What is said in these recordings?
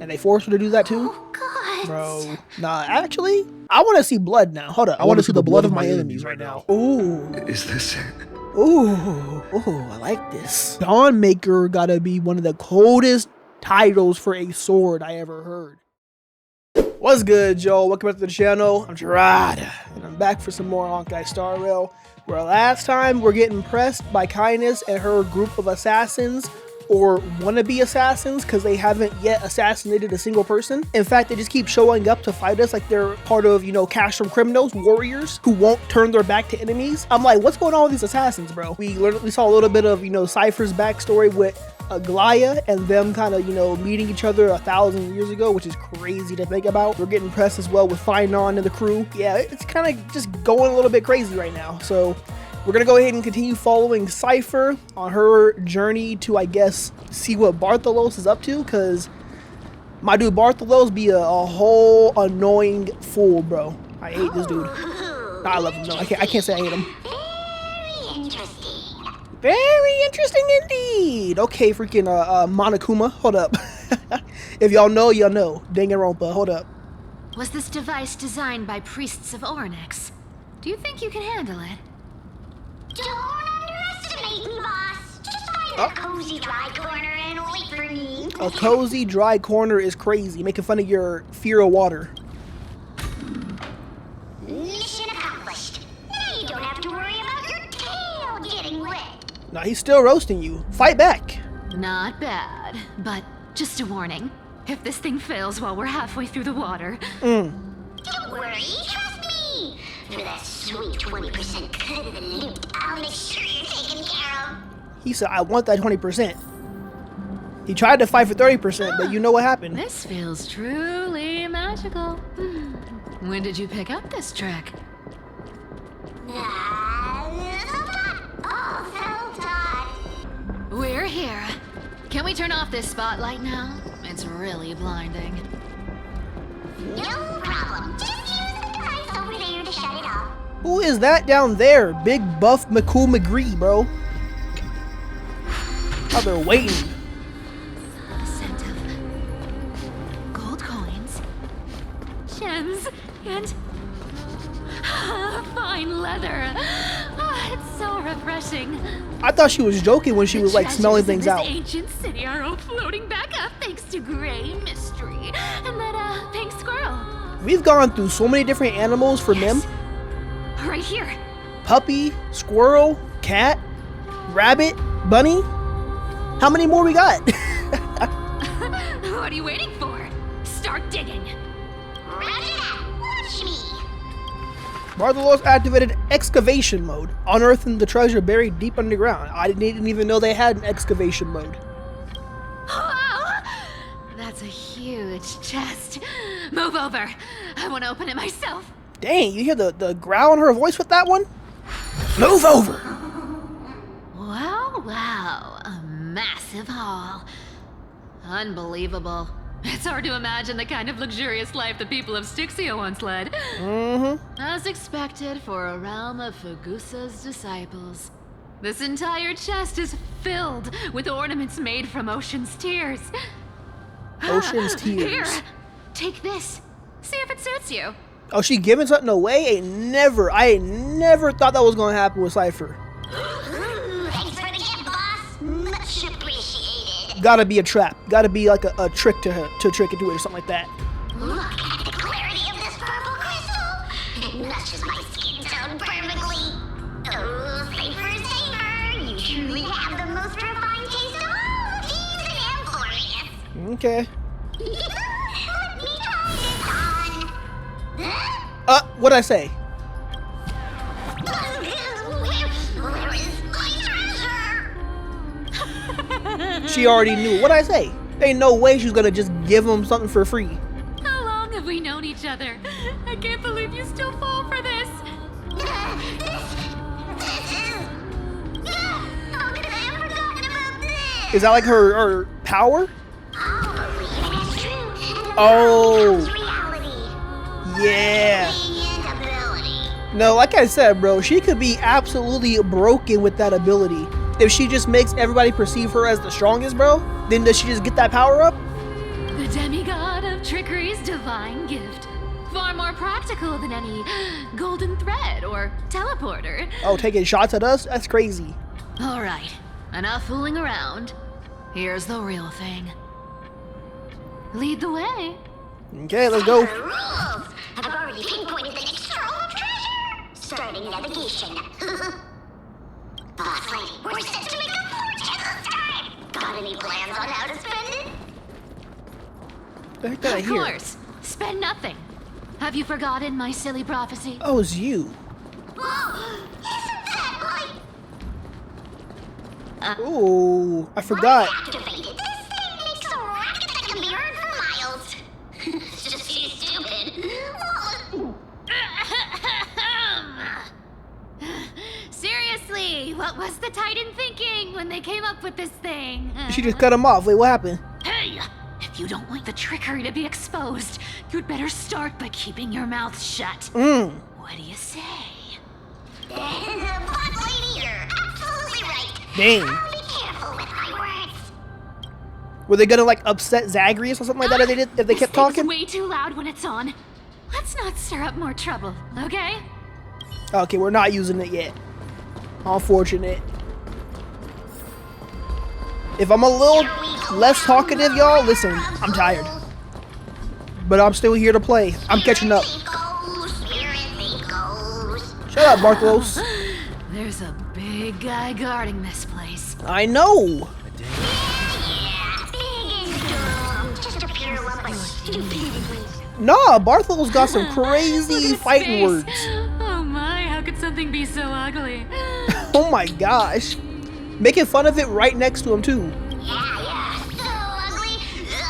And they forced her to do that too? Oh, God. Bro, nah, actually, I want to see blood now. Hold up, I want to see the blood of my enemies right now. Ooh. Is this it? Ooh, I like this. Dawnmaker gotta be one of the coldest titles for a sword I ever heard. What's good, Joe? Welcome back to the channel. I'm Jerada, and I'm back for some more Honkai Star Rail, where last time we're getting pressed by Kindness and her group of assassins, or wannabe assassins, because they haven't yet assassinated a single person. In fact, they just keep showing up to fight us like they're part of, you know, cash from criminals, warriors who won't turn their back to enemies. I'm like, what's going on with these assassins, bro? We saw a little bit of, you know, Cypher's backstory with Glaya and them kind of, you know, meeting each other 1,000 years ago, which is crazy to think about. We're getting pressed as well with Finon and the crew. Yeah, it's kind of just going a little bit crazy right now. So we're gonna go ahead and continue following Cypher on her journey to, I guess, see what Bartholos is up to, because my dude Bartholos be a whole annoying fool, bro. I hate this dude. Nah, I love him. No, I can't say I hate him. Very interesting. Very interesting indeed. Okay, freaking Monokuma, hold up. If y'all know, y'all know. Danganronpa, hold up. Was this device designed by priests of Ornyx? Do you think you can handle it? Don't underestimate me, boss. Just find a cozy dry corner and wait for me. A cozy dry corner is crazy, making fun of your fear of water. Mission accomplished. Now you don't have to worry about your tail getting wet. Nah, he's still roasting you. Fight back. Not bad, but just a warning. If this thing fails while we're halfway through the water... Don't worry, trust me. For that sweet 20% cut of the loot, I'll make sure you're taken care of. He said, I want that 20%. He tried to fight for 30%, but you know what happened. This feels truly magical. When did you pick up this trick? We're here. Can we turn off this spotlight now? It's really blinding. No problem. Just use the device over there to shut it off. Who is that down there? Big buff McCool McGree, bro. Oh, they're waiting. A scent of gold coins, gems, and fine leather. It's so refreshing. I thought she was joking when she was like smelling things out. This ancient city are all floating back up thanks to Gray Mystery and that pink squirrel. We've gone through so many different animals for them. Right here. Puppy, squirrel, cat, rabbit, bunny. How many more we got? What are you waiting for? Start digging. Roger that. Watch me. Bartholos activated excavation mode, unearthing the treasure buried deep underground. I didn't even know they had an excavation mode. Wow! That's a huge chest. Move over. I want to open it myself. Dang, you hear the growl in her voice with that one? Move over! Wow, a massive haul. Unbelievable. It's hard to imagine the kind of luxurious life the people of Styxia once led. As expected for a realm of Fugusa's disciples. This entire chest is filled with ornaments made from Ocean's tears. Ocean's tears. Here, take this. See if it suits you. Oh, she giving something away? I ain't never thought that was gonna happen with Cypher. Thanks for the gift, boss. Much appreciated. Gotta be a trap. Gotta be like a trick to her, to trick into it or something like that. Look at the clarity of this purple crystal. It matches my skin tone perfectly. Oh, Cypher, you truly have the most refined taste of all thieves in Amphoreus. Okay. Let me try this on. What'd I say? Where is my treasure? She already knew. What'd I say? Ain't no way she's gonna just give him something for free. How long have we known each other? I can't believe you still fall for this. How could I have forgotten about this? Is that like her power? I'll believe it's true. Oh. Reality. Yeah. Brilliant ability. No, like I said, bro, she could be absolutely broken with that ability. If she just makes everybody perceive her as the strongest, bro, then does she just get that power up? The demigod god of trickery's divine gift. Far more practical than any golden thread or teleporter. Oh, taking shots at us? That's crazy. All right, enough fooling around. Here's the real thing. Lead the way. Okay, let's go. Rules! I've already pinpointed the next trove treasure. Starting navigation. Boss lady, we're set to make a fortune this time. Got any plans on how to spend it? The heck did I Of hear? course. Spend nothing. Have you forgotten my silly prophecy? Oh, it's you. Whoa! Isn't that like... Oh, I forgot. Activated. This thing makes a racket that can be heard for miles. It's just too stupid. Seriously, what was the Titan thinking when they came up with this thing? She just cut him off. Wait, what happened? Hey, if you don't want the trickery to be exposed, you'd better start by keeping your mouth shut. What do you say? Boss lady, you're absolutely right. Dang. I'll be careful with my words. Were they gonna like upset Zagreus or something like that if they kept This thing's talking? way too loud when it's on. Let's not stir up more trouble, okay? Okay, we're not using it yet. Unfortunate. If I'm a little less talkative, y'all, listen, I'm tired. But I'm still here to play. I'm catching up. Shut up, Bartholus. There's a big guy guarding this place. I know. Just a pure lump of stupidity. Nah, Bartholus got some crazy fighting words. Oh my, how could something be so ugly? Oh my gosh. Making fun of it right next to him, too. Yeah. So ugly.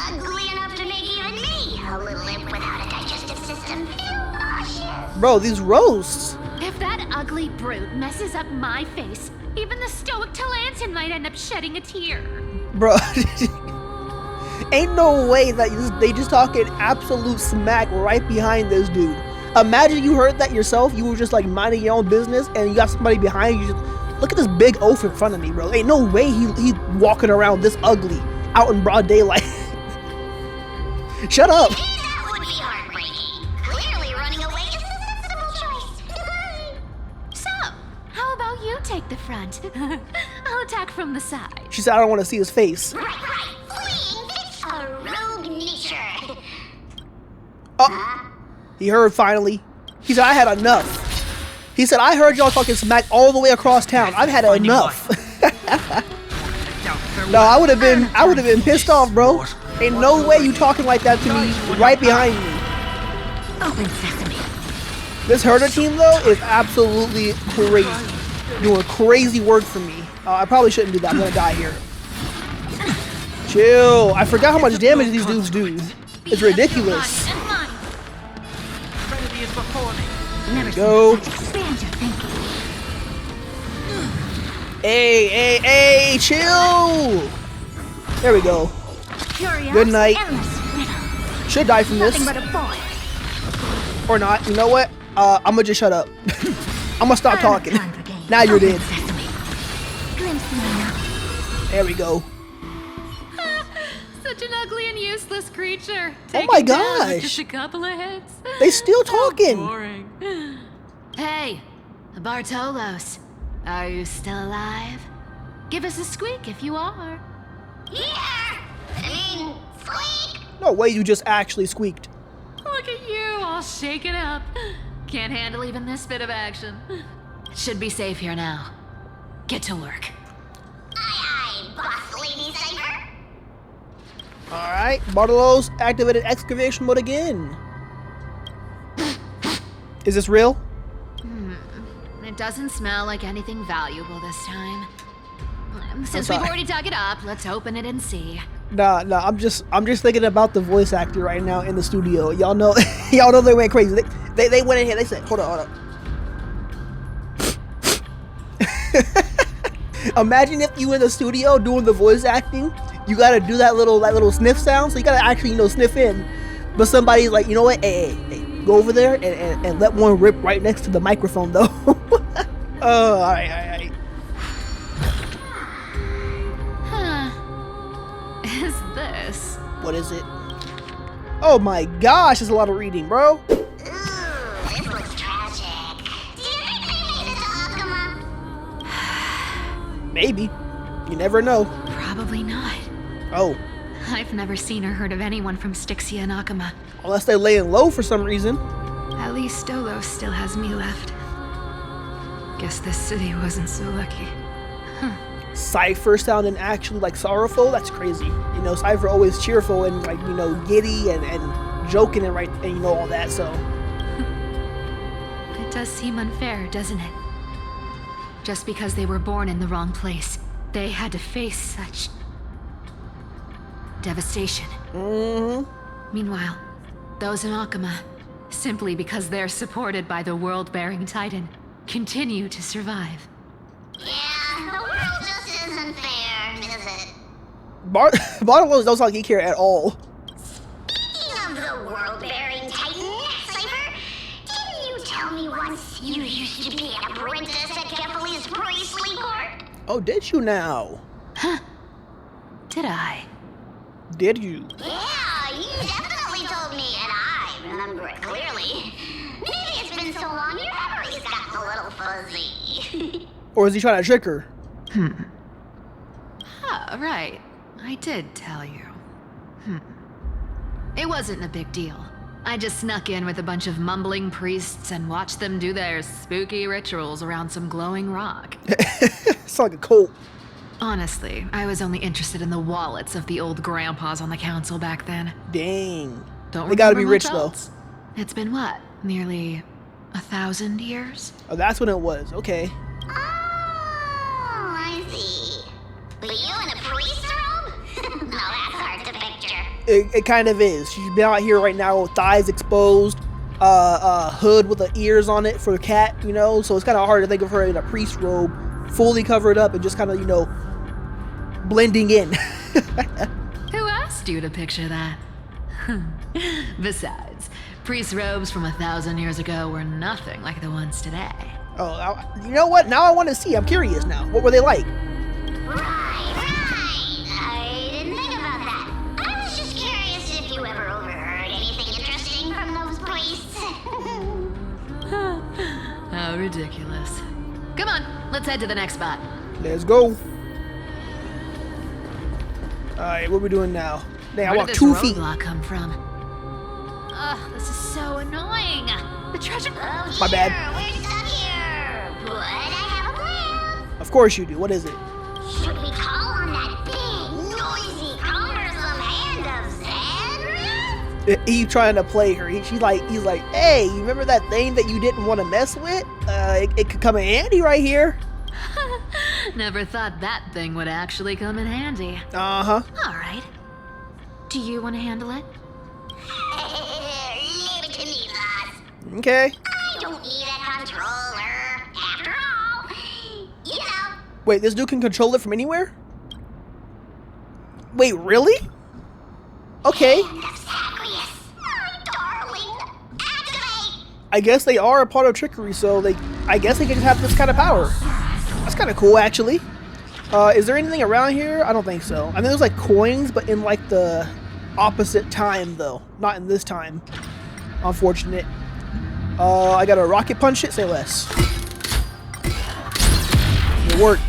Ugly enough to make even me, a little imp without a digestive system, feel nauseous. Bro, these roasts. If that ugly brute messes up my face, even the stoic Talantin might end up shedding a tear. Bro. Ain't no way that they just talking absolute smack right behind this dude. Imagine you heard that yourself. You were just like minding your own business and you got somebody behind you. Just, look at this big oaf in front of me, bro. Ain't no way he walking around this ugly out in broad daylight. Shut up. That would be heartbreaking. Clearly running away is a sensible choice. So, how about you take the front? I'll attack from the side. She said I don't want to see his face. Right. Fleeing, it's a rogue nature. Oh, he heard finally. He said I had enough. He said I heard y'all talking smack all the way across town. I've had enough. No, I would have been pissed off, bro. Ain't no way you talking like that to me right behind me. Open sesame. This herder team though is absolutely crazy. Doing crazy work for me. I probably shouldn't do that. I'm gonna die here. Chill. I forgot how much damage these dudes do. It's ridiculous. There we go. Expand your thinking. Hey, chill. There we go. Good night. Should die from this. Or not. You know what? I'm gonna just shut up. I'm gonna stop talking. Now you're dead. There we go. Such an ugly and useless creature. Oh my Taken down with gosh. Just a couple of hits. They still talking. Boring. Hey, Bartolos, are you still alive? Give us a squeak if you are. Yeah. Squeak. No way you just actually squeaked. Look at you, all shaken up. Can't handle even this bit of action. Should be safe here now. Get to work. Aye, boss lady Cypher. Alright, Bartolos activated excavation mode again. Is this real? It doesn't smell like anything valuable this time. Since sorry. we've already dug it up, let's open it and see. Nah, I'm just thinking about the voice actor right now in the studio. Y'all know they went crazy. They went in here, they said, hold on. Imagine if you in the studio doing the voice acting, you gotta do that little sniff sound, so you gotta actually, sniff in. But somebody's like, you know what, hey, go over there and let one rip right next to the microphone though. Oh, alright. Huh. Is this? What is it? Oh my gosh, there's a lot of reading, bro. Ooh, this looks tragic. Do you think they made it to Akuma? Maybe. You never know. Probably not. Oh, I've never seen or heard of anyone from Styxia and Akuma. unless they're laying low for some reason. At least Dolos still has me left. Guess this city wasn't so lucky. Cypher sounding actually like sorrowful. That's crazy. You know, Cypher always cheerful and like, you know, giddy and joking and right and you know all that. So It does seem unfair, doesn't it? Just because they were born in the wrong place, they had to face such devastation. Meanwhile, those in Akuma, simply because they're supported by the world-bearing Titan, continue to survive. Yeah, the world just isn't fair, is it? Bartolo's don't sound like he care at all. Speaking of the world-bearing Titan, Cypher, didn't you tell me once you used to be an apprentice at Kephal's priestly court? Oh, did you now? Did I? Did you? Yeah, you definitely told me, and I remember it clearly. Maybe it's been so long your memory's gotten a little fuzzy. Or is he trying to trick her? Ah, right. I did tell you. It wasn't a big deal. I just snuck in with a bunch of mumbling priests and watched them do their spooky rituals around some glowing rock. It's like a cult. Honestly, I was only interested in the wallets of the old grandpas on the council back then. Dang. Don't They gotta be remember rich much though. else. It's been what? Nearly 1,000 years? Oh, that's when it was. Okay. Oh, I see. But you in a priest robe? No, that's hard to picture. It kind of is. She's been out here right now with thighs exposed, hood with the ears on it for the cat, you know. So it's kind of hard to think of her in a priest robe, fully covered up and just kind of, you know, blending in. Who asked you to picture that? Besides, priest robes from 1,000 years ago were nothing like the ones today. Oh, you know what? Now I want to see. I'm curious now. What were they like? Right. I didn't think about that. I was just curious if you ever overheard anything interesting from those priests. How ridiculous. Come on, let's head to the next spot. Let's go. Alright, what are we doing now? Dang, I Where walked did this 2 feet. roadblock come from? Ugh, this is so annoying. The treasure. Oh, My bad. sure, we're stuck here. But I have a plan. Of course you do. What is it? Should we call on that big, noisy, cumbersome hand of Xandria? He trying to play her. He's like, hey, you remember that thing that you didn't want to mess with? It could come in handy right here. Never thought that thing would actually come in handy. Uh-huh. All right. Do you want to handle it? Leave it to me, boss. Okay. I don't need a controller. After all, you know. Wait, this dude can control it from anywhere? Wait, really? Okay. Hand of Zagreus. My darling. Activate. I guess they are a part of trickery, so I guess they can just have this kind of power. That's kind of cool, actually. Is there anything around here? I don't think so. I mean, there's like coins, but in like the opposite time, though. Not in this time. Unfortunate. I got a rocket punch it. Say less. It worked.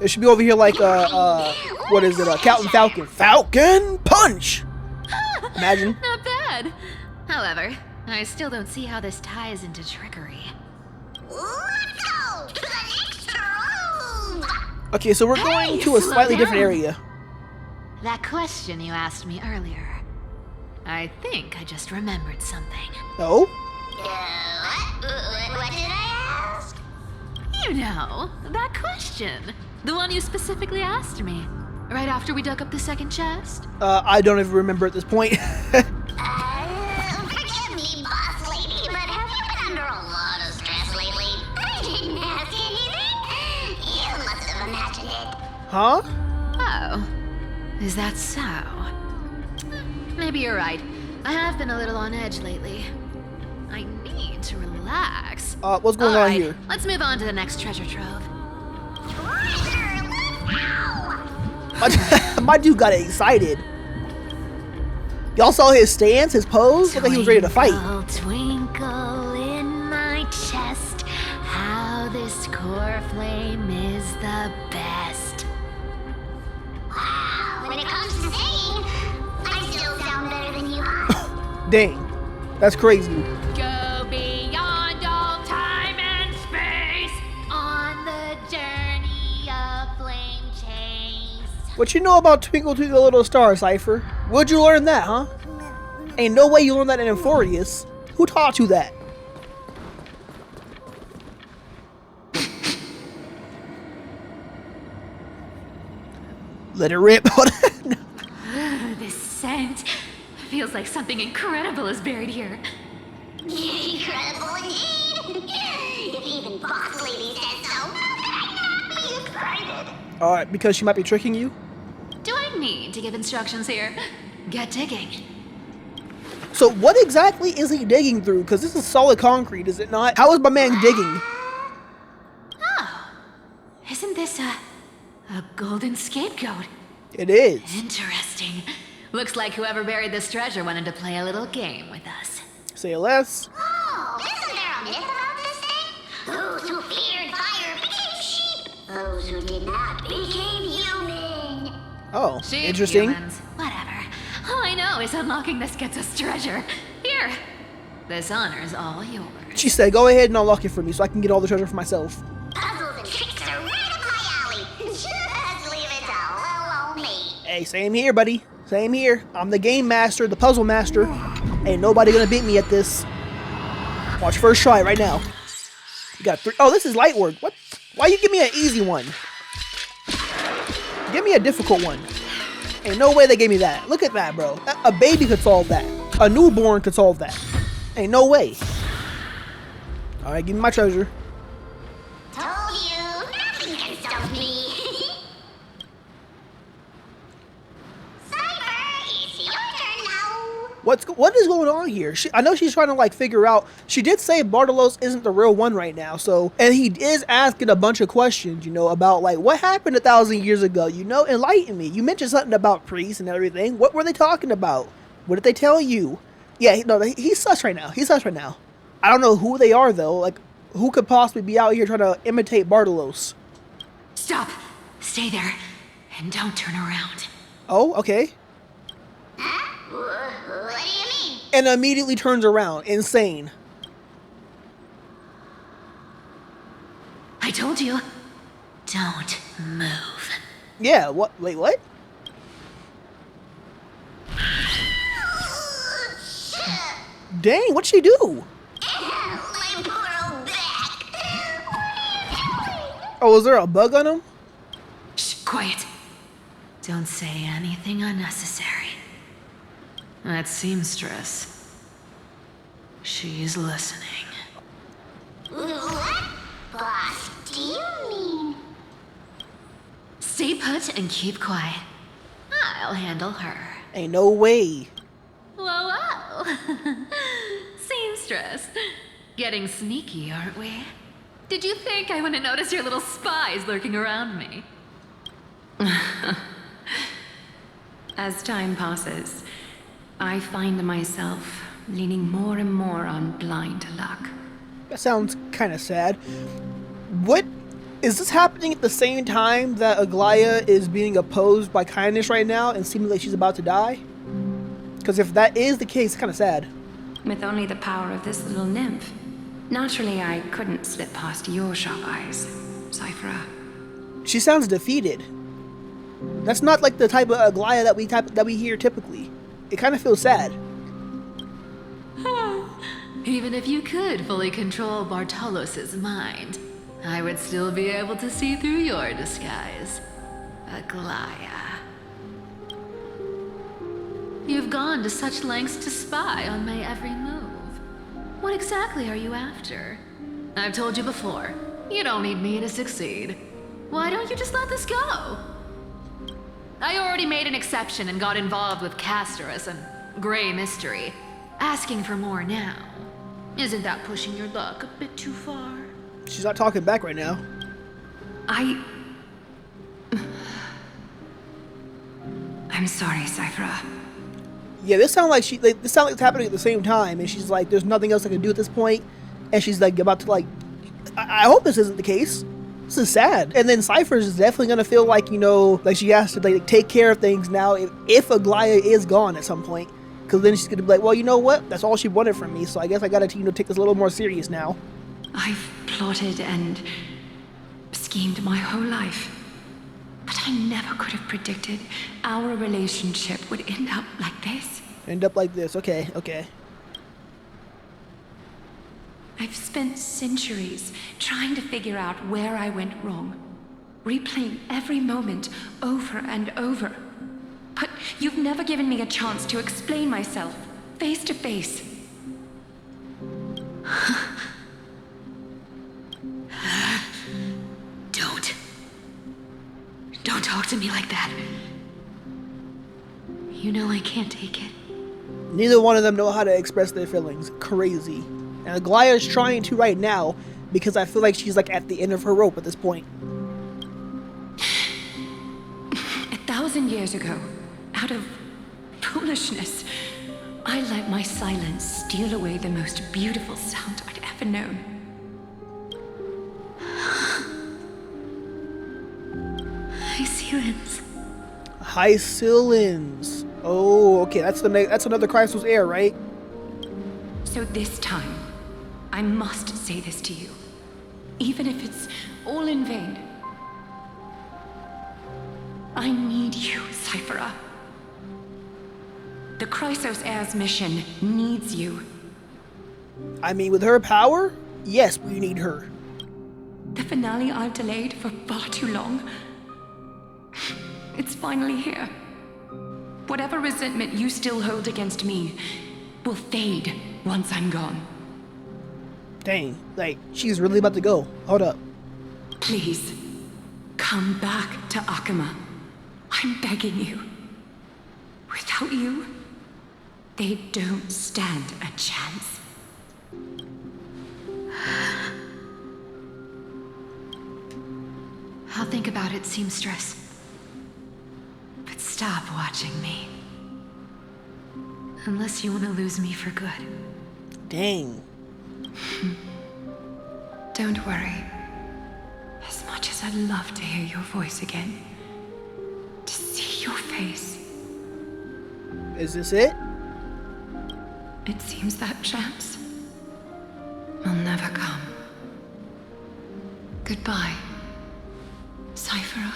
It should be over here like, what is it? Captain Falcon. Falcon Punch! Imagine. Not bad. However, I still don't see how this ties into trickery. Let's go to the next room. Okay, so we're going to a slow slightly different down. area. That question you asked me earlier. I think I just remembered something. Oh? What did I ask? You know, that question. The one you specifically asked me. Right after we dug up the second chest. I don't even remember at this point. Forgive me, boss lady, but have you been under a lot of stress lately? I didn't ask anything. You must have imagined it. Huh? Oh. Is that so? Maybe you're right. I have been a little on edge lately. I need to relax. What's going on Alright, here? let's move on to the next treasure trove. Treasure, let's go. My dude got excited. Y'all saw his stance, his pose? Looked like he was ready to fight. Twinkle, twinkle in my chest, how this core flame is the best. Wow, when it comes to singing, I still sound better than you. Dang, that's crazy. Go beyond all time and space On the journey of flame chase. What you know about Twinkle Twinkle Little Star, Cypher? Where'd you learn that, huh? Ain't no way you learned that in Amphoreus. Who taught you that? Let it rip. This scent feels like something incredible is buried here. Incredible indeed. If even Boss Lady says so, how could I not be excited? Alright, because she might be tricking you? Do I need to give instructions here? Get digging. So what exactly is he digging through? Because this is solid concrete, is it not? How is my man digging? Oh, isn't this a golden scapegoat? It is. Interesting. Looks like whoever buried this treasure wanted to play a little game with us. Say less. Oh, isn't there a myth about this thing? Those who feared fire became sheep. Those who did not became human. Oh, Sheep, interesting. humans, whatever. All I know is unlocking this gets us treasure. Here, this honor's all yours. She said, go ahead and unlock it for me so I can get all the treasure for myself. Puzzles and tricks are right up my alley. Just leave it to little old me. Hey, same here, buddy. Same here. I'm the game master, the puzzle master. Ain't nobody gonna beat me at this. Watch first try right now. You got 3. Oh, this is light work. What? Why you give me an easy one? Give me a difficult one. Ain't no way they gave me that. Look at that, bro. A baby could solve that. A newborn could solve that. Ain't no way. Alright, give me my treasure. Told you, nothing can stop me. Cypher, it's your turn now. What is going on here? I know she's trying to like figure out. She did say Bartolos isn't the real one right now, so, and he is asking a bunch of questions, you know, about like what happened 1,000 years ago. You know, enlighten me. You mentioned something about priests and everything. What were they talking about? What did they tell you? Yeah, no, he's sus right now. He's sus right now. I don't know who they are though. Like, who could possibly be out here trying to imitate Bartolos? Stop. Stay there. And don't turn around. Oh, okay. Huh? What do you mean? And immediately turns around. Insane. I told you. Don't move. Yeah, what? Wait, what? Dang, what'd she do? My poor old back. What are you doing? Oh, was there a bug on him? Shh, quiet. Don't say anything unnecessary. That seamstress. She's listening. What? Boss, do you mean? Stay put and keep quiet. I'll handle her. Ain't no way. Whoa, whoa. Seamstress. Getting sneaky, aren't we? Did you think I wouldn't notice your little spies lurking around me? As time passes, I find myself leaning more and more on blind luck. That sounds kind of sad. What? Is this happening at the same time that Aglaya is being opposed by kindness right now and seeming like she's about to die? Because if that is the case, it's kind of sad. With only the power of this little nymph, naturally I couldn't slip past your sharp eyes, Cypher. She sounds defeated. That's not like the type of Aglaya that we hear typically. It kind of feels sad. Even if you could fully control Bartolos' mind, I would still be able to see through your disguise. Aglaya. You've gone to such lengths to spy on my every move. What exactly are you after? I've told you before, you don't need me to succeed. Why don't you just let this go? I already made an exception and got involved with Castorus and Grey Mystery. Asking for more now. Isn't that pushing your luck a bit too far? She's not talking back right now. I'm sorry, Cypher. Yeah, this sounds like this sounds like it's happening at the same time, and she's like, there's nothing else I can do at this point, and she's like about to like. I hope this isn't the case. This is sad. And then Cypher's is definitely gonna feel like, you know, like she has to like take care of things now if Aglaya is gone at some point, because then she's gonna be like, well, you know what? That's all she wanted from me, so I guess I gotta, you know, take this a little more serious now. I've plotted and schemed my whole life, but I never could have predicted our relationship would end up like this. End up like this. Okay, okay. I've spent centuries trying to figure out where I went wrong, replaying every moment over and over. But you've never given me a chance to explain myself, face to face. Don't talk to me like that. You know I can't take it. Neither one of them know how to express their feelings. Crazy. And Aglaya is trying to right now, because I feel like she's like at the end of her rope at this point. 1,000 years ago, out of foolishness, I let my silence steal away the most beautiful sound I'd ever known. Hyceilins. Hyceilins. Oh, okay. That's another Chrysos heir, right? So this time, I must say this to you, even if it's all in vain. I need you, Cyphera. The Chrysos heir's mission needs you. I mean, with her power, yes, we need her. The finale I've delayed for far too long. It's finally here. Whatever resentment you still hold against me will fade once I'm gone. Dang, like, she's really about to go. Hold up. Please, come back to Akama. I'm begging you. Without you, they don't stand a chance. I'll think about it, seamstress. But stop watching me. Unless you want to lose me for good. Dang. Don't worry. As much as I'd love to hear your voice again, to see your face, Is this it? it seems that chance will never come. Goodbye, Cyphera.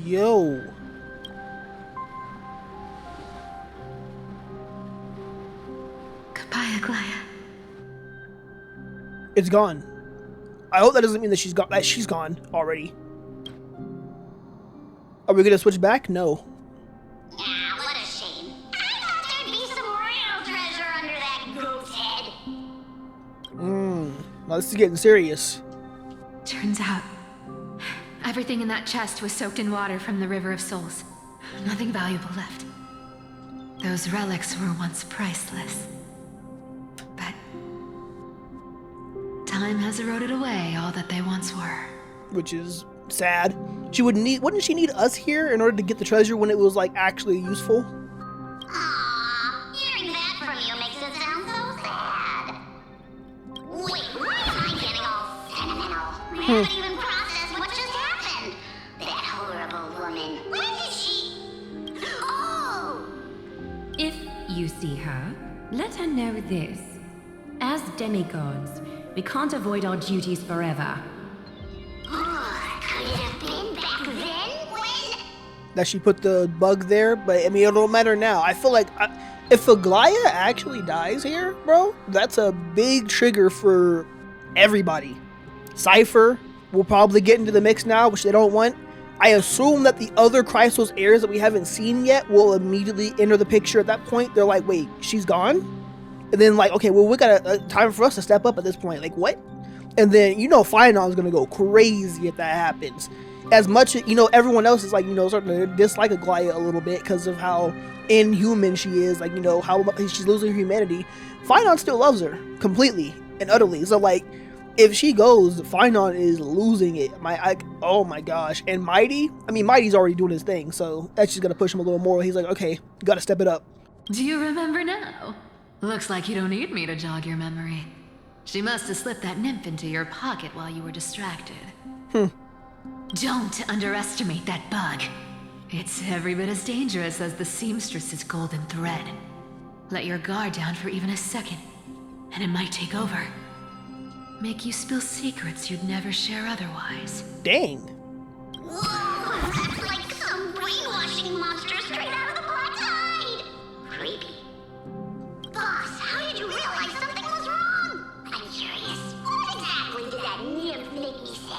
Yo. Goodbye, Aglaya. It's gone. I hope that doesn't mean that she's gone. That she's gone already. Are we gonna switch back? No. Ah, what a shame. I thought there'd be some real treasure under that goat's head. Now this is getting serious. Turns out, everything in that chest was soaked in water from the River of Souls. Nothing valuable left. Those relics were once priceless. But time has eroded away all that they once were. Which is sad. Wouldn't she need us here in order to get the treasure when it was like actually useful? Aww, hearing that from you makes it sound so sad. Wait, why am I getting all sentimental? I haven't even processed what just happened. That horrible woman. Where is she? Oh! If you see her, let her know this. As demigods, we can't avoid our duties forever. Oh, could it have been back then? When? That she put the bug there, but I mean, it don't matter now. I feel like if Aglaya actually dies here, bro, that's a big trigger for everybody. Cypher will probably get into the mix now, which they don't want. I assume that the other Chrysos heirs that we haven't seen yet will immediately enter the picture at that point. They're like, wait, she's gone? And then like, okay, well, we got a time for us to step up at this point. Like, what? And then, you know, Finon's gonna go crazy if that happens. As much as, you know, everyone else is like, you know, starting to dislike Aglaya a little bit because of how inhuman she is, like, you know, how she's losing her humanity. Finon still loves her completely and utterly. So like, if she goes, Finon is losing it. Oh my gosh. And Mighty? I mean, Mighty's already doing his thing, so that's just gonna push him a little more. He's like, okay, you gotta step it up. Do you remember now? Looks like you don't need me to jog your memory. She must have slipped that nymph into your pocket while you were distracted. Don't underestimate that bug. It's every bit as dangerous as the seamstress's golden thread. Let your guard down for even a second, and it might take over. Make you spill secrets you'd never share otherwise. Dang. Whoa, that's like some brainwashing monster straight out of the Black Tide. Creepy. Boss, how did you realize something was wrong? I'm curious, what exactly did that nymph make me say?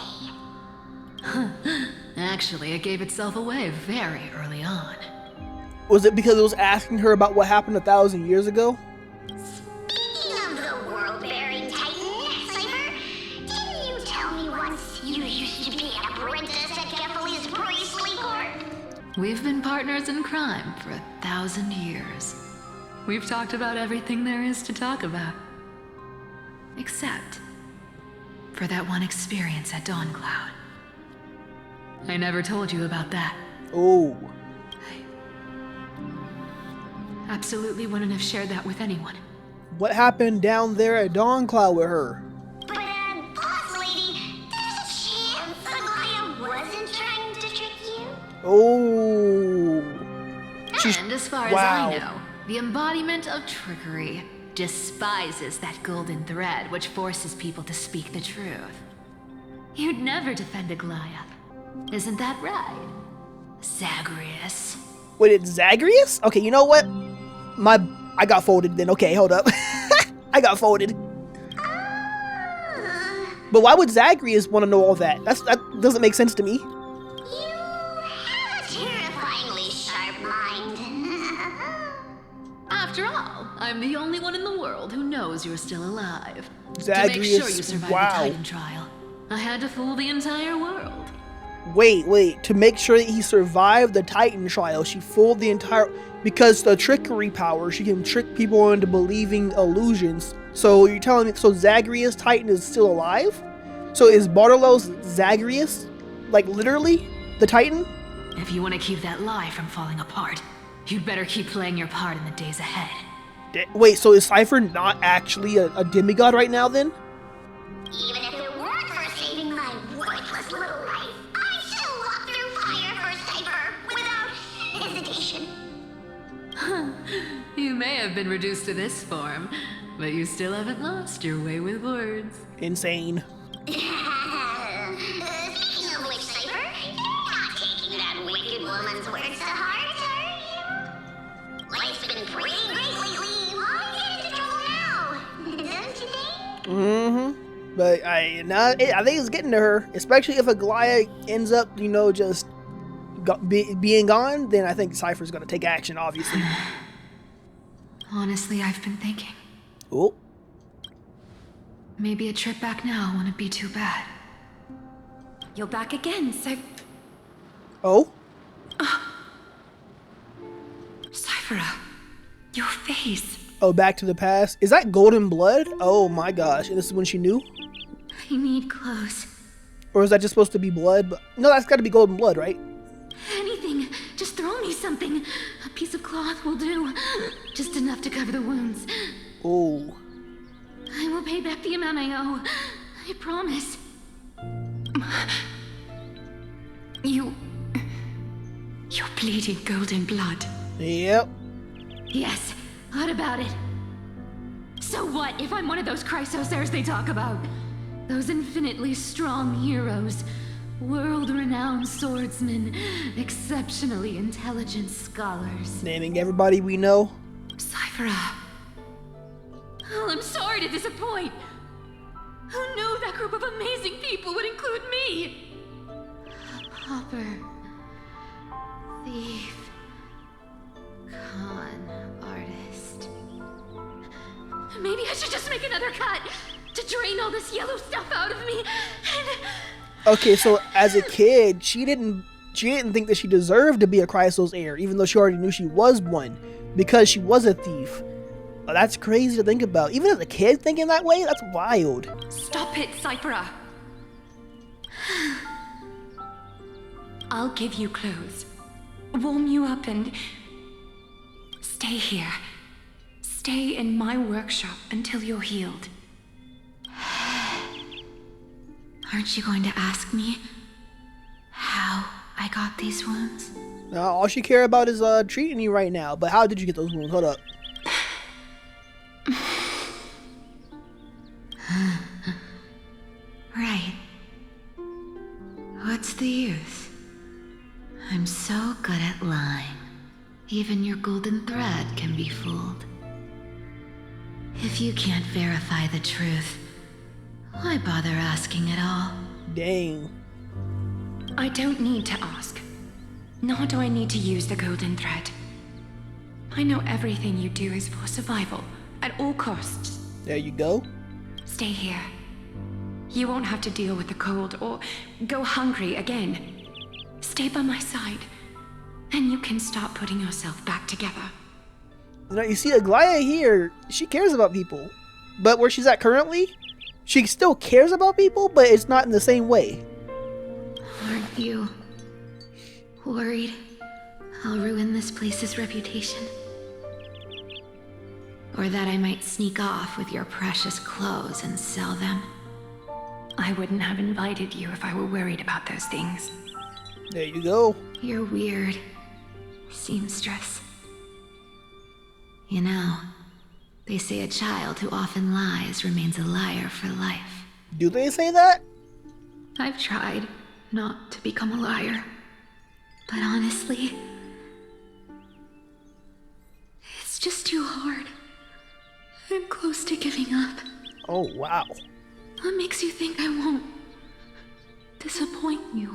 Actually, it gave itself away very early on. Was it because it was asking her about what happened 1,000 years ago? Speaking of the world-bearing titan, Cypher, didn't you tell me once you used to be an apprentice at Kephal's priestly court? We've been partners in crime for 1,000 years. We've talked about everything there is to talk about. Except for that one experience at Dawncloud. I never told you about that. Oh. Absolutely wouldn't have shared that with anyone. What happened down there at Dawncloud with her? But, boss lady, there's a chance Aglaia wasn't trying to trick you? Oh. And as far as I know, the embodiment of trickery despises that golden thread which forces people to speak the truth. You'd never defend Aglaia. Isn't that right, Zagreus? Wait, it's Zagreus? Okay, you know what? I got folded then. Okay, hold up. I got folded. But why would Zagreus want to know all that? That doesn't make sense to me. You have a terrifyingly sharp mind. After all, I'm the only one in the world who knows you're still alive. Zagreus, to make sure you survive wow. the Titan trial, I had to fool the entire world. Wait. To make sure that he survived the Titan trial, she fooled the entire... Because the trickery power, she can trick people into believing illusions. So you're telling me... So Zagreus Titan is still alive? So is Bartolo's Zagreus? Like, literally? The Titan? If you want to keep that lie from falling apart, you'd better keep playing your part in the days ahead. Wait, so is Cypher not actually a demigod right now, then? Even if it weren't for saving my worthless little life, I'd still walk through fire for Cypher without hesitation. You may have been reduced to this form, but you still haven't lost your way with words. Insane. Speaking of which, Cypher, you're not taking that wicked woman's words to heart, are you? Life's been pretty great lately. Why get into trouble now? Don't you think? But I think it's getting to her. Especially if Aglaia ends up, just being gone, then I think Cypher's gonna take action, obviously. Honestly, I've been thinking. Oh. Maybe a trip back now wouldn't be too bad. You're back again, so... Oh? Cyphera, your face. Oh, back to the past. Is that golden blood? Oh my gosh. And this is when she knew? I need clothes. Or is that just supposed to be blood? No, that's gotta be golden blood, right? Anything. Just throw me something. A piece of cloth will do. Just enough to cover the wounds. Oh. I will pay back the amount I owe. I promise. You're bleeding golden blood. Yep. Yes. What about it? So what if I'm one of those Chrysosairs they talk about? Those infinitely strong heroes. World-renowned swordsmen. Exceptionally intelligent scholars. Naming everybody we know. Cyphera. Oh, I'm sorry to disappoint. Who knew that group of amazing people would include me? A pauper. Thief. Con artist. Maybe I should just make another cut to drain all this yellow stuff out of me and... Okay, so as a kid, she didn't think that she deserved to be a Chrysos heir, even though she already knew she was one, because she was a thief. Oh, that's crazy to think about. Even as a kid thinking that way, that's wild. Stop it, Cyphera. I'll give you clothes, warm you up, and stay here. Stay in my workshop until you're healed. Aren't you going to ask me how I got these wounds? Now, all she care about is treating you right now. But how did you get those wounds? Hold up. Right. What's the use? I'm so good at lying. Even your golden thread can be fooled. If you can't verify the truth, why bother asking at all? Dang. I don't need to ask. Nor do I need to use the golden thread. I know everything you do is for survival, at all costs. There you go. Stay here. You won't have to deal with the cold or go hungry again. Stay by my side, and you can start putting yourself back together. You know, you see Aglaya here, she cares about people. But where she's at currently, she still cares about people, but it's not in the same way. Aren't you worried I'll ruin this place's reputation? Or that I might sneak off with your precious clothes and sell them? I wouldn't have invited you if I were worried about those things. There you go. You're weird, seamstress. You know, they say a child who often lies remains a liar for life. Do they say that? I've tried not to become a liar, but honestly, it's just too hard. I'm close to giving up. Oh, wow. What makes you think I won't disappoint you?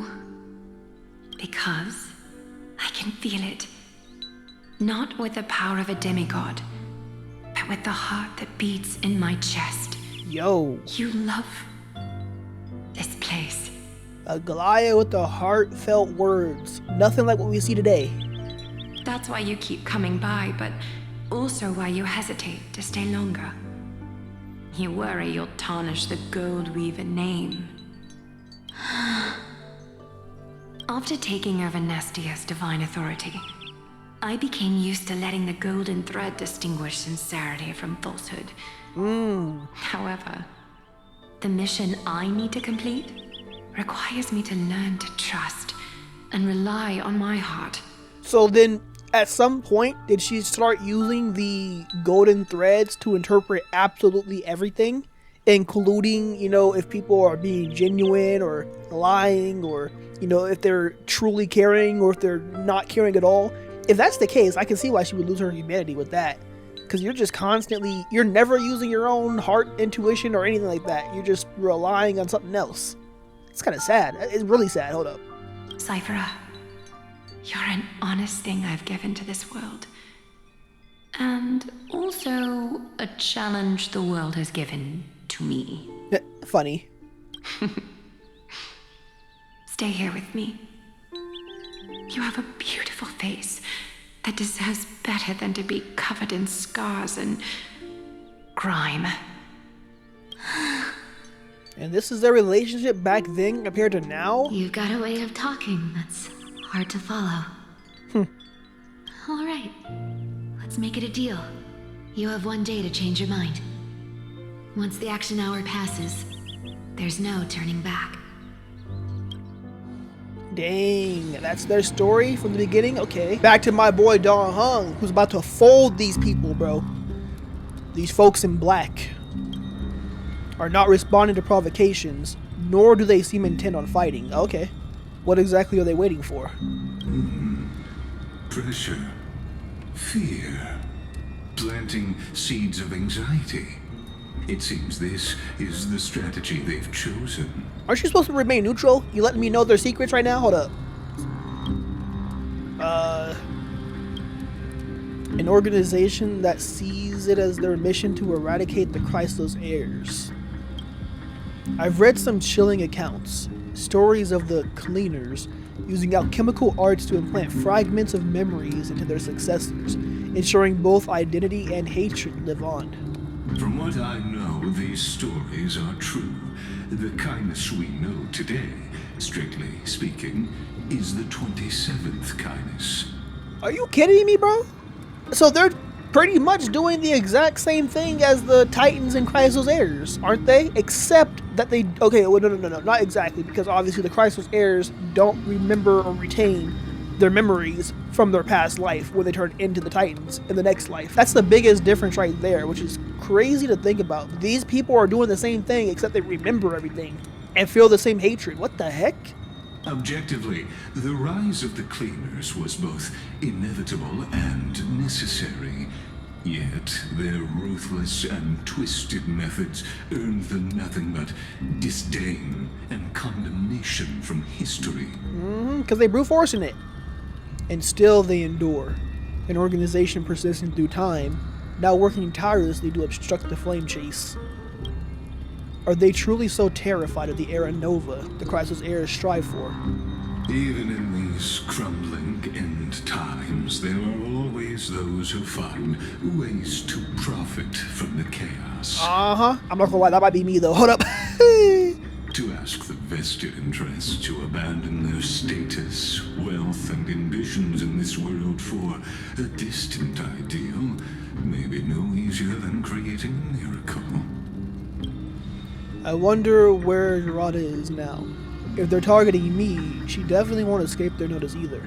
Because I can feel it. Not with the power of a demigod, but with the heart that beats in my chest. Yo. You love this place. Aglaya with the heartfelt words. Nothing like what we see today. That's why you keep coming by, but also why you hesitate to stay longer. You worry you'll tarnish the Gold Weaver name. After taking over Nestia's divine authority, I became used to letting the golden thread distinguish sincerity from falsehood. However, the mission I need to complete requires me to learn to trust and rely on my heart. So then, at some point, did she start using the golden threads to interpret absolutely everything? Including, you know, if people are being genuine or lying, or, you know, if they're truly caring or if they're not caring at all. If that's the case, I can see why she would lose her humanity with that. Because you're just constantly, you're never using your own heart, intuition, or anything like that. You're just relying on something else. It's kind of sad. It's really sad. Hold up. Cyphera, you're an honest thing I've given to this world. And also a challenge the world has given to me. Funny. Stay here with me. You have a beautiful face that deserves better than to be covered in scars and grime. And this is their relationship back then compared to now? You've got a way of talking that's hard to follow. All right, let's make it a deal. You have 1 day to change your mind. Once the action hour passes, there's no turning back. Dang, that's their story from the beginning? Okay. Back to my boy Don Hung, who's about to fold these people, bro. These folks in black are not responding to provocations, nor do they seem intent on fighting. Okay. What exactly are they waiting for? Pressure, fear, planting seeds of anxiety. It seems this is the strategy they've chosen. Aren't you supposed to remain neutral? You letting me know their secrets right now? Hold up. An organization that sees it as their mission to eradicate the Christos heirs. I've read some chilling accounts. Stories of the cleaners using alchemical arts to implant fragments of memories into their successors, ensuring both identity and hatred live on. From what I know, these stories are true. The kindness we know today, strictly speaking, is the 27th kindness. Are you kidding me, bro? So they're pretty much doing the exact same thing as the Titans and Chrysos heirs, aren't they? Except that they... Okay, well, no, not exactly, because obviously the Chrysos heirs don't remember or retain their memories from their past life when they turn into the Titans in the next life. That's the biggest difference right there, which is crazy to think about. These people are doing the same thing, except they remember everything and feel the same hatred. What the heck? Objectively, the rise of the Cleaners was both inevitable and necessary. Yet, their ruthless and twisted methods earned them nothing but disdain and condemnation from history. Because they brute forcing it. And still they endure. An organization persisting through time, now working tirelessly to obstruct the flame chase. Are they truly so terrified of the era Nova the Chrysos heirs strive for? Even in these crumbling end times, there are always those who find ways to profit from the chaos. I'm not gonna lie, that might be me though. Hold up. To ask the vested interests to abandon their status, wealth, and ambitions in this world for a distant ideal may be no easier than creating a miracle. I wonder where Jerada is now. If they're targeting me, she definitely won't escape their notice either.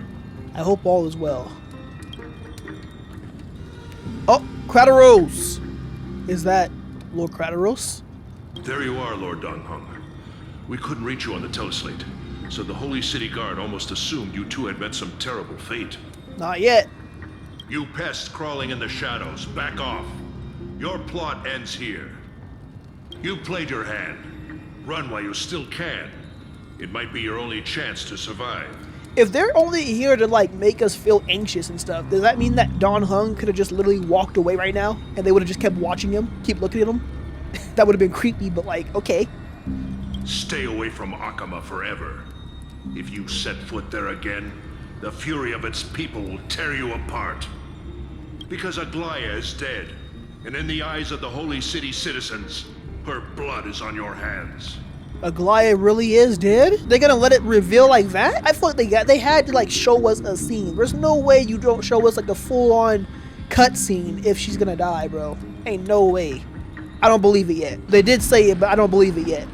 I hope all is well. Oh, Kratos! Is that Lord Kratos? There you are, Lord Donghung. We couldn't reach you on the teleslate, so the Holy City Guard almost assumed you two had met some terrible fate. Not yet. You pests crawling in the shadows, back off. Your plot ends here. You played your hand. Run while you still can. It might be your only chance to survive. If they're only here to like make us feel anxious and stuff, does that mean that Donghung could have just literally walked away right now and they would have just kept watching him, keep looking at him? That would have been creepy, but like, okay. Stay away from Akama forever. If you set foot there again, the fury of its people will tear you apart. Because Aglaya is dead, and in the eyes of the Holy City citizens, her blood is on your hands. Aglaya really is dead? They're gonna let it reveal like that? I thought they had to like show us a scene. There's no way you don't show us like a full-on cutscene if she's gonna die, bro. Ain't no way. I don't believe it yet. They did say it, but I don't believe it yet.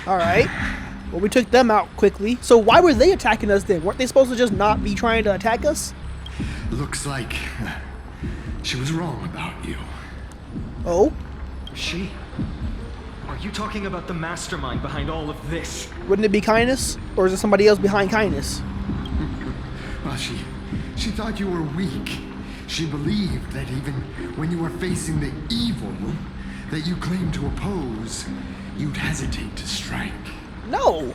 Alright. Well, we took them out quickly. So why were they attacking us then? Weren't they supposed to just not be trying to attack us? Looks like she was wrong about you. Oh? She? Are you talking about the mastermind behind all of this? Wouldn't it be kindness? Or is it somebody else behind kindness? Well, she thought you were weak. She believed that even when you were facing the evil that you claimed to oppose, you'd hesitate to strike. No.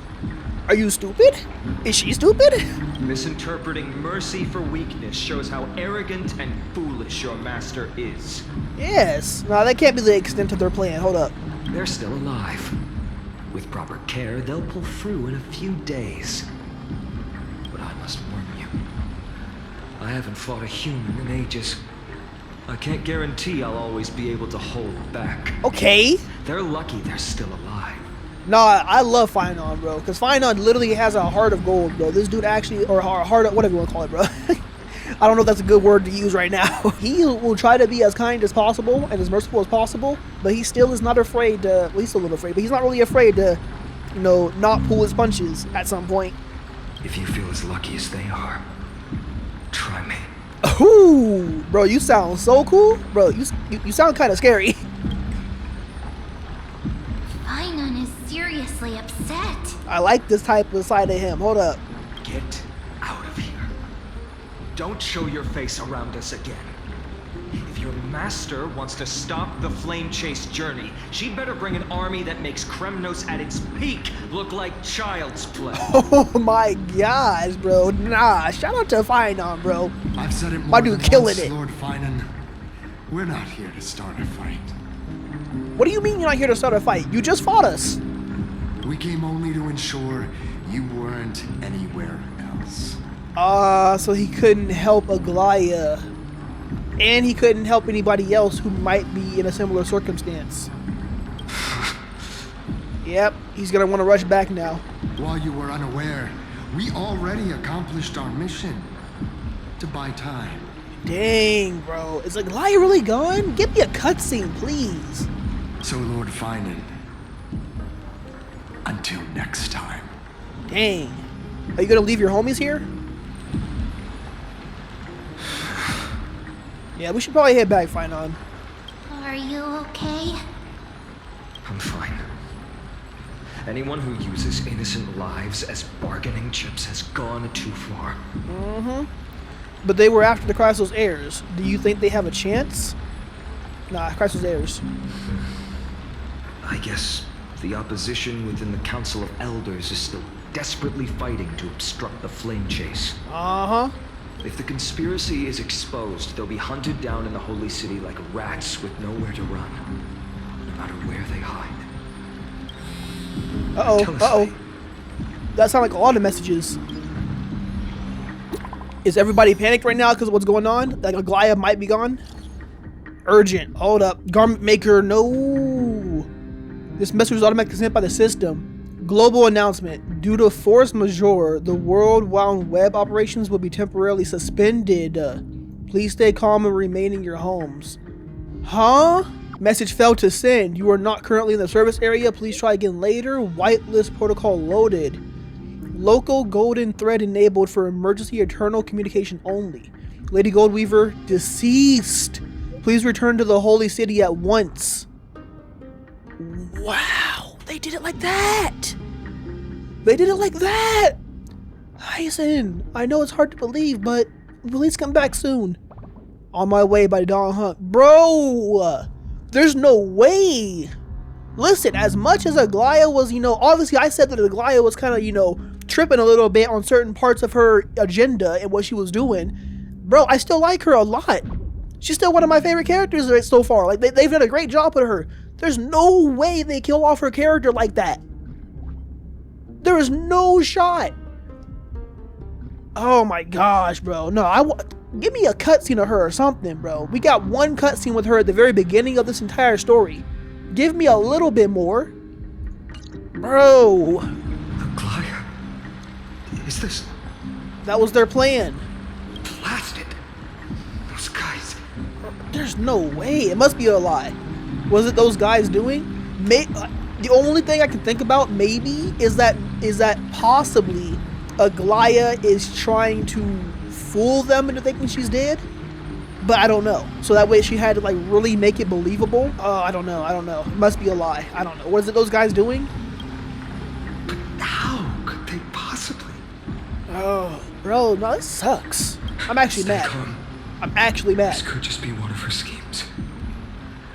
Are you stupid? Is she stupid? Misinterpreting mercy for weakness shows how arrogant and foolish your master is. Yes. No, that can't be the extent of their plan. Hold up. They're still alive. With proper care, they'll pull through in a few days. But I must warn you, I haven't fought a human in ages. I can't guarantee I'll always be able to hold back. Okay. They're lucky they're still alive. Nah, I love Finon, bro. Because Finon literally has a heart of gold, bro. This dude actually, or a heart of, whatever you want to call it, bro. I don't know if that's a good word to use right now. He will try to be as kind as possible and as merciful as possible, but he still is not afraid to, well, he's still a little afraid, but he's not really afraid to, you know, not pull his punches at some point. If you feel as lucky as they are, try me. Ooh, bro, you sound so cool. Bro, you sound kind of scary. Finon is seriously upset. I like this type of side of him. Hold up. Get out of here. Don't show your face around us again. If your master wants to stop the flame chase journey, she'd better bring an army that makes Kremnos at its peak look like child's play. Oh my gosh, bro. Nah, shout out to Finon, bro. I've said it more My dude than killing once, it. Lord Finon. We're not here to start a fight. What do you mean you're not here to start a fight? You just fought us. We came only to ensure You weren't anywhere else. So he couldn't help Aglaya. And he couldn't help anybody else who might be in a similar circumstance. Yep, he's gonna want to rush back now. While you were unaware, we already accomplished our mission. To buy time. Dang, bro. Is Aglaya really gone? Give me a cutscene, please. So, Lord Finan, until next time. Dang. Are you gonna leave your homies here? Yeah, we should probably head back, Finan. Are you okay? I'm fine. Anyone who uses innocent lives as bargaining chips has gone too far. But they were after the Chrysos heirs. Do you think they have a chance? Nah, Chrysos heirs. I guess the opposition within the Council of Elders is still desperately fighting to obstruct the flame chase. If the conspiracy is exposed, they'll be hunted down in the Holy City like rats with nowhere to run, no matter where they hide. Uh-oh. That sounds like a lot of messages. Is everybody panicked right now because of what's going on? Like Aglaya might be gone? Urgent. Hold up. Garment maker, no. This message was automatically sent by the system. Global announcement. Due to force majeure, the World Wide Web operations will be temporarily suspended. Please stay calm and remain in your homes. Huh? Message failed to send. You are not currently in the service area. Please try again later. Whitelist protocol loaded. Local golden thread enabled for emergency eternal communication only. Lady Goldweaver deceased. Please return to the Holy City at once. Wow, they did it like that. They did it like that. Hyacin, I know it's hard to believe, but please come back soon. On my way by Dawn Hunt. Bro, there's no way. Listen, as much as Aglaya was, obviously I said that Aglaya was kind of, tripping a little bit on certain parts of her agenda and what she was doing. Bro, I still like her a lot. She's still one of my favorite characters so far. Like, they've done a great job with her. There's no way they kill off her character like that. There is no shot. Oh my gosh, bro. No, give me a cutscene of her or something, bro. We got one cutscene with her at the very beginning of this entire story. Give me a little bit more. Bro. Aglaya. Is this... That was their plan. Blasted. Those guys. There's no way. It must be a lie. Was it those guys doing? The only thing I can think about maybe is that possibly Aglaya is trying to fool them into thinking she's dead. But I don't know. So that way she had to really make it believable. I don't know. It must be a lie. I don't know. What is it those guys doing? But how could they possibly? Oh, bro, no, this sucks. I'm actually mad. Calm. I'm actually mad. This could just be one of her schemes.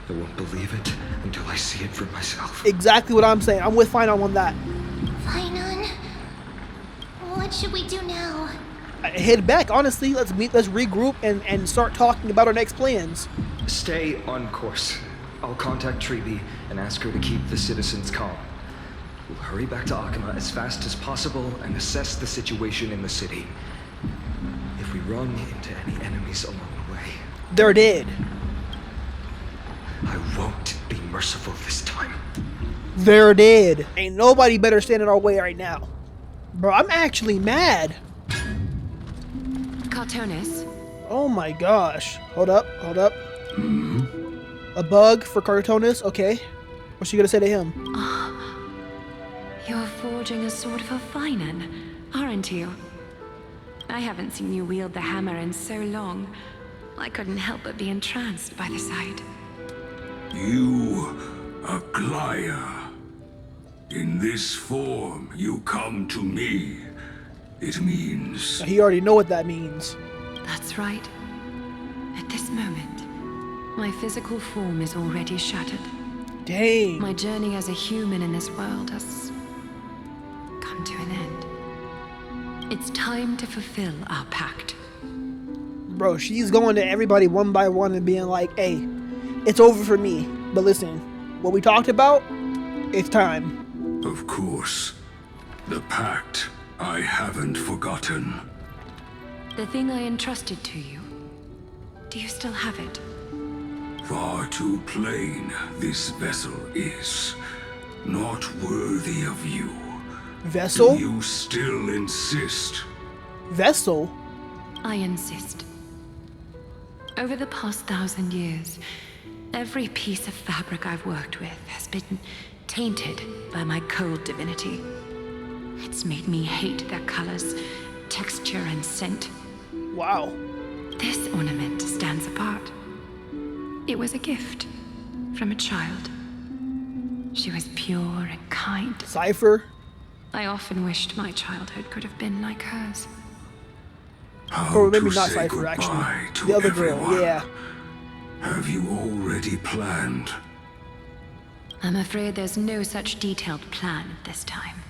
I won't believe it until I see it for myself. Exactly what I'm saying. I'm with Finan on that. Finan, what should we do now? Head back, honestly. Let's regroup and start talking about our next plans. Stay on course. I'll contact Treeby and ask her to keep the citizens calm. We'll hurry back to Akama as fast as possible and assess the situation in the city. If we run into any enemies along the way, they're dead. I won't be merciful this time. They're dead. Ain't nobody better stand in our way right now. Bro, I'm actually mad. Cartonis. Oh my gosh. Hold up. A bug for Cartonis? Okay. What's she gonna say to him? You're forging a sword for Finan, aren't you? I haven't seen you wield the hammer in so long. I couldn't help but be entranced by the sight. You, Aglaya. In this form, you come to me. It means... He already know what that means. That's right. At this moment, my physical form is already shattered. Dang. My journey as a human in this world has come to an end. It's time to fulfill our pact. Bro, she's going to everybody one by one and being like, hey, it's over for me. But listen, what we talked about, it's time. Of course. The pact, I haven't forgotten. The thing I entrusted to you. Do you still have it? Far too plain this vessel is. Not worthy of you. Vessel? Do you still insist? Vessel? I insist. Over the past 1,000 years, every piece of fabric I've worked with has been tainted by my cold divinity. It's made me hate their colors, texture, and scent. Wow. This ornament stands apart. It was a gift from a child. She was pure and kind. Cypher? I often wished my childhood could have been like hers. Or maybe to not say Cypher, goodbye actually. to The other girl, everyone? yeah. Have you already planned? I'm afraid there's no such detailed plan this time.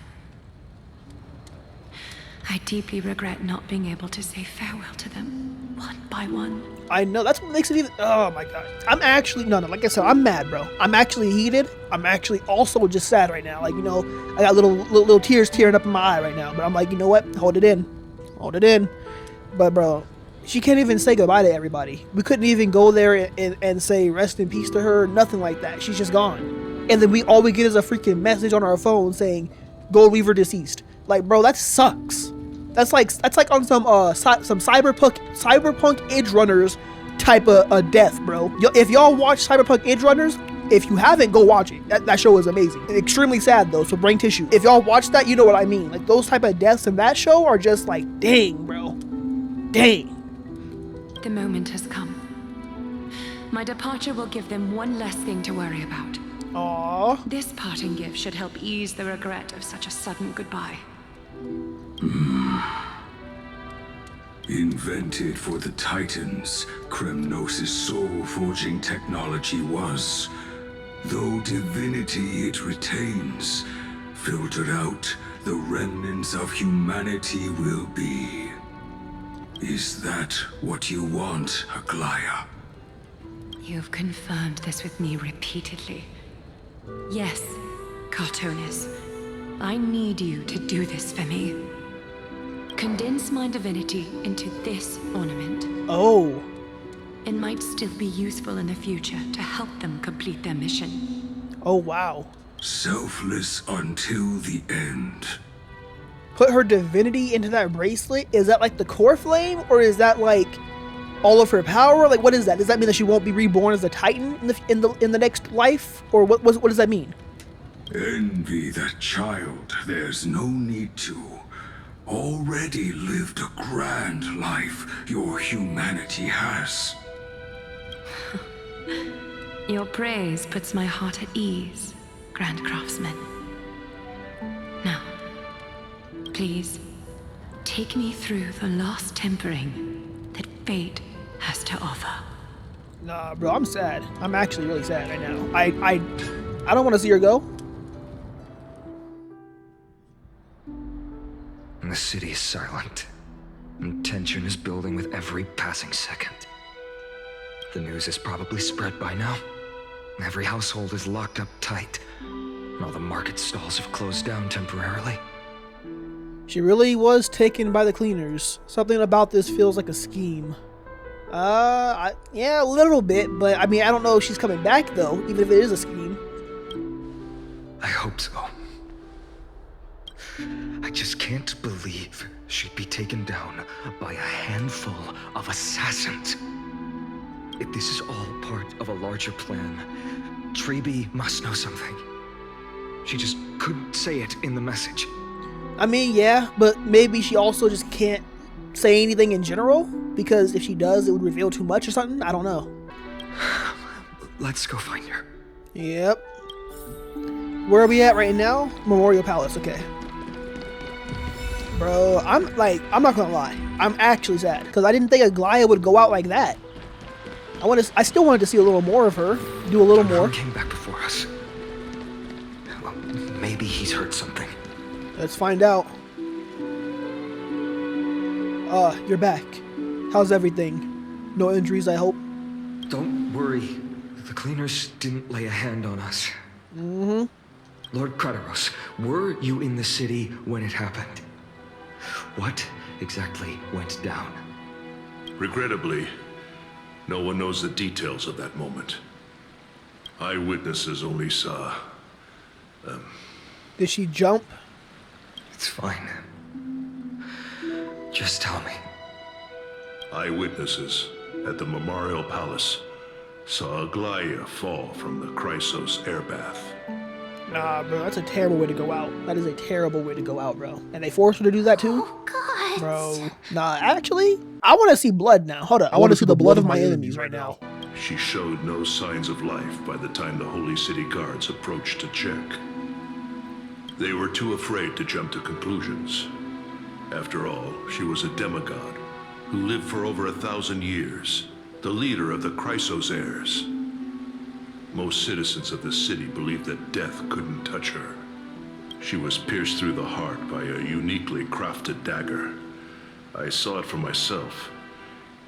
I deeply regret not being able to say farewell to them, one by one. I know, that's what makes it even, oh my god. I'm actually, no, like I said, I'm mad, bro. I'm actually heated. I'm actually also just sad right now. Like, you know, I got little tears tearing up in my eye right now. But I'm like, you know what? Hold it in. Hold it in. But, bro, she can't even say goodbye to everybody. We couldn't even go there and say rest in peace to her. Nothing like that. She's just gone. And then all we get is a freaking message on our phone saying, Gold Weaver deceased. Like, bro, that sucks. That's like on some cyberpunk Edge Runners type of death, bro. If y'all watch Cyberpunk Edge Runners, if you haven't, go watch it. That show is amazing. Extremely sad though, so bring tissue. If y'all watch that, you know what I mean. Like those type of deaths in that show are just like, dang, bro, dang. The moment has come. My departure will give them one less thing to worry about. Aww. This parting gift should help ease the regret of such a sudden goodbye. Invented for the Titans, Kremnos' soul-forging technology was. Though divinity it retains, filtered out, the remnants of humanity will be. Is that what you want, Aglaya? You've confirmed this with me repeatedly. Yes, Cartonis. I need you to do this for me. Condense my divinity into this ornament. Oh. It might still be useful in the future to help them complete their mission. Oh, wow. Selfless until the end. Put her divinity into that bracelet? Is that like the core flame? Or is that like all of her power? Like what is that? Does that mean that she won't be reborn as a Titan in the next life? Or what does that mean? Envy that child, there's no need to. Already lived a grand life your humanity has. Your praise puts my heart at ease, Grand Craftsman. Now, please, take me through the last tempering that fate has to offer. Nah, bro, I'm sad. I'm actually really sad right now. I don't want to see her go. The city is silent, and tension is building with every passing second. The news is probably spread by now. Every household is locked up tight, and all the market stalls have closed down temporarily. She really was taken by the cleaners. Something about this feels like a scheme. Yeah, a little bit, but I mean, I don't know if she's coming back though, even if it is a scheme. I hope so. I just can't believe she'd be taken down by a handful of assassins. If this is all part of a larger plan, Treby must know something. She just couldn't say it in the message. I mean, yeah, but maybe she also just can't say anything in general, because if she does, it would reveal too much or something. I don't know. Let's go find her. Yep. Where are we at right now? Memorial Palace, okay. Bro, I'm not gonna lie. I'm actually sad, because I didn't think Aglaya would go out like that. I still wanted to see a little more of her, do a little more. Came back before us. Well, maybe he's heard something. Let's find out. You're back. How's everything? No injuries, I hope? Don't worry. The cleaners didn't lay a hand on us. Lord Kratos, were you in the city when it happened? What exactly went down? Regrettably, no one knows the details of that moment. Eyewitnesses only saw... Did she jump? It's fine. Just tell me. Eyewitnesses at the Memorial Palace saw Aglaia fall from the Chrysos air bath. Nah, bro, that's a terrible way to go out. That is a terrible way to go out, bro. And they forced her to do that too? Oh, God. Bro, nah, actually, I want to see blood now. Hold up, I want to see the blood of my enemies right now. She showed no signs of life by the time the Holy City guards approached to check. They were too afraid to jump to conclusions. After all, she was a demigod who lived for over 1,000 years, the leader of the Chrysos heirs. Most citizens of the city believed that death couldn't touch her. She was pierced through the heart by a uniquely crafted dagger. I saw it for myself.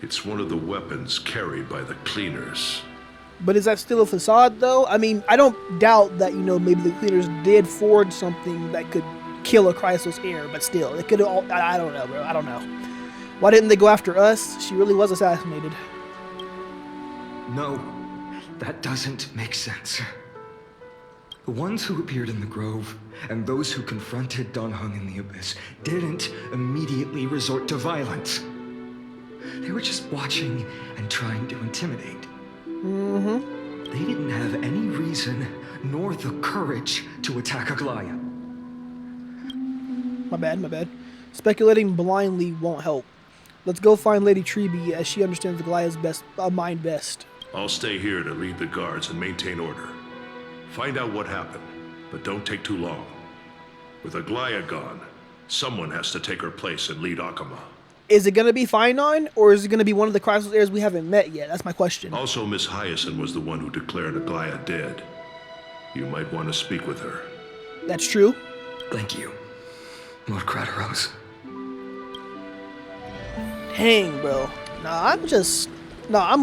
It's one of the weapons carried by the cleaners. But is that still a facade, though? I mean, I don't doubt that, you know, maybe the cleaners did forge something that could kill a Chrysos heir, but still, it could all... I don't know, bro. I don't know. Why didn't they go after us? She really was assassinated. No, that doesn't make sense. The ones who appeared in the grove and those who confronted Don Hung in the Abyss didn't immediately resort to violence. They were just watching and trying to intimidate. They didn't have any reason nor the courage to attack Aglaia. My bad, my bad. Speculating blindly won't help. Let's go find Lady Treby, as she understands Aglaia's mind best. I'll stay here to lead the guards and maintain order. Find out what happened, but don't take too long. With Aglaia gone, someone has to take her place and lead Akama. Is it going to be Finon, or is it going to be one of the Chrysos heirs we haven't met yet? That's my question. Also, Miss Hyacinth was the one who declared Aglaia dead. You might want to speak with her. That's true. Thank you, Lord Kratos. Dang, bro. I'm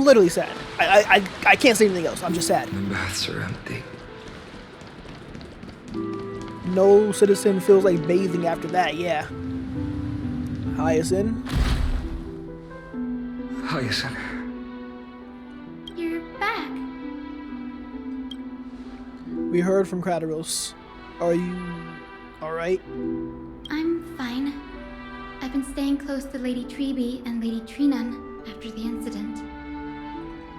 literally sad. I can't say anything else. I'm just sad. The baths are empty. No citizen feels like bathing after that, yeah. Hyacinth? Hyacinth. You're back. We heard from Kratos. Are you alright? I'm fine. I've been staying close to Lady Treby and Lady Trinan after the incident.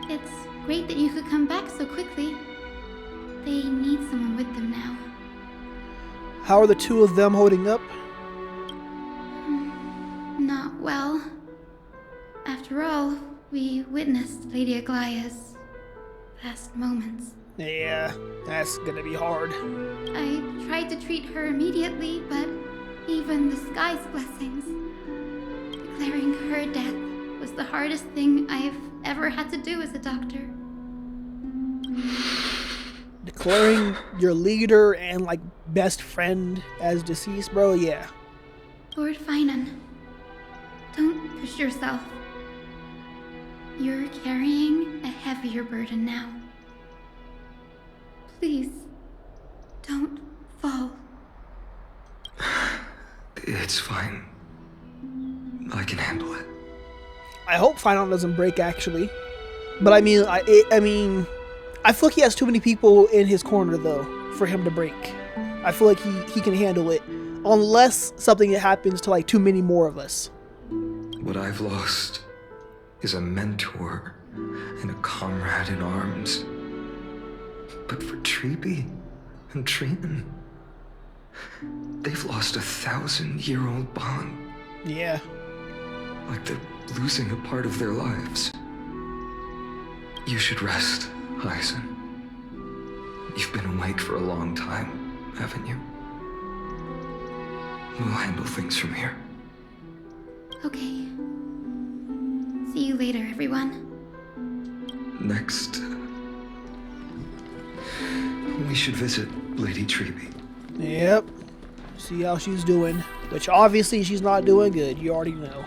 It's great that you could come back so quickly. They need someone with them now. How are the two of them holding up? Not well. After all, we witnessed Lady Aglaia's last moments. Yeah, that's gonna be hard. I tried to treat her immediately, but even the sky's blessings. Declaring her death was the hardest thing I've ever had to do as a doctor. Declaring your leader and like best friend as deceased, bro, yeah. Lord Finan, don't push yourself. You're carrying a heavier burden now. Please, don't fall. It's fine. I can handle it. I hope Finon doesn't break, actually. But I mean, I feel like he has too many people in his corner, though, for him to break. I feel like he can handle it, unless something happens to like too many more of us. What I've lost is a mentor and a comrade in arms. But for Treby and Trinan, they've lost 1,000-year-old bond. Yeah. Like they're losing a part of their lives. You should rest, Hyacinth. You've been awake for a long time, haven't you? We'll handle things from here. Okay. See you later, everyone. Next, we should visit Lady Treby. Yep. See how she's doing. Which obviously she's not doing good. You already know.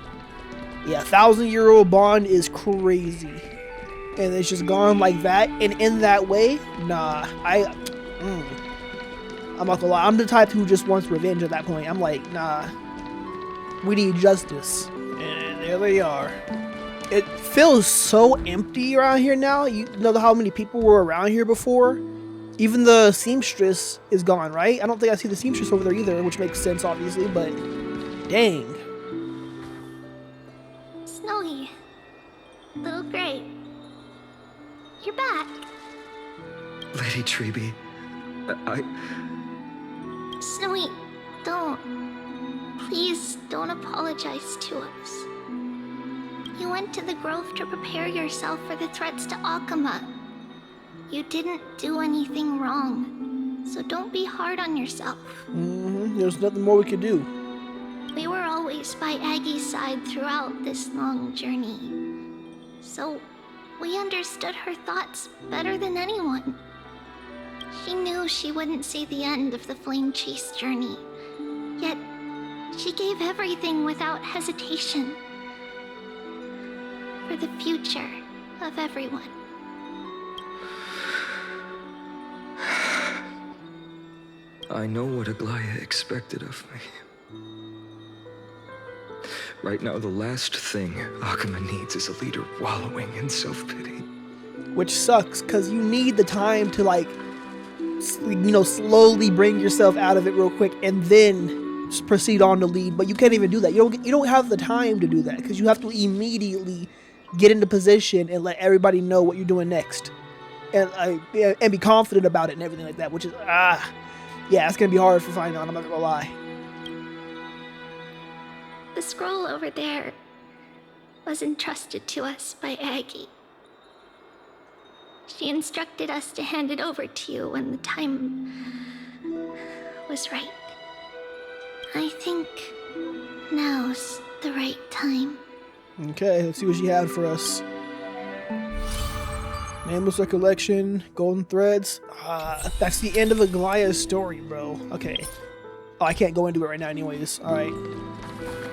Yeah, 1,000-year-old bond is crazy. And it's just gone like that. And in that way, nah. I'm not gonna lie, I'm the type who just wants revenge at that point. I'm like, nah, we need justice. And there they are. It feels so empty around here now. You know how many people were around here before? Even the seamstress is gone, right? I don't think I see the seamstress over there either, which makes sense, obviously, but dang. Snowy. Little Gray. You're back. Lady Treby, Snowy, don't. Please don't apologize to us. You went to the grove to prepare yourself for the threats to Akama. You didn't do anything wrong, so don't be hard on yourself. There's nothing more we could do. We were always by Aggie's side throughout this long journey, so we understood her thoughts better than anyone. She knew she wouldn't see the end of the Flame Chase journey, yet she gave everything without hesitation for the future of everyone. I know what Aglaya expected of me. Right now, the last thing Akama needs is a leader wallowing in self-pity. Which sucks, because you need the time to, like, slowly bring yourself out of it real quick and then just proceed on to lead. But you can't even do that. You don't have the time to do that, because you have to immediately get into position and let everybody know what you're doing next. And be confident about it and everything like that, which is, yeah, it's going to be hard for Finon, I'm not going to lie. The scroll over there was entrusted to us by Aggie. She instructed us to hand it over to you when the time was right. I think now's the right time. Okay, let's see what she had for us. Nameless Recollection, Golden Threads. That's the end of Aglaya's story, bro. Okay. Oh, I can't go into it right now anyways. Alright.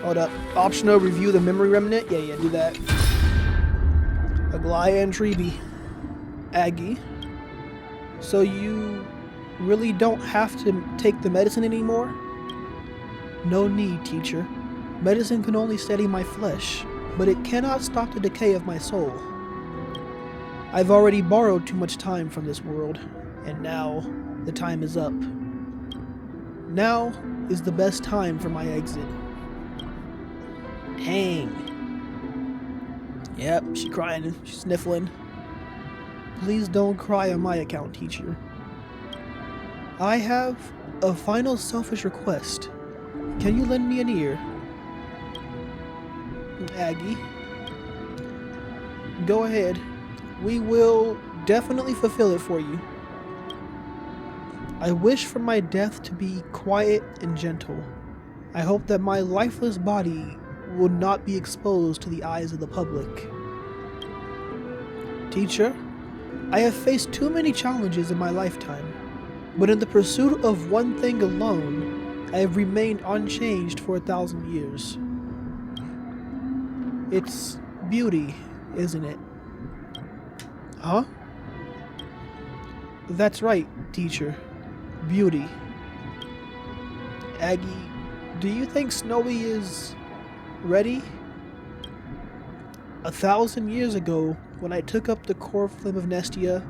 Hold up. Optional, review the memory remnant. Yeah, do that. Aglaya and Treby. Aggie. So you really don't have to take the medicine anymore? No need, teacher. Medicine can only steady my flesh, but it cannot stop the decay of my soul. I've already borrowed too much time from this world, and now the time is up. Now is the best time for my exit. Dang. Yep, she's crying, she's sniffling. Please don't cry on my account, teacher. I have a final selfish request. Can you lend me an ear? Aggie. Go ahead. We will definitely fulfill it for you. I wish for my death to be quiet and gentle. I hope that my lifeless body will not be exposed to the eyes of the public. Teacher, I have faced too many challenges in my lifetime, but in the pursuit of one thing alone, I have remained unchanged for 1,000 years. It's beauty, isn't it? Huh? That's right, teacher. Beauty. Aggie, do you think Snowy is ready? 1,000 years ago, when I took up the core flame of Nestia,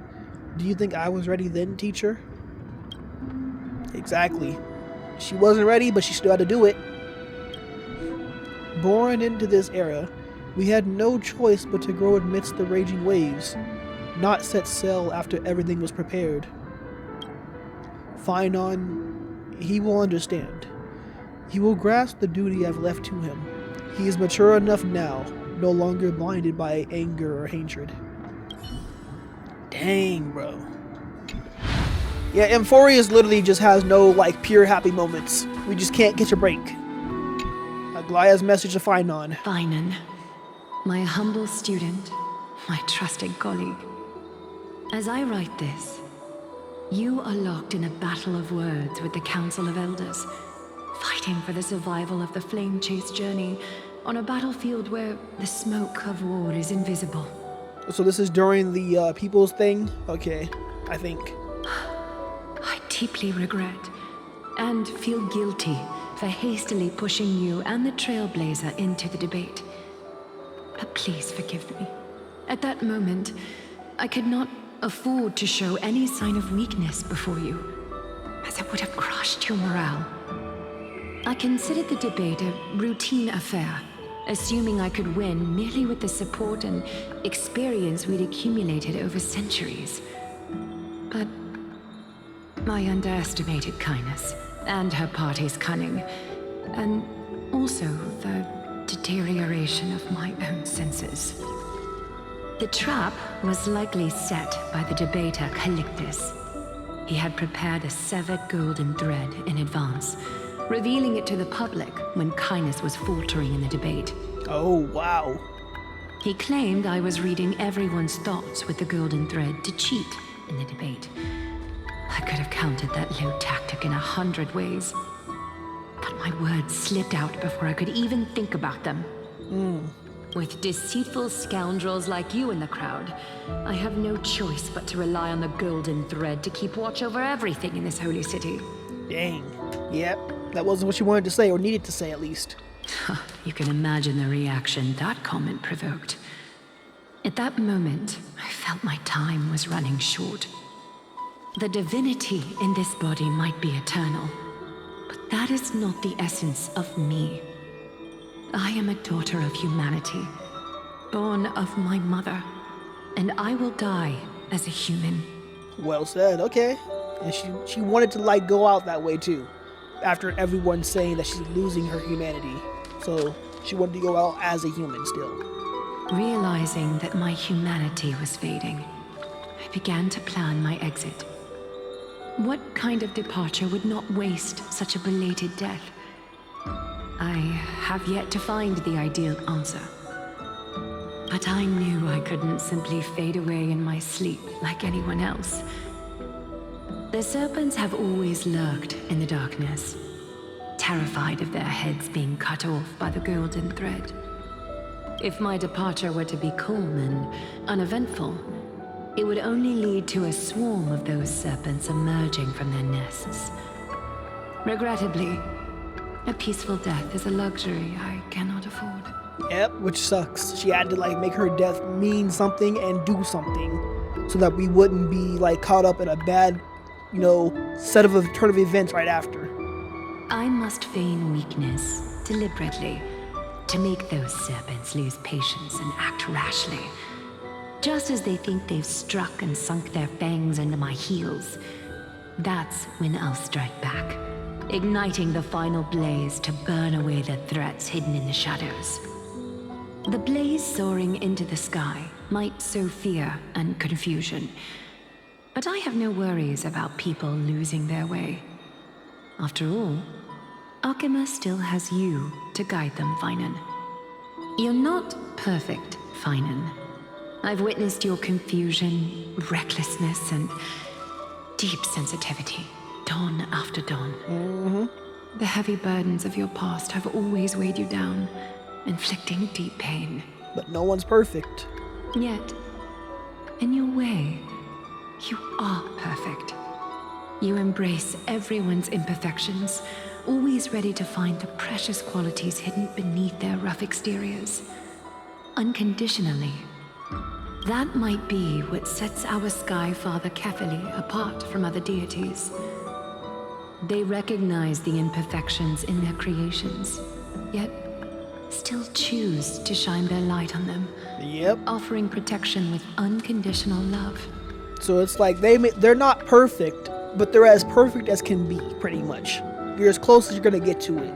do you think I was ready then, teacher? Exactly. She wasn't ready, but she still had to do it. Born into this era, we had no choice but to grow amidst the raging waves, not set sail after everything was prepared. Finon, he will understand. He will grasp the duty I've left to him. He is mature enough now, no longer blinded by anger or hatred. Dang, bro. Yeah, Amphoreus literally just has no, like, pure happy moments. We just can't catch a break. Aglaya's message to Finon. Finon, my humble student, my trusted colleague. As I write this, you are locked in a battle of words with the Council of Elders, fighting for the survival of the Flame Chase journey on a battlefield where the smoke of war is invisible. So this is during the people's thing? Okay, I think. I deeply regret and feel guilty for hastily pushing you and the Trailblazer into the debate. But please forgive me. At that moment, I could not afford to show any sign of weakness before you, as it would have crushed your morale. I considered the debate a routine affair, assuming I could win merely with the support and experience we'd accumulated over centuries. But I underestimated kindness and her party's cunning, and also the deterioration of my own senses. The trap was likely set by the debater Calictus. He had prepared a severed golden thread in advance, revealing it to the public when kindness was faltering in the debate. Oh, wow. He claimed I was reading everyone's thoughts with the golden thread to cheat in the debate. I could have countered that low tactic in 100 ways, but my words slipped out before I could even think about them. With deceitful scoundrels like you in the crowd, I have no choice but to rely on the golden thread to keep watch over everything in this holy city. Dang. Yep, that wasn't what you wanted to say, or needed to say at least. You can imagine the reaction that comment provoked. At that moment, I felt my time was running short. The divinity in this body might be eternal, but that is not the essence of me. I am a daughter of humanity, born of my mother, and I will die as a human. Well said, okay. And she wanted to like go out that way too, after everyone saying that she's losing her humanity. So she wanted to go out as a human still. Realizing that my humanity was fading, I began to plan my exit. What kind of departure would not waste such a belated death? I have yet to find the ideal answer. But I knew I couldn't simply fade away in my sleep like anyone else. The serpents have always lurked in the darkness, terrified of their heads being cut off by the golden thread. If my departure were to be calm and uneventful, it would only lead to a swarm of those serpents emerging from their nests. Regrettably, a peaceful death is a luxury I cannot afford. Yep, which sucks. She had to like make her death mean something and do something so that we wouldn't be like caught up in a bad, set of a turn of events right after. I must feign weakness deliberately to make those serpents lose patience and act rashly. Just as they think they've struck and sunk their fangs into my heels, that's when I'll strike back, igniting the final blaze to burn away the threats hidden in the shadows. The blaze soaring into the sky might sow fear and confusion, but I have no worries about people losing their way. After all, Akima still has you to guide them, Finan. You're not perfect, Finan. I've witnessed your confusion, recklessness, and deep sensitivity, dawn after dawn. The heavy burdens of your past have always weighed you down, inflicting deep pain. But no one's perfect. Yet, in your way, you are perfect. You embrace everyone's imperfections, always ready to find the precious qualities hidden beneath their rough exteriors. Unconditionally. That might be what sets our Sky Father Kefili apart from other deities. They recognize the imperfections in their creations, yet still choose to shine their light on them. Yep. Offering protection with unconditional love. So it's like they're not perfect, but they're as perfect as can be, pretty much. You're as close as you're gonna get to it.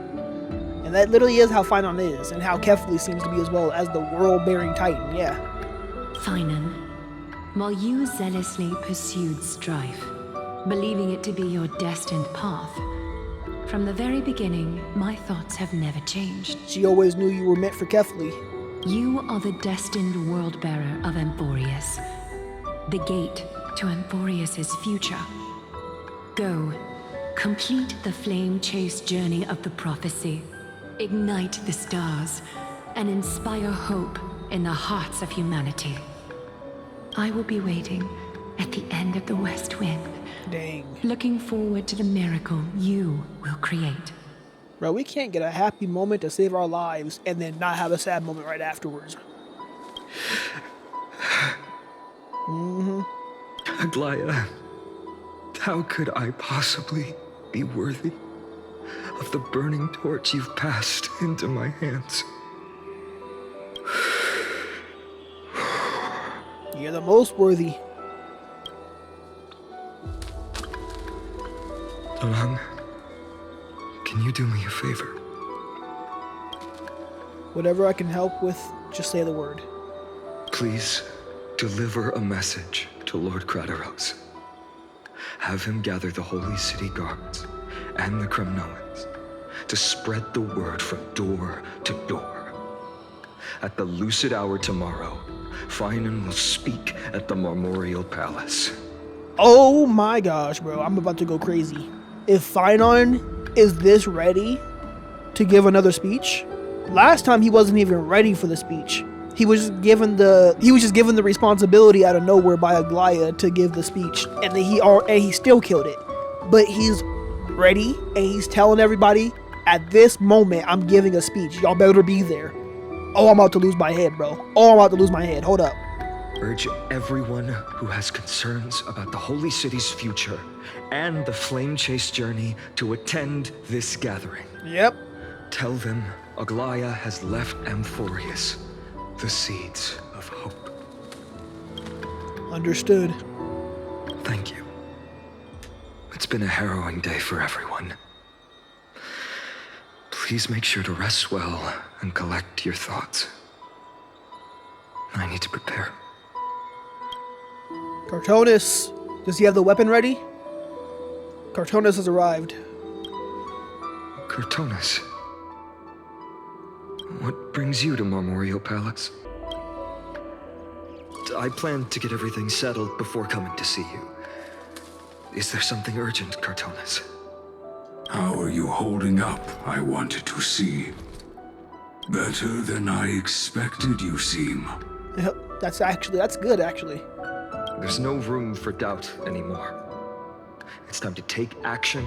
And that literally is how Finan is, and how Kefili seems to be as well, as the world-bearing titan, yeah. Finan, while you zealously pursued strife, believing it to be your destined path, from the very beginning, my thoughts have never changed. She always knew you were meant for Kefili. You are the destined world-bearer of Amphoreus, the gate to Amphoreus' future. Go, complete the flame-chased journey of the prophecy, ignite the stars, and inspire hope in the hearts of humanity. I will be waiting at the end of the west wind, Dang. looking forward to the miracle you will create. Bro, we can't get a happy moment to save our lives and then not have a sad moment right afterwards. Aglaya, how could I possibly be worthy of the burning torch you've passed into my hands? You're the most worthy. Dawn, can you do me a favor? Whatever I can help with, just say the word. Please deliver a message to Lord Krateros. Have him gather the Holy City guards and the Kremnoans to spread the word from door to door. At the lucid hour tomorrow, Finan will speak at the Marmorial Palace. Oh my gosh, bro. I'm about to go crazy. If Finan is this ready to give another speech, last time he wasn't even ready for the speech. He was just given the responsibility out of nowhere by Aglaya to give the speech, and then he still killed it. But he's ready, and he's telling everybody, at this moment, I'm giving a speech. Y'all better be there. Oh, I'm about to lose my head, bro. Oh, I'm about to lose my head. Hold up. Urge everyone who has concerns about the Holy City's future and the Flame Chase journey to attend this gathering. Yep. Tell them Aglaya has left Amphoreus the seeds of hope. Understood. Thank you. It's been a harrowing day for everyone. Please make sure to rest well and collect your thoughts. I need to prepare. Cartonis, does he have the weapon ready? Cartonis has arrived. Cartonis, what brings you to Marmorial Palace? I planned to get everything settled before coming to see you. Is there something urgent, Cartonis? How are you holding up, I wanted to see. Better than I expected, you seem. That's good, actually. There's no room for doubt anymore. It's time to take action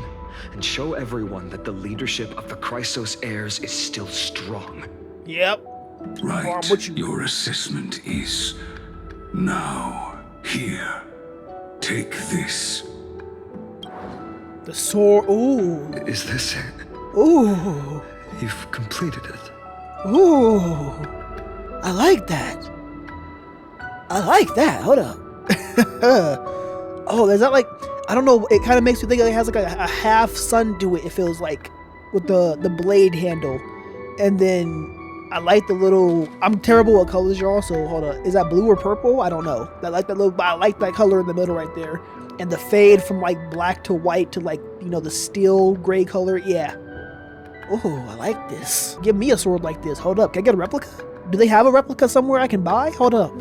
and show everyone that the leadership of the Chrysos heirs is still strong. Yep. Right, your assessment is... Now, here, take this. The sword. Ooh. Is this it? Ooh. You've completed it. Ooh. I like that. I like that. Hold up. Oh, is that like... I don't know. It kind of makes me think it has like a half sun to it, it feels like. With the blade handle. And then... I like the little... I'm terrible at colors, y'all, so hold on. Is that blue or purple? I don't know. I like that color in the middle right there. And the fade from like black to white to like, you know, the steel gray color. Yeah. Oh, I like this. Give me a sword like this. Hold up. Can I get a replica? Do they have a replica somewhere I can buy? Hold up.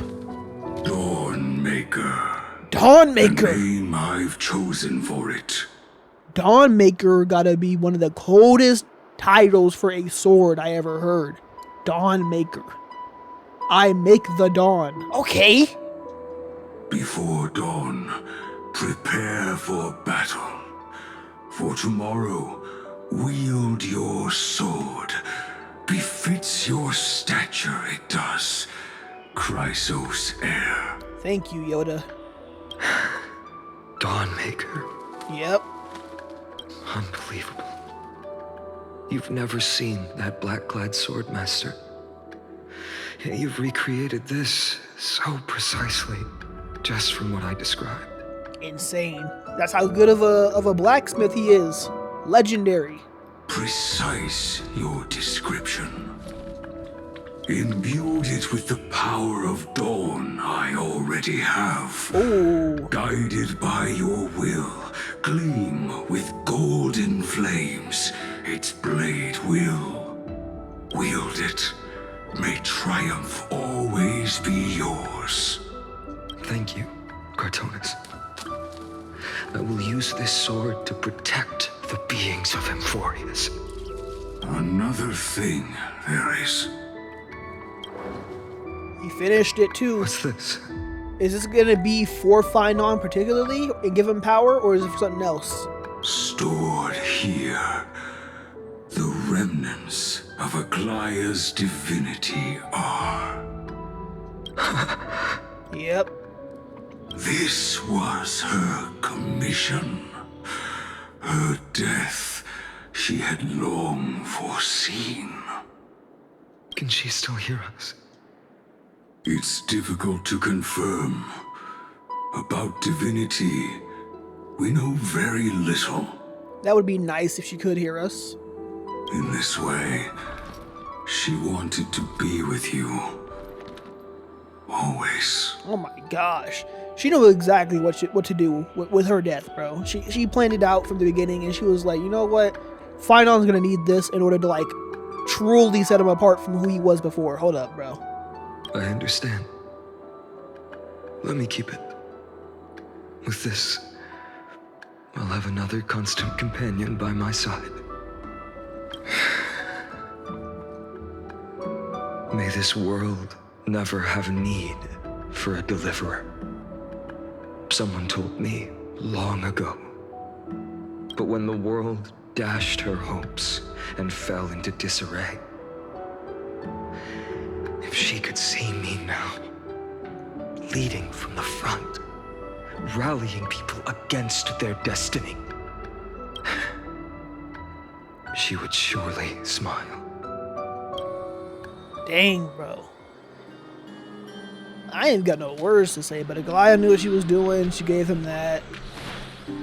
Dawnmaker. Dawnmaker. The name I've chosen for it. Dawnmaker gotta be one of the coldest titles for a sword I ever heard. Dawnmaker. I make the dawn. Okay. Before dawn, prepare for battle. For tomorrow, wield your sword. Befits your stature, it does. Chrysos heir. Thank you, Yoda. Dawnmaker. Yep. Unbelievable. You've never seen that black-clad sword master. Yet you've recreated this so precisely, just from what I described. Insane. That's how good of a blacksmith he is. Legendary. Precise your description. Imbued it with the power of dawn I already have. Oh. Guided by your will, gleam with golden flames. Its blade will wield it. May triumph always be yours. Thank you, Cartonis. I will use this sword to protect the beings of Amphoreus. Another thing there is. He finished it too. What's this? Is this gonna be for Finon particularly and give him power, or is it for something else? Stored here, the remnants of Aglaya's divinity are. Yep. This was her commission. Her death she had long foreseen. Can she still hear us? It's difficult to confirm. About divinity, we know very little. That would be nice if she could hear us. In this way, she wanted to be with you. Always. Oh my gosh. She knew exactly what to do with her death, bro. She planned it out from the beginning, and she was like, you know what? Finon's gonna need this in order to, like, truly set him apart from who he was before. Hold up, bro. I understand. Let me keep it. With this, I'll have another constant companion by my side. May this world never have need for a deliverer. Someone told me long ago. But when the world dashed her hopes and fell into disarray, if she could see me now, leading from the front, rallying people against their destiny, she would surely smile. Dang, bro. I ain't got no words to say, but Aglaya knew what she was doing. She gave him that.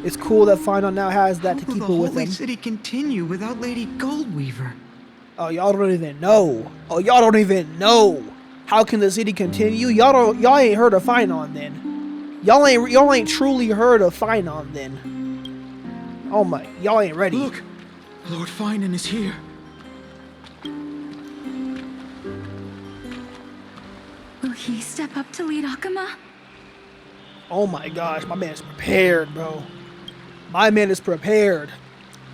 It's cool that Finon now has that to keep her with him. How will the Holy City continue without Lady Goldweaver? Oh, y'all don't even know. Oh, y'all don't even know. How can the city continue? Y'all ain't heard of Finon then. Y'all ain't truly heard of Finon then. Oh my, y'all ain't ready. Look, Lord Finon is here. Will he step up to lead Akama? Oh my gosh, my man is prepared, bro. My man is prepared.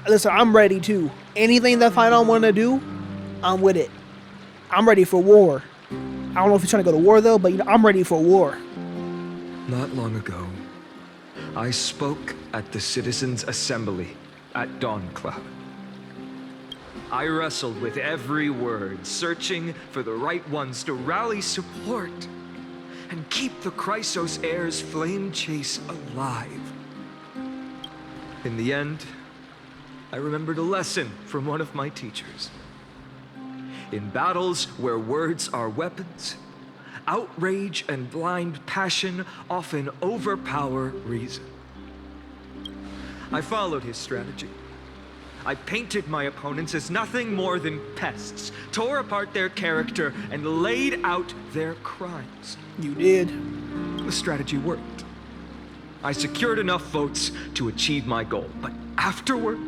Listen, I'm ready too. Anything that Finon want to do, I'm with it. I'm ready for war. I don't know if he's trying to go to war though, but you know, I'm ready for war. Not long ago, I spoke at the Citizens' Assembly at Dawncloud. I wrestled with every word, searching for the right ones to rally support and keep the Chrysos Heir's flame chase alive. In the end, I remembered a lesson from one of my teachers. In battles where words are weapons, outrage and blind passion often overpower reason. I followed his strategy. I painted my opponents as nothing more than pests, tore apart their character, and laid out their crimes. You did. The strategy worked. I secured enough votes to achieve my goal, but afterward,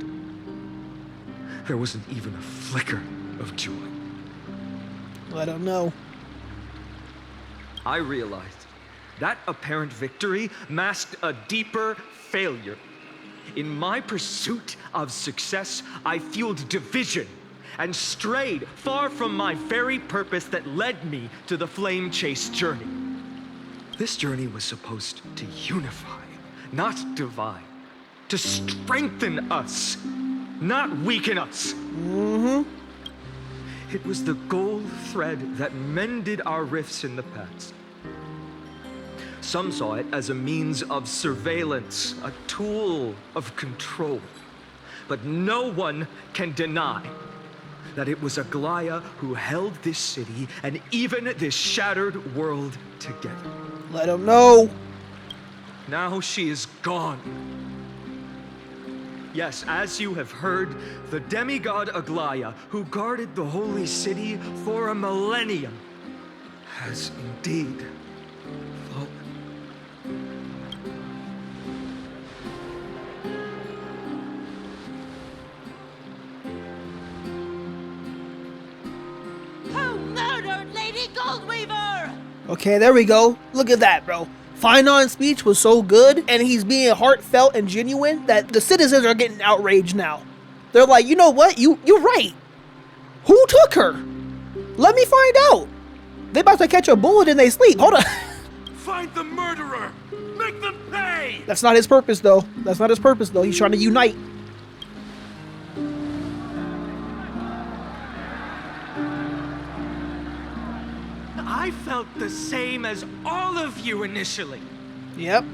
there wasn't even a flicker of joy. I don't know. I realized that apparent victory masked a deeper failure. In my pursuit of success, I fueled division and strayed far from my very purpose that led me to the flame chase journey. This journey was supposed to unify, not divide, to strengthen us, not weaken us. It was the gold thread that mended our rifts in the past. Some saw it as a means of surveillance, a tool of control. But no one can deny that it was Aglaya who held this city and even this shattered world together. Let them know. Now she is gone. Yes, as you have heard, the demigod Aglaya, who guarded the holy city for a millennium, has indeed fallen. Who murdered Lady Goldweaver? Okay, there we go. Look at that, bro. Finon's speech was so good, and he's being heartfelt and genuine, that the citizens are getting outraged now. They're like, you know what? You're right. Who took her? Let me find out. They about to catch a bullet in their sleep. Hold on. Find the murderer! Make them pay! That's not his purpose, though. That's not his purpose, though. He's trying to unite. I felt the same as all of you initially. Yep.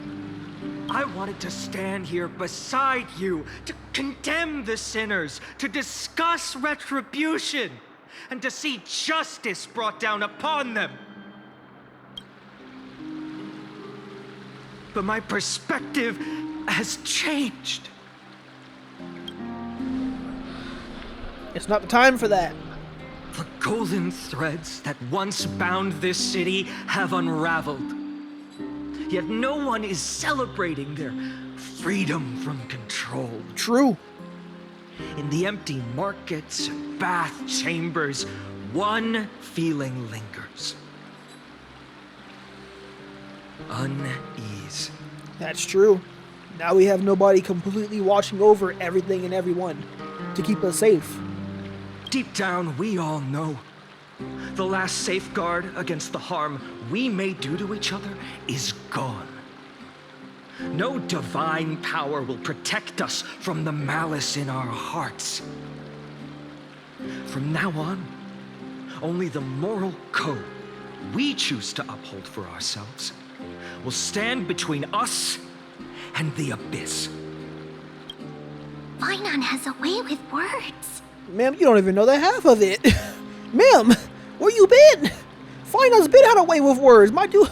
I wanted to stand here beside you, to condemn the sinners, to discuss retribution, and to see justice brought down upon them. But my perspective has changed. It's not the time for that. The golden threads that once bound this city have unraveled. Yet no one is celebrating their freedom from control. True. In the empty markets and bath chambers, one feeling lingers. Unease. That's true. Now we have nobody completely watching over everything and everyone to keep us safe. Deep down, we all know the last safeguard against the harm we may do to each other is gone. No divine power will protect us from the malice in our hearts. From now on, only the moral code we choose to uphold for ourselves will stand between us and the abyss. Finon has a way with words. Ma'am, you don't even know the half of it. Ma'am, where you been? Finon's been out of way with words. My dude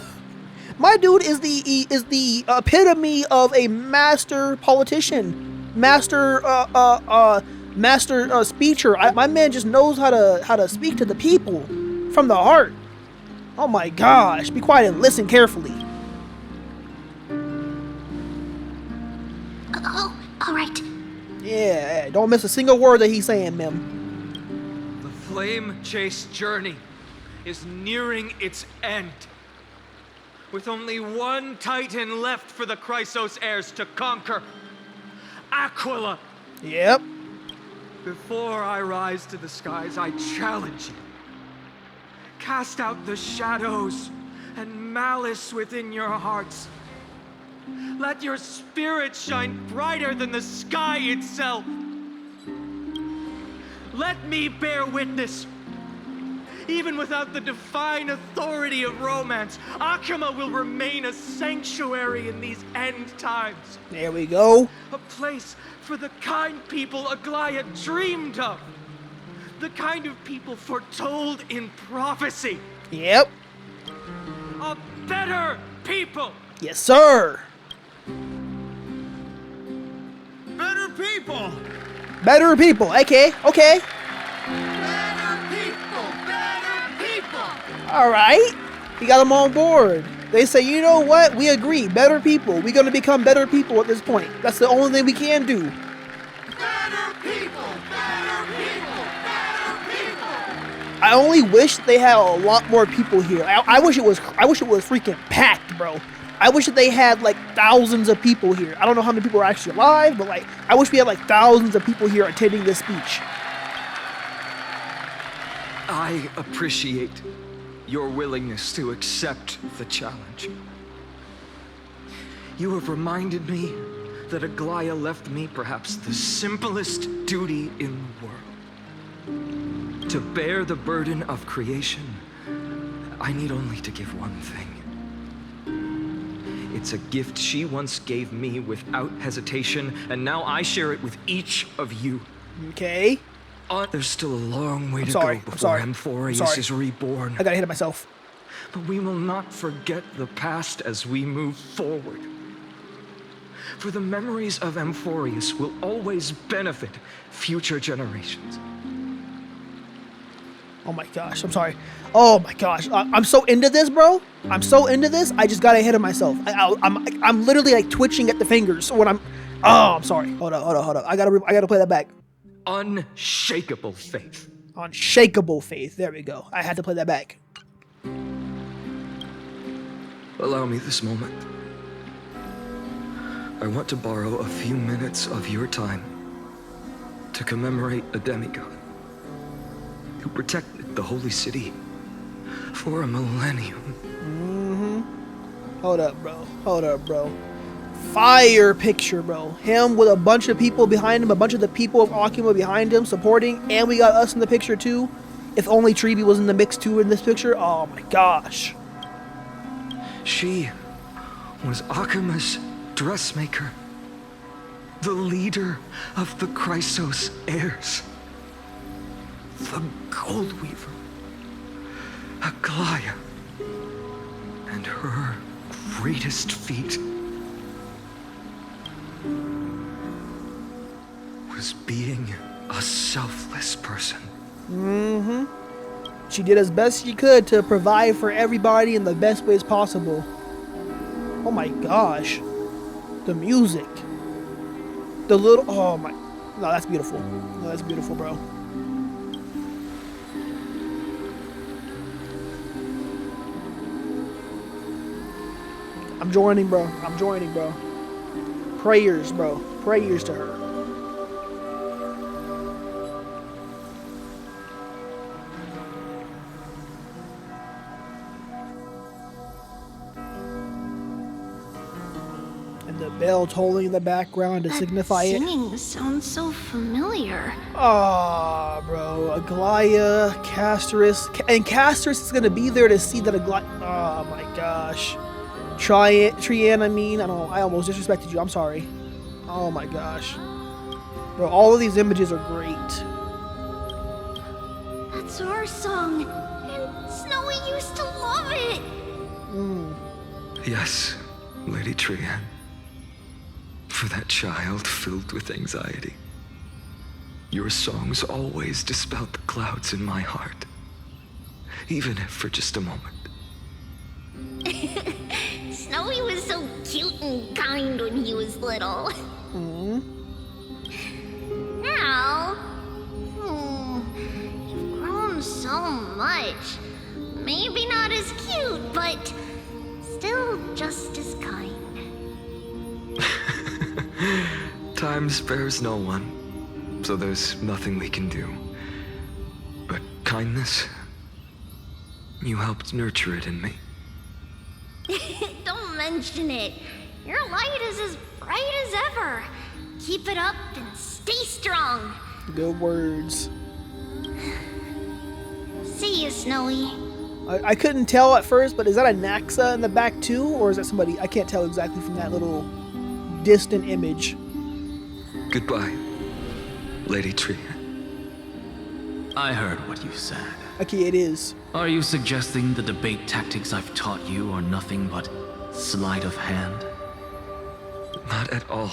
is the epitome of a master politician, master speecher. My man just knows how to speak to the people from the heart. Oh my gosh! Be quiet and listen carefully. Oh, all right. Yeah, don't miss a single word that he's saying, ma'am. The flame chase journey is nearing its end. With only one Titan left for the Chrysos heirs to conquer. Aquila! Yep. Before I rise to the skies, I challenge you. Cast out the shadows and malice within your hearts. Let your spirit shine brighter than the sky itself. Let me bear witness. Even without the divine authority of romance, Akama will remain a sanctuary in these end times. There we go. A place for the kind people Aglaya dreamed of. The kind of people foretold in prophecy. Yep. A better people. Yes, sir. Better people! Better people. Okay. Better people! Better people! All right. You got them on board. They say, you know what? We agree. Better people. We're going to become better people at this point. That's the only thing we can do. Better people! Better people! Better people! I only wish they had a lot more people here. I wish it was freaking packed, bro. I wish that they had like thousands of people here. I don't know how many people are actually alive, but like I wish we had like thousands of people here attending this speech. I appreciate your willingness to accept the challenge. You have reminded me that Aglaya left me perhaps the simplest duty in the world. To bear the burden of creation, I need only to give one thing. It's a gift she once gave me without hesitation, and now I share it with each of you. Okay. There's still a long way to go before Amphoreus is reborn. I gotta hit it myself. But we will not forget the past as we move forward. For the memories of Amphoreus will always benefit future generations. Oh my gosh, I'm sorry. Oh my gosh, I'm so into this, bro. I'm so into this. I just got ahead of myself. I'm literally like twitching at the fingers when I'm. Oh, I'm sorry. Hold up. I gotta play that back. Unshakable faith. Unshakable faith. There we go. I had to play that back. Allow me this moment. I want to borrow a few minutes of your time to commemorate a demigod who protected the holy city for a millennium. Hold up, bro. Hold up, bro. Fire picture, bro. Him with a bunch of people behind him, a bunch of the people of Akuma behind him supporting, and we got us in the picture too. If only Tribi was in the mix too in this picture. Oh my gosh. She was Akuma's dressmaker, the leader of the Chrysos heirs, the Gold Weaver, Aglaya, and her greatest feat was being a selfless person. Mm-hmm. She did as best she could to provide for everybody in the best ways possible. Oh my gosh. The music. The little, oh my, no, that's beautiful. No, that's beautiful, bro. I'm joining, bro. I'm joining, bro. Prayers, bro. Prayers to her. And the bell tolling in the background to signify it. Singing sounds so familiar. Ah, bro. Aglaya, Casterus. And Casterus is going to be there to see that Aglaya. Oh my gosh. Trian, I mean. I almost disrespected you. I'm sorry. Oh my gosh. Bro, all of these images are great. That's our song. And Snowy used to love it. Yes, Lady Trian. For that child filled with anxiety, your songs always dispelled the clouds in my heart, even if for just a moment. Snowy was so cute and kind when he was little. Now, you've grown so much. Maybe not as cute, but still just as kind. Time spares no one, so there's nothing we can do. But kindness, you helped nurture it in me. Don't mention it. Your light is as bright as ever. Keep it up and stay strong. Good words. See you, Snowy. I couldn't tell at first, but is that a Naxa in the back too? Or is that somebody? I can't tell exactly from that little distant image. Goodbye, Lady Trian. I heard what you said. Okay, it is. Are you suggesting the debate tactics I've taught you are nothing but sleight of hand? Not at all,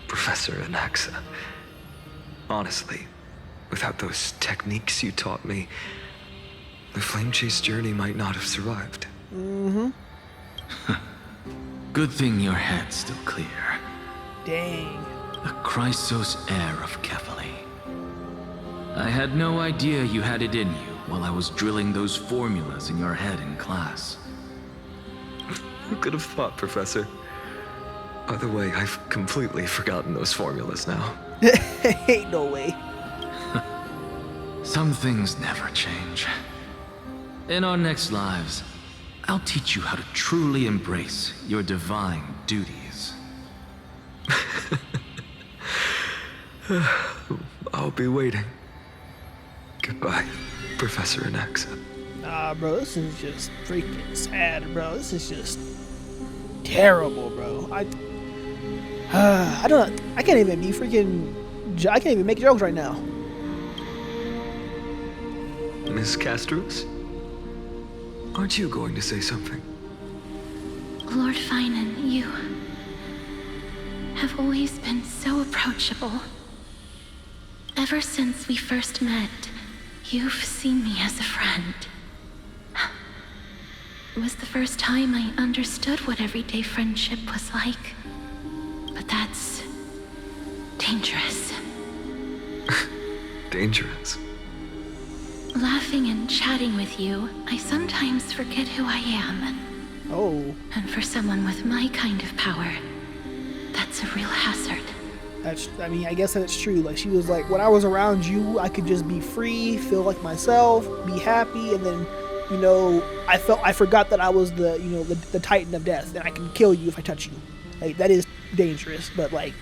Professor Anaxa. Honestly, without those techniques you taught me, the Flame Chase journey might not have survived. Good thing your head's still clear. Dang. The Chrysos heir of Kefali. I had no idea you had it in you while I was drilling those formulas in your head in class. Who could have thought, Professor? By the way, I've completely forgotten those formulas now. Ain't no way. Some things never change. In our next lives, I'll teach you how to truly embrace your divine duties. I'll be waiting. Goodbye, Professor Anaxa. Nah, bro, this is just freaking sad, bro. This is just terrible, bro. I don't know. I can't even be freaking. I can't even make jokes right now. Miss Castros? Aren't you going to say something? Lord Finan, you have always been so approachable. Ever since we first met, you've seen me as a friend. It was the first time I understood what everyday friendship was like. But that's dangerous. Dangerous? Laughing and chatting with you, I sometimes forget who I am. Oh. And for someone with my kind of power, that's a real hazard. I mean, I guess that's true. Like, she was like, when I was around you, I could just be free, feel like myself, be happy, and then you know, I forgot that I was the, you know, the Titan of Death, and I can kill you if I touch you. Like, that is dangerous, but like,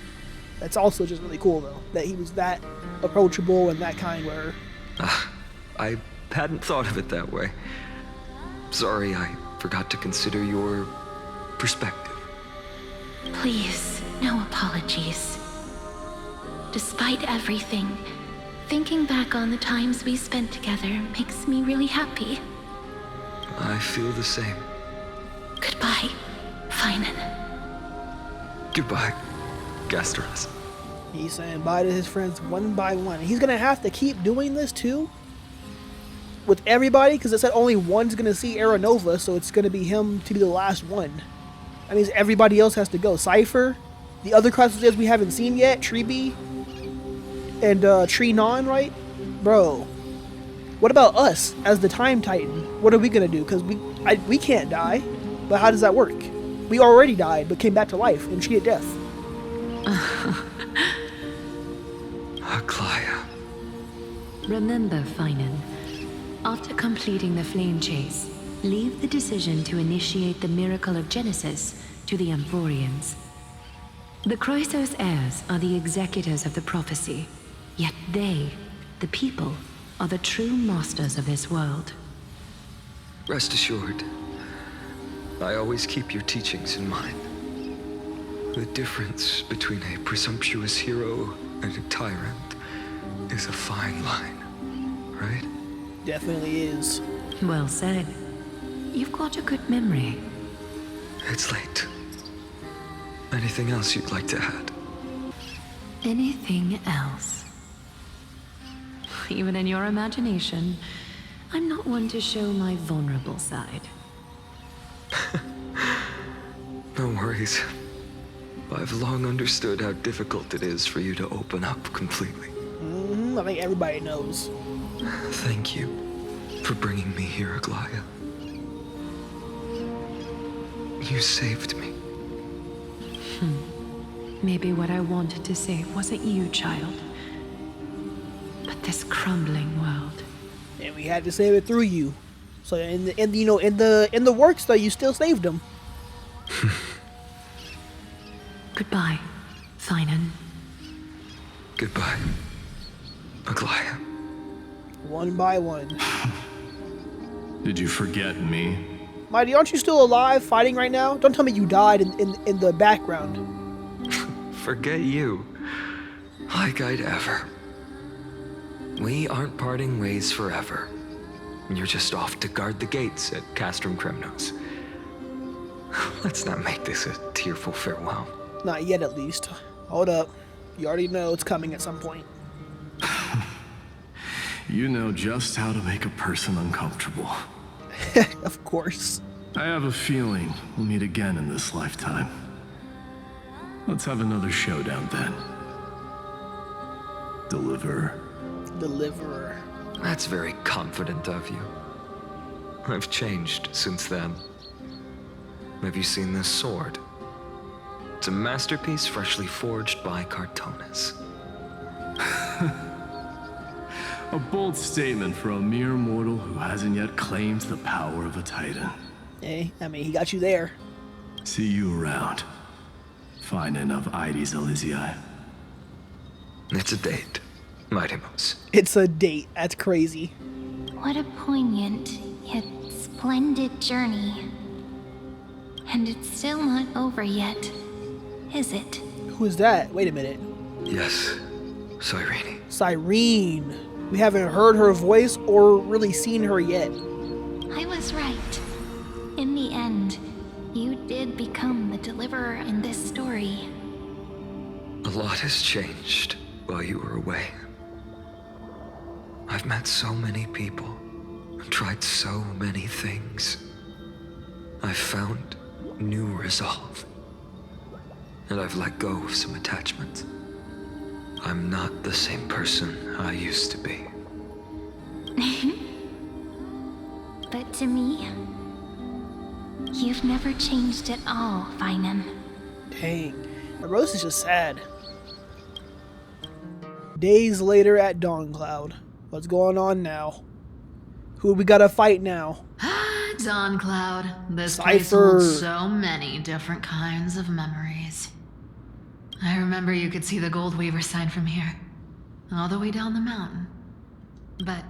that's also just really cool though, that he was that approachable and that kind where... I hadn't thought of it that way. Sorry, I forgot to consider your perspective. Please, no apologies. Despite everything, thinking back on the times we spent together makes me really happy. I feel the same. Goodbye, Finan. Goodbye, Gasteros. He's saying bye to his friends one by one. He's gonna have to keep doing this too with everybody, because it said only one's gonna see Aranova, so it's gonna be him to be the last one. That means everybody else has to go. Cypher, the other Crusaders we haven't seen yet, Treeby, and Tree Non, right? Bro, what about us as the Time Titan? What are we gonna do? Because we can't die, but how does that work? We already died, but came back to life and cheated death. Aglaya. Remember, Finan, after completing the flame chase, leave the decision to initiate the miracle of Genesis to the Amphoreans. The Chrysos heirs are the executors of the prophecy, yet they, the people, are the true masters of this world. Rest assured, I always keep your teachings in mind. The difference between a presumptuous hero and a tyrant is a fine line, right? Definitely is. Well said. You've got a good memory. It's late. Anything else you'd like to add? Anything else? Even in your imagination, I'm not one to show my vulnerable side. No worries. I've long understood how difficult it is for you to open up completely. I think everybody knows. Thank you for bringing me here, Aglaya. You saved me. Maybe what I wanted to save wasn't you, child, but this crumbling world. And we had to save it through you. So in the works though, you still saved him. Goodbye, Finan. Goodbye, Aglaya. One by one. Did you forget me? Mighty, aren't you still alive, fighting right now? Don't tell me you died in the background. Forget you. Like I'd ever. We aren't parting ways forever. You're just off to guard the gates at Castrum Kremnos. Let's not make this a tearful farewell. Not yet, at least. Hold up. You already know it's coming at some point. You know just how to make a person uncomfortable. Of course. I have a feeling we'll meet again in this lifetime. Let's have another showdown then. Deliverer. Deliverer. That's very confident of you. I've changed since then. Have you seen this sword? It's a masterpiece freshly forged by Cartonis. A bold statement for a mere mortal who hasn't yet claimed the power of a titan. Hey, I mean, he got you there. See you around. Finan of Ides Elysiae. It's a date, Mightimos. It's a date. That's crazy. What a poignant, yet splendid journey. And it's still not over yet, is it? Who is that? Wait a minute. Yes, Cyrene. Cyrene. We haven't heard her voice or really seen her yet. I was right. In the end, you did become the deliverer in this story. A lot has changed while you were away. I've met so many people, tried so many things. I've found new resolve. And I've let go of some attachments. I'm not the same person I used to be. But to me, you've never changed at all, Finan. Dang. The Rose is just sad. Days later at Dawncloud. What's going on now? Who we gotta fight now? Dawn Cloud. This place Cypher. holds so many different kinds of memories. I remember you could see the Gold Weaver sign from here, all the way down the mountain. But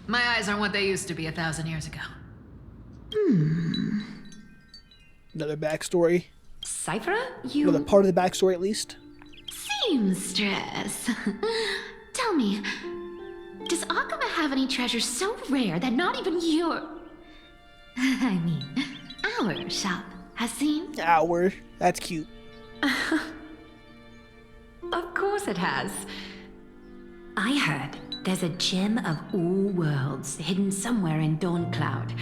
my eyes aren't what they used to be 1,000 years ago. Another backstory. Cypher, Another part of the backstory, at least. Seamstress. Tell me, does Akama have any treasures so rare that not even your... I mean, our shop has seen? Hour. That's cute. Of course it has. I heard there's a gem of all worlds hidden somewhere in Dawn Cloud.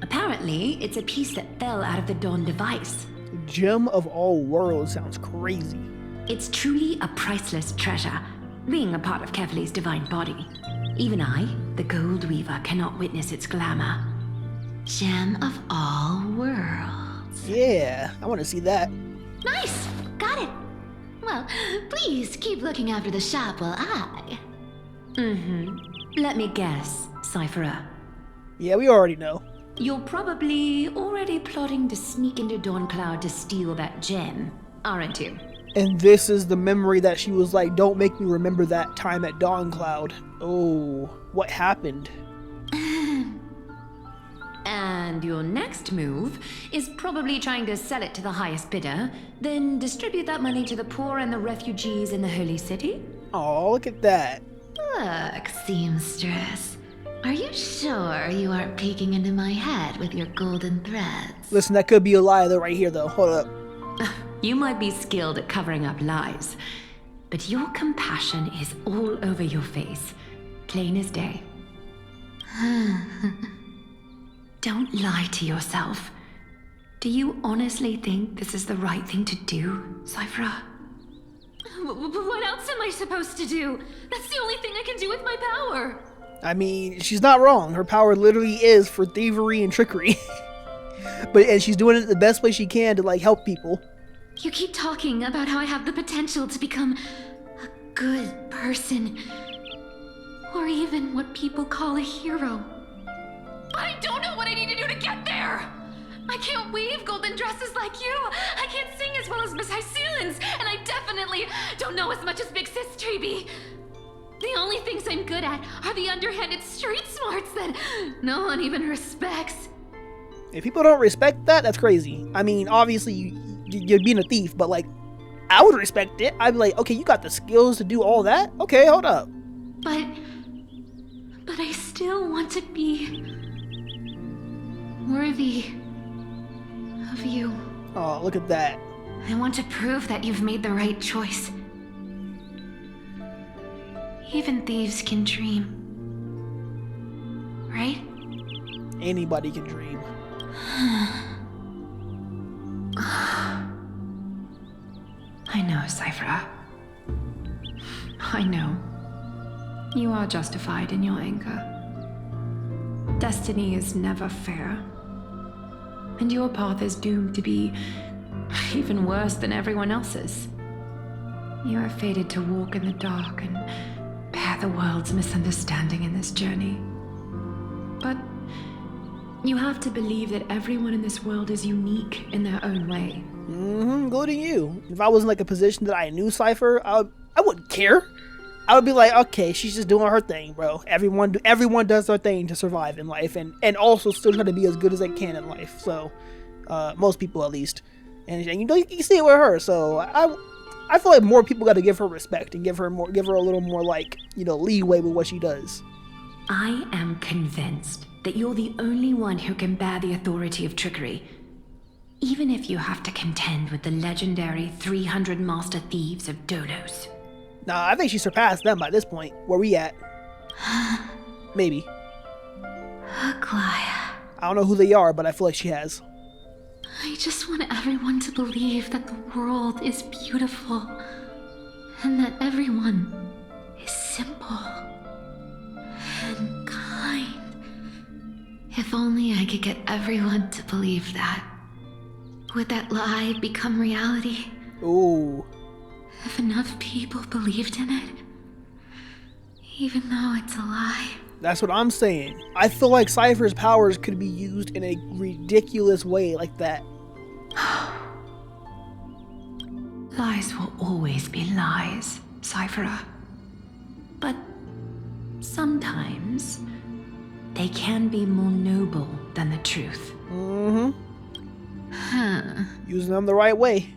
Apparently, it's a piece that fell out of the Dawn device. Gem of all worlds sounds crazy. It's truly a priceless treasure, being a part of Kefali's divine body. Even I, the Gold Weaver, cannot witness its glamour. Gem of all worlds. Yeah, I want to see that. Nice! Got it! Well, please keep looking after the shop while I... Let me guess, Cypherer. Yeah, we already know. You're probably already plotting to sneak into Dawn Cloud to steal that gem, aren't you? And this is the memory that she was like, don't make me remember that time at Dawn Cloud. Oh, what happened? And your next move is probably trying to sell it to the highest bidder, then distribute that money to the poor and the refugees in the Holy City? Oh, look at that. Look, seamstress. Are you sure you aren't peeking into my head with your golden threads? Listen, that could be a lie though right here though. Hold up. You might be skilled at covering up lies, but your compassion is all over your face, plain as day. Don't lie to yourself. Do you honestly think this is the right thing to do, Cypher? What else am I supposed to do? That's the only thing I can do with my power. I mean, she's not wrong. Her power literally is for thievery and trickery. And she's doing it the best way she can to like help people. You keep talking about how I have the potential to become a good person. Or even what people call a hero. But I don't know what I need to do to get there! I can't weave golden dresses like you! I can't sing as well as Miss Hyceelins! And I definitely don't know as much as Big Sis Treby! The only things I'm good at are the underhanded street smarts that no one even respects. If people don't respect that, that's crazy. I mean, obviously you're being a thief, but like, I would respect it. I'd be like, okay, you got the skills to do all that? Okay, hold up. But I still want to be worthy of you. Oh, look at that. I want to prove that you've made the right choice. Even thieves can dream. Right? Anybody can dream. I know, Cypher. I know. You are justified in your anger. Destiny is never fair. And your path is doomed to be even worse than everyone else's. You are fated to walk in the dark and bear the world's misunderstanding in this journey. But you have to believe that everyone in this world is unique in their own way. Including you. If I was in like a position that I knew Cypher, I wouldn't care. I would be like, okay, she's just doing her thing, bro. Everyone does their thing to survive in life, and also still try to be as good as they can in life. So, most people at least, and you know, you can see it with her. So I feel like more people got to give her respect and give her a little more like, you know, leeway with what she does. I am convinced that you're the only one who can bear the authority of trickery, even if you have to contend with the legendary 300 master thieves of Dolos. Nah, I think she surpassed them by this point. Where we at? Maybe. Aglaya. I don't know who they are, but I feel like she has. I just want everyone to believe that the world is beautiful. And that everyone is simple. And kind. If only I could get everyone to believe that. Would that lie become reality? Ooh. If enough people believed in it, even though it's a lie. That's what I'm saying. I feel like Cypher's powers could be used in a ridiculous way like that. Lies will always be lies, Cypher. But sometimes they can be more noble than the truth. Using them the right way.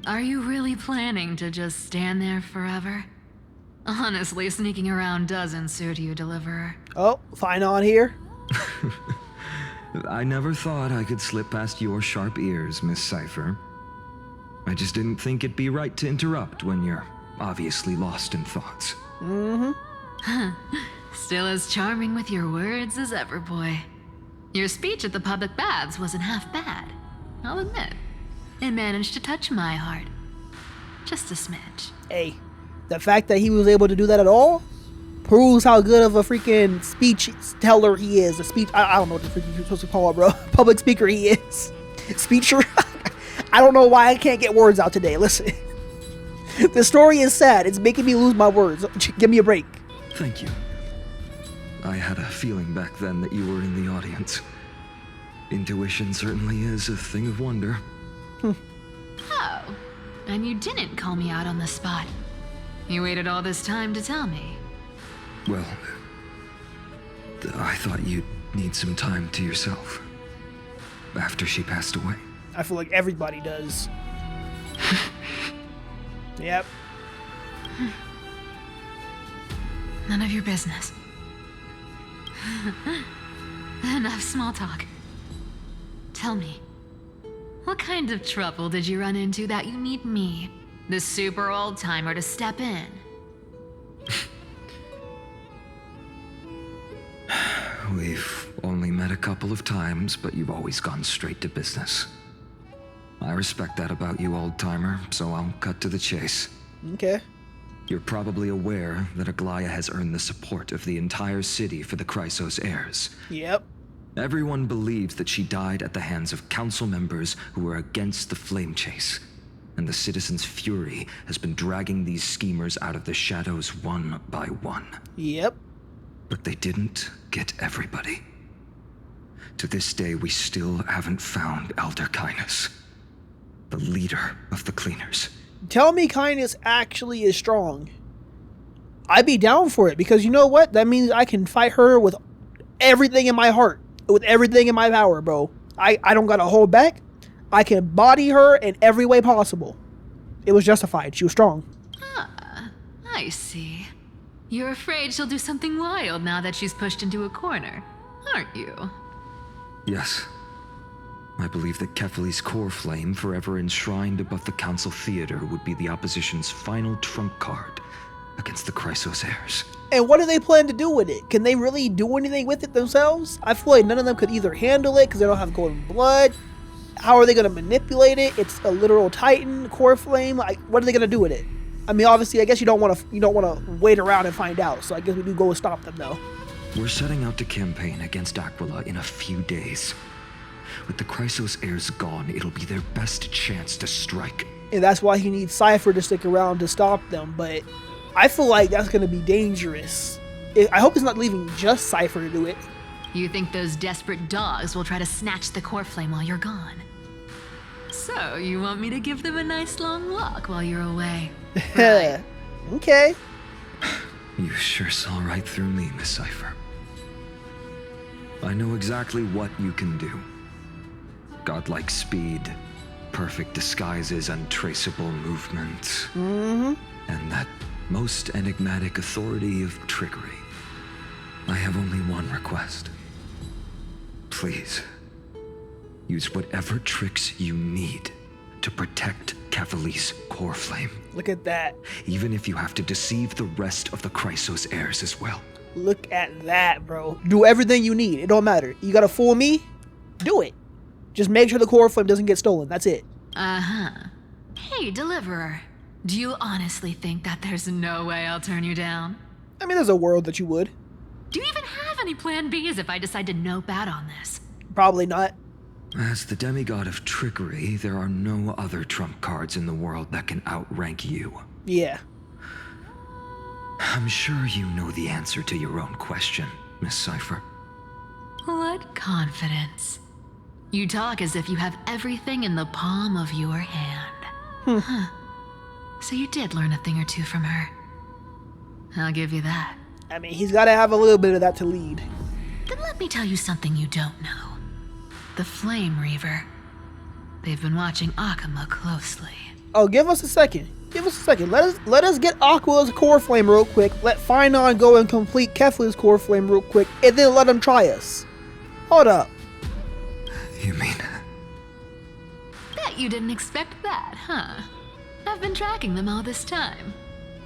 Are you really planning to just stand there forever? Honestly, sneaking around doesn't suit you, Deliverer. Oh, fine on here. I never thought I could slip past your sharp ears, Miss Cypher. I just didn't think it'd be right to interrupt when you're obviously lost in thoughts. Still as charming with your words as ever, boy. Your speech at the public baths wasn't half bad, I'll admit. It managed to touch my heart. Just a smidge. Hey, the fact that he was able to do that at all proves how good of a freaking speech teller he is. I don't know what the freaking you're supposed to call it, bro. Public speaker he is. Speecher. I don't know why I can't get words out today. Listen. The story is sad. It's making me lose my words. Give me a break. Thank you. I had a feeling back then that you were in the audience. Intuition certainly is a thing of wonder. Oh, and you didn't call me out on the spot. You waited all this time to tell me. Well, I thought you'd need some time to yourself. After she passed away. I feel like everybody does. Yep. None of your business. Enough small talk. Tell me, what kind of trouble did you run into that you need me, the super old-timer, to step in? We've only met a couple of times, but you've always gone straight to business. I respect that about you, old-timer, so I'll cut to the chase. Okay. You're probably aware that Aglaya has earned the support of the entire city for the Chrysos heirs. Yep. Everyone believes that she died at the hands of council members who were against the flame chase. And the citizens' fury has been dragging these schemers out of the shadows one by one. Yep. But they didn't get everybody. To this day, we still haven't found Elder Kindness, the leader of the cleaners. Tell me Kindness actually is strong. I'd be down for it, because you know what? That means I can fight her with everything in my heart, with everything in my power, bro. I don't gotta hold back. I can body her in every way possible. It was justified. She was strong. Ah, I see. You're afraid she'll do something wild now that she's pushed into a corner, aren't you? Yes. I believe that Kefali's core flame, forever enshrined above the council theater, would be the opposition's final trump card against the Chrysos heirs. And what do they plan to do with it? Can they really do anything with it themselves? I feel like none of them could either handle it because they don't have golden blood. How are they going to manipulate it? It's a literal titan core flame. Like, what are they going to do with it? I mean, obviously, I guess you don't want to wait around and find out. So I guess we do go and stop them, though. We're setting out to campaign against Aquila in a few days. With the Chrysos heirs gone, it'll be their best chance to strike. And that's why he needs Cypher to stick around to stop them. But I feel like that's going to be dangerous. I hope it's not leaving just Cypher to do it. You think those desperate dogs will try to snatch the core flame while you're gone? So, you want me to give them a nice long walk while you're away? Right. Okay. You sure saw right through me, Miss Cypher. I know exactly what you can do. Godlike speed, perfect disguises, untraceable movement, and that most enigmatic authority of trickery. I have only one request. Please, use whatever tricks you need to protect Kefali's core flame. Look at that. Even if you have to deceive the rest of the Chrysos heirs as well. Look at that, bro. Do everything you need. It don't matter. You gotta fool me? Do it. Just make sure the core flame doesn't get stolen. That's it. Uh-huh. Hey, Deliverer. Do you honestly think that there's no way I'll turn you down? I mean, there's a world that you would. Do you even have any plan Bs if I decide to nope out on this? Probably not. As the demigod of trickery, there are no other trump cards in the world that can outrank you. Yeah. I'm sure you know the answer to your own question, Miss Cypher. What confidence. You talk as if you have everything in the palm of your hand. Huh. So you did learn a thing or two from her. I'll give you that. I mean, he's got to have a little bit of that to lead. Then let me tell you something you don't know. The Flame Reaver. They've been watching Akama closely. Oh, give us a second. Give us a second. Let us get Aqua's core flame real quick. Let Finon go and complete Kefli's core flame real quick, and then let him try us. Hold up. You mean... Bet you didn't expect that, huh? I've been tracking them all this time.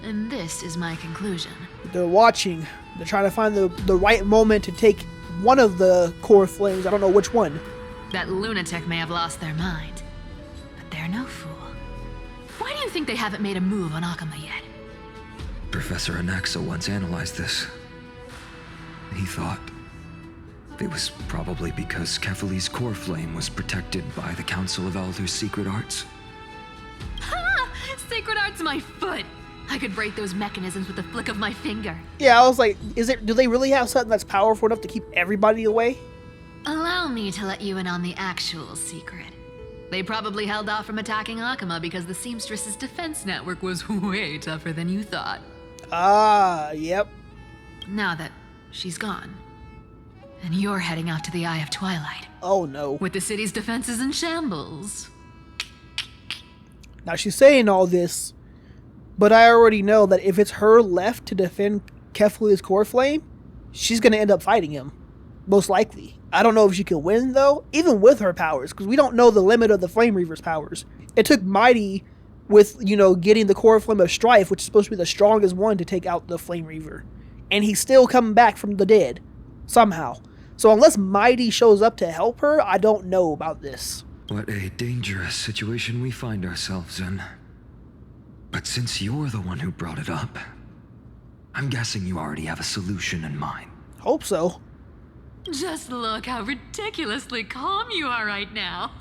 And this is my conclusion. They're watching. They're trying to find the right moment to take one of the core flames. I don't know which one. That lunatic may have lost their mind, but they're no fool. Why do you think they haven't made a move on Akama yet? Professor Anaxa once analyzed this. He thought it was probably because Kefali's core flame was protected by the Council of Elders' secret arts. Ha! Sacred arts my foot! I could break those mechanisms with a flick of my finger. Yeah, I was like, do they really have something that's powerful enough to keep everybody away? Allow me to let you in on the actual secret. They probably held off from attacking Akama because the Seamstress's defense network was way tougher than you thought. Ah, yep. Now that she's gone, and you're heading out to the Eye of Twilight. Oh no. With the city's defenses in shambles. Now she's saying all this, but I already know that if it's her left to defend Kefli's core flame, she's going to end up fighting him. Most likely. I don't know if she can win though, even with her powers, because we don't know the limit of the Flame Reaver's powers. It took Mighty with, getting the core flame of Strife, which is supposed to be the strongest one, to take out the Flame Reaver. And he's still coming back from the dead. Somehow. So unless Mighty shows up to help her, I don't know about this. What a dangerous situation we find ourselves in. But since you're the one who brought it up, I'm guessing you already have a solution in mind. Hope so. Just look how ridiculously calm you are right now.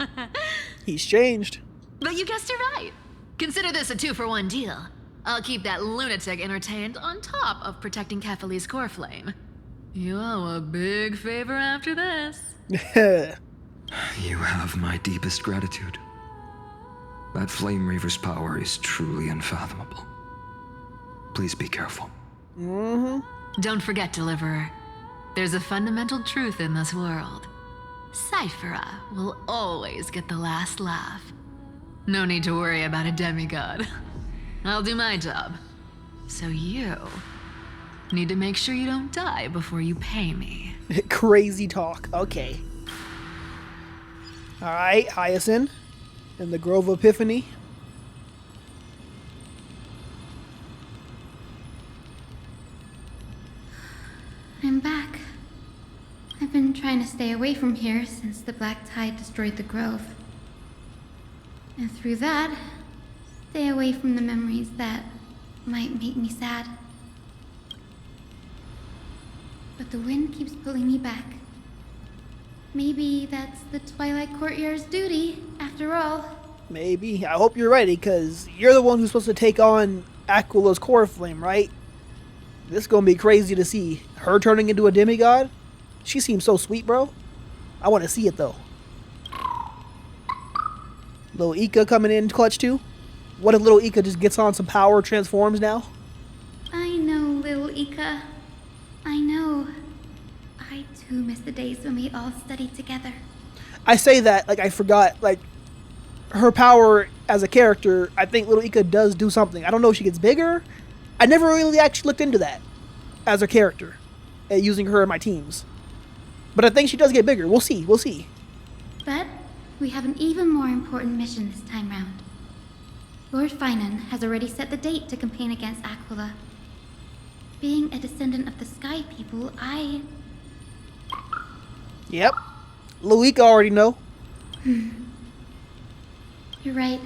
He's changed. But you guessed it right. Consider this a 2-for-1 deal. I'll keep that lunatic entertained on top of protecting Kefali's core flame. You owe a big favor after this. You have my deepest gratitude. That Flame Reaver's power is truly unfathomable. Please be careful. Don't forget, Deliverer. There's a fundamental truth in this world. Cyphera will always get the last laugh. No need to worry about a demigod. I'll do my job. So you need to make sure you don't die before you pay me. Crazy talk. Okay. Alright, Hyacinth. In the Grove of Epiphany. I'm back. I've been trying to stay away from here since the Black Tide destroyed the grove. And through that, stay away from the memories that might make me sad. But the wind keeps pulling me back. Maybe that's the Twilight Courtyard's duty, after all. Maybe. I hope you're ready, because you're the one who's supposed to take on Aquila's core flame, right? This is going to be crazy to see. Her turning into a demigod? She seems so sweet, bro. I want to see it, though. Little Ika coming in clutch, too. What if little Ika just gets on some power, transforms now? I know, little Ika. I know. I too miss the days when we all studied together. I say that like I forgot, like, her power as a character. I think little Ika does do something. I don't know if she gets bigger. I never really actually looked into that as a character, using her in my teams. But I think she does get bigger. We'll see. We'll see. But we have an even more important mission this time round. Lord Finan has already set the date to campaign against Aquila. Being a descendant of the Sky People, Yep. Luika already know. You're right.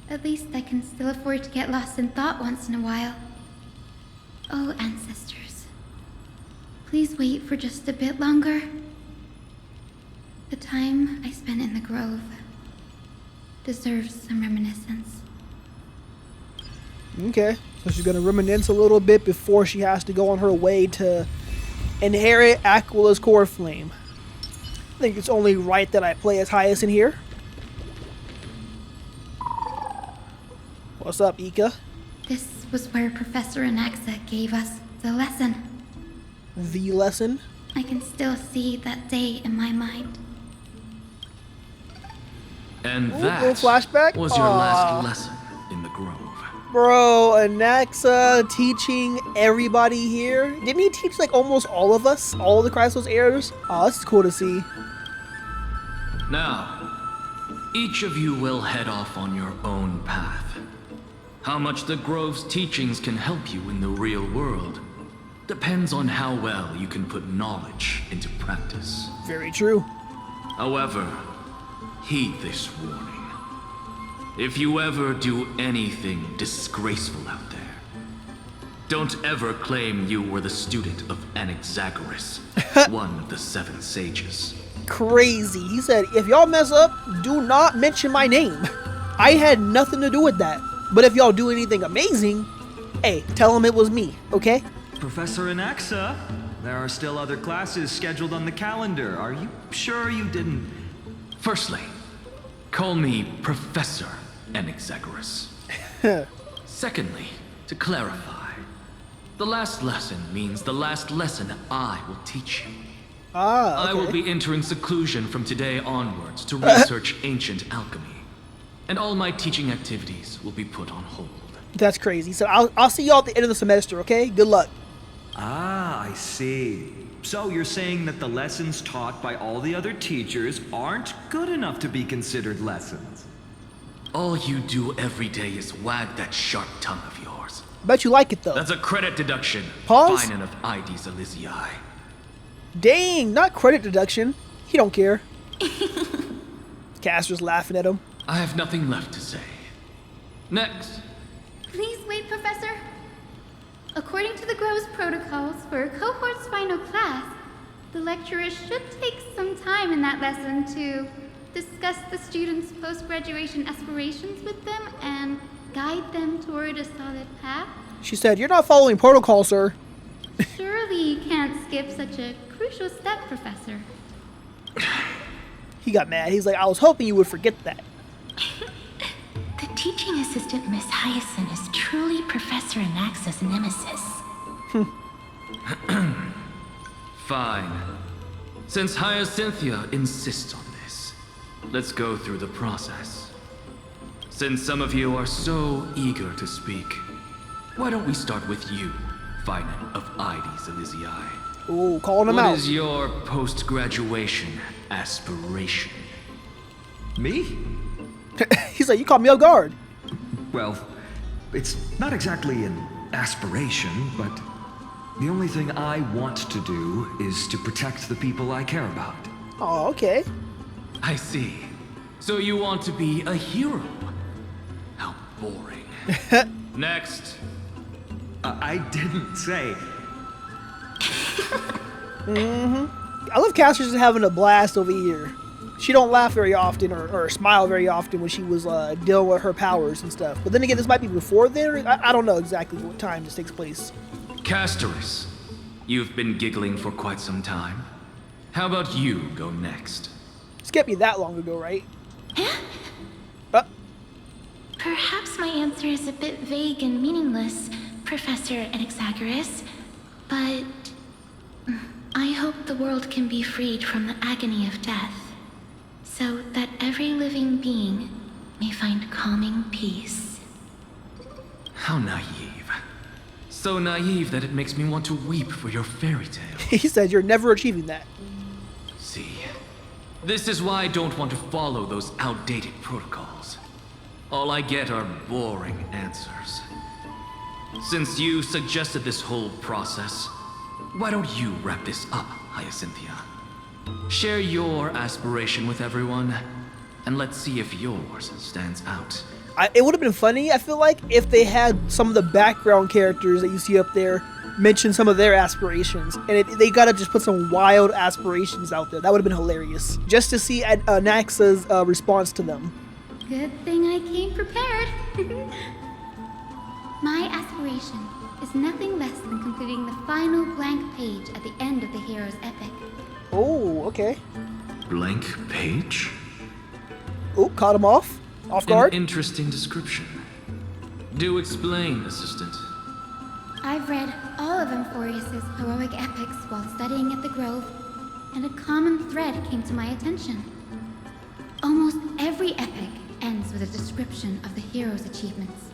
At least I can still afford to get lost in thought once in a while. Oh, ancestors. Please wait for just a bit longer. The time I spent in the grove deserves some reminiscence. Okay, so she's gonna reminisce a little bit before she has to go on her way to inherit Aquila's core flame. I think it's only right that I play as Hyacinth here. What's up, Ika? This was where Professor Anaxa gave us the lesson. The lesson? I can still see that day in my mind. And Ooh, that little flashback? was your Aw. last lesson in the grove. Bro, Anaxa teaching everybody here. Didn't he teach like almost all of us? All the Chrysos heirs? Oh, this is cool to see. Now, each of you will head off on your own path. How much the Grove's teachings can help you in the real world depends on how well you can put knowledge into practice. Very true. However, heed this warning. If you ever do anything disgraceful out there, don't ever claim you were the student of Anaxagoras, one of the 7 sages. Crazy. He said, if y'all mess up, do not mention my name. I had nothing to do with that. But if y'all do anything amazing, hey, tell them it was me, okay? Professor Anaxa, there are still other classes scheduled on the calendar. Are you sure you didn't? Firstly, call me Professor Anaxagoras. Secondly, to clarify, the last lesson means the last lesson I will teach you. Ah, okay. I will be entering seclusion from today onwards to research ancient alchemy. And all my teaching activities will be put on hold. That's crazy. So I'll see y'all at the end of the semester, okay? Good luck. Ah, I see. So you're saying that the lessons taught by all the other teachers aren't good enough to be considered lessons? All you do every day is wag that sharp tongue of yours. I bet you like it, though. That's a credit deduction. Pause. Fine enough IDs Elysiae. Dang, not credit deduction. He don't care. Castor's laughing at him. I have nothing left to say. Next. Please wait, Professor. According to the Grove's protocols for a cohort's final class, the lecturer should take some time in that lesson to discuss the students' post-graduation aspirations with them and guide them toward a solid path. She said, you're not following protocol, sir. Surely you can't skip such a crucial step, Professor. He got mad. He's like, I was hoping you would forget that. The teaching assistant, Miss Hyacinth, is truly Professor Anaxa's nemesis. Fine. Since Hyacinthia insists on this, let's go through the process. Since some of you are so eager to speak, why don't we start with you, Finite of IDs Elysiae. Ooh, calling him out. What is your post-graduation aspiration? Me? He's like, you caught me off guard. Well, it's not exactly an aspiration, but the only thing I want to do is to protect the people I care about. Oh, okay. I see. So you want to be a hero? How boring. Next. I didn't say. I love Castor's just having a blast over here. She don't laugh very often or smile very often when she was dealing with her powers and stuff. But then again, this might be before then. I don't know exactly what time this takes place. Castorus, you've been giggling for quite some time. How about you go next? This can't be that long ago, right? Perhaps my answer is a bit vague and meaningless, Professor Anaxagoras, but I hope the world can be freed from the agony of death, so that every living being may find calming peace. How naive. So naive that it makes me want to weep for your fairy tale. He said you're never achieving that. See, this is why I don't want to follow those outdated protocols. All I get are boring answers. Since you suggested this whole process, why don't you wrap this up, Hyacinthia? Share your aspiration with everyone, and let's see if yours stands out. It would have been funny, I feel like, if they had some of the background characters that you see up there mention some of their aspirations. And they gotta just put some wild aspirations out there. That would have been hilarious. Just to see Anaxa's response to them. Good thing I came prepared. My aspiration is nothing less than completing the final blank page at the end of the hero's epic. Oh, okay. Blank page? Oh, caught him off guard. An interesting description. Do explain, assistant. I've read all of Amphoreus' heroic epics while studying at the Grove, and a common thread came to my attention. Almost every epic ends with a description of the hero's achievements.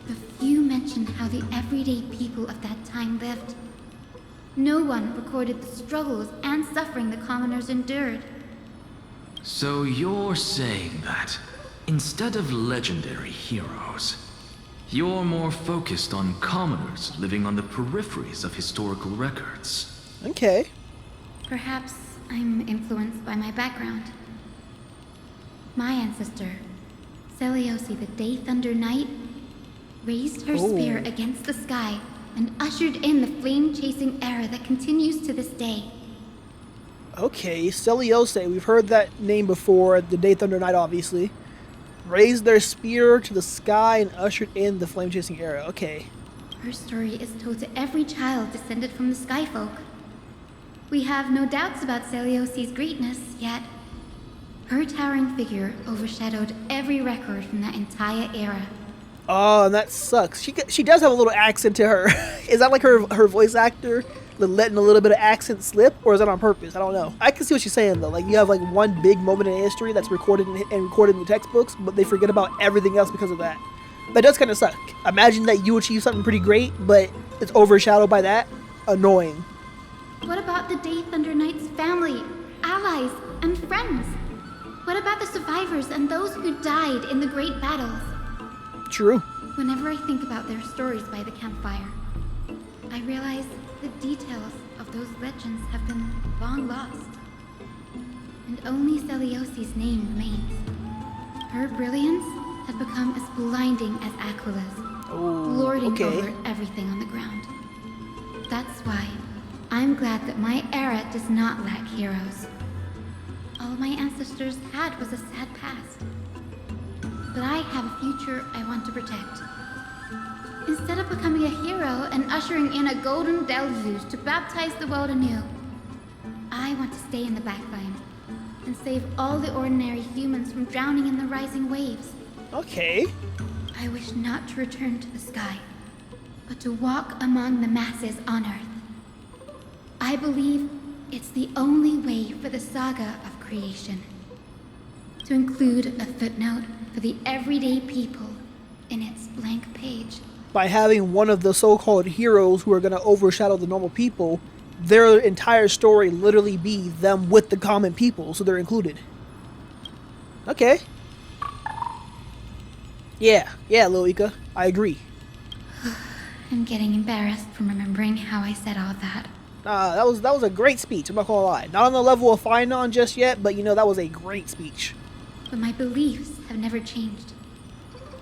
The few mentioned how the everyday people of that time lived. No one recorded the struggles and suffering the commoners endured. So you're saying that, instead of legendary heroes, you're more focused on commoners living on the peripheries of historical records. Okay. Perhaps I'm influenced by my background. My ancestor, Seliosi the Day Thunder Knight, raised her spear against the sky and ushered in the flame-chasing era that continues to this day. Okay, Celiose, we've heard that name before, the Day Thunder Knight, obviously. Raised their spear to the sky and ushered in the flame-chasing era. Okay. Her story is told to every child descended from the Skyfolk. We have no doubts about Celiosi's greatness, yet her towering figure overshadowed every record from that entire era. Oh, and that sucks. She does have a little accent to her. Is that like her voice actor letting a little bit of accent slip, or is that on purpose? I don't know. I can see what she's saying though. Like you have like one big moment in history that's recorded in the textbooks, but they forget about everything else because of that. That does kind of suck. Imagine that you achieve something pretty great, but it's overshadowed by that. Annoying. What about the Day Thunder Knight's family, allies, and friends? What about the survivors and those who died in the great battles? True. Whenever I think about their stories by the campfire, I realize the details of those legends have been long lost. And only Celiosi's name remains. Her brilliance had become as blinding as Aquila's, lording over everything on the ground. That's why I'm glad that my era does not lack heroes. All my ancestors had was a sad past. But I have a future I want to protect. Instead of becoming a hero and ushering in a golden deluge to baptize the world anew, I want to stay in the backline and save all the ordinary humans from drowning in the rising waves. Okay. I wish not to return to the sky, but to walk among the masses on Earth. I believe it's the only way for the saga of creation. To include a footnote for the everyday people in its blank page. By having one of the so-called heroes who are going to overshadow the normal people, their entire story literally be them with the common people, so they're included. Okay. Yeah, Lil Ika, I agree. I'm getting embarrassed from remembering how I said all that. That was a great speech, I'm not gonna lie. Not on the level of Finon just yet, but you know, that was a great speech. But my beliefs have never changed.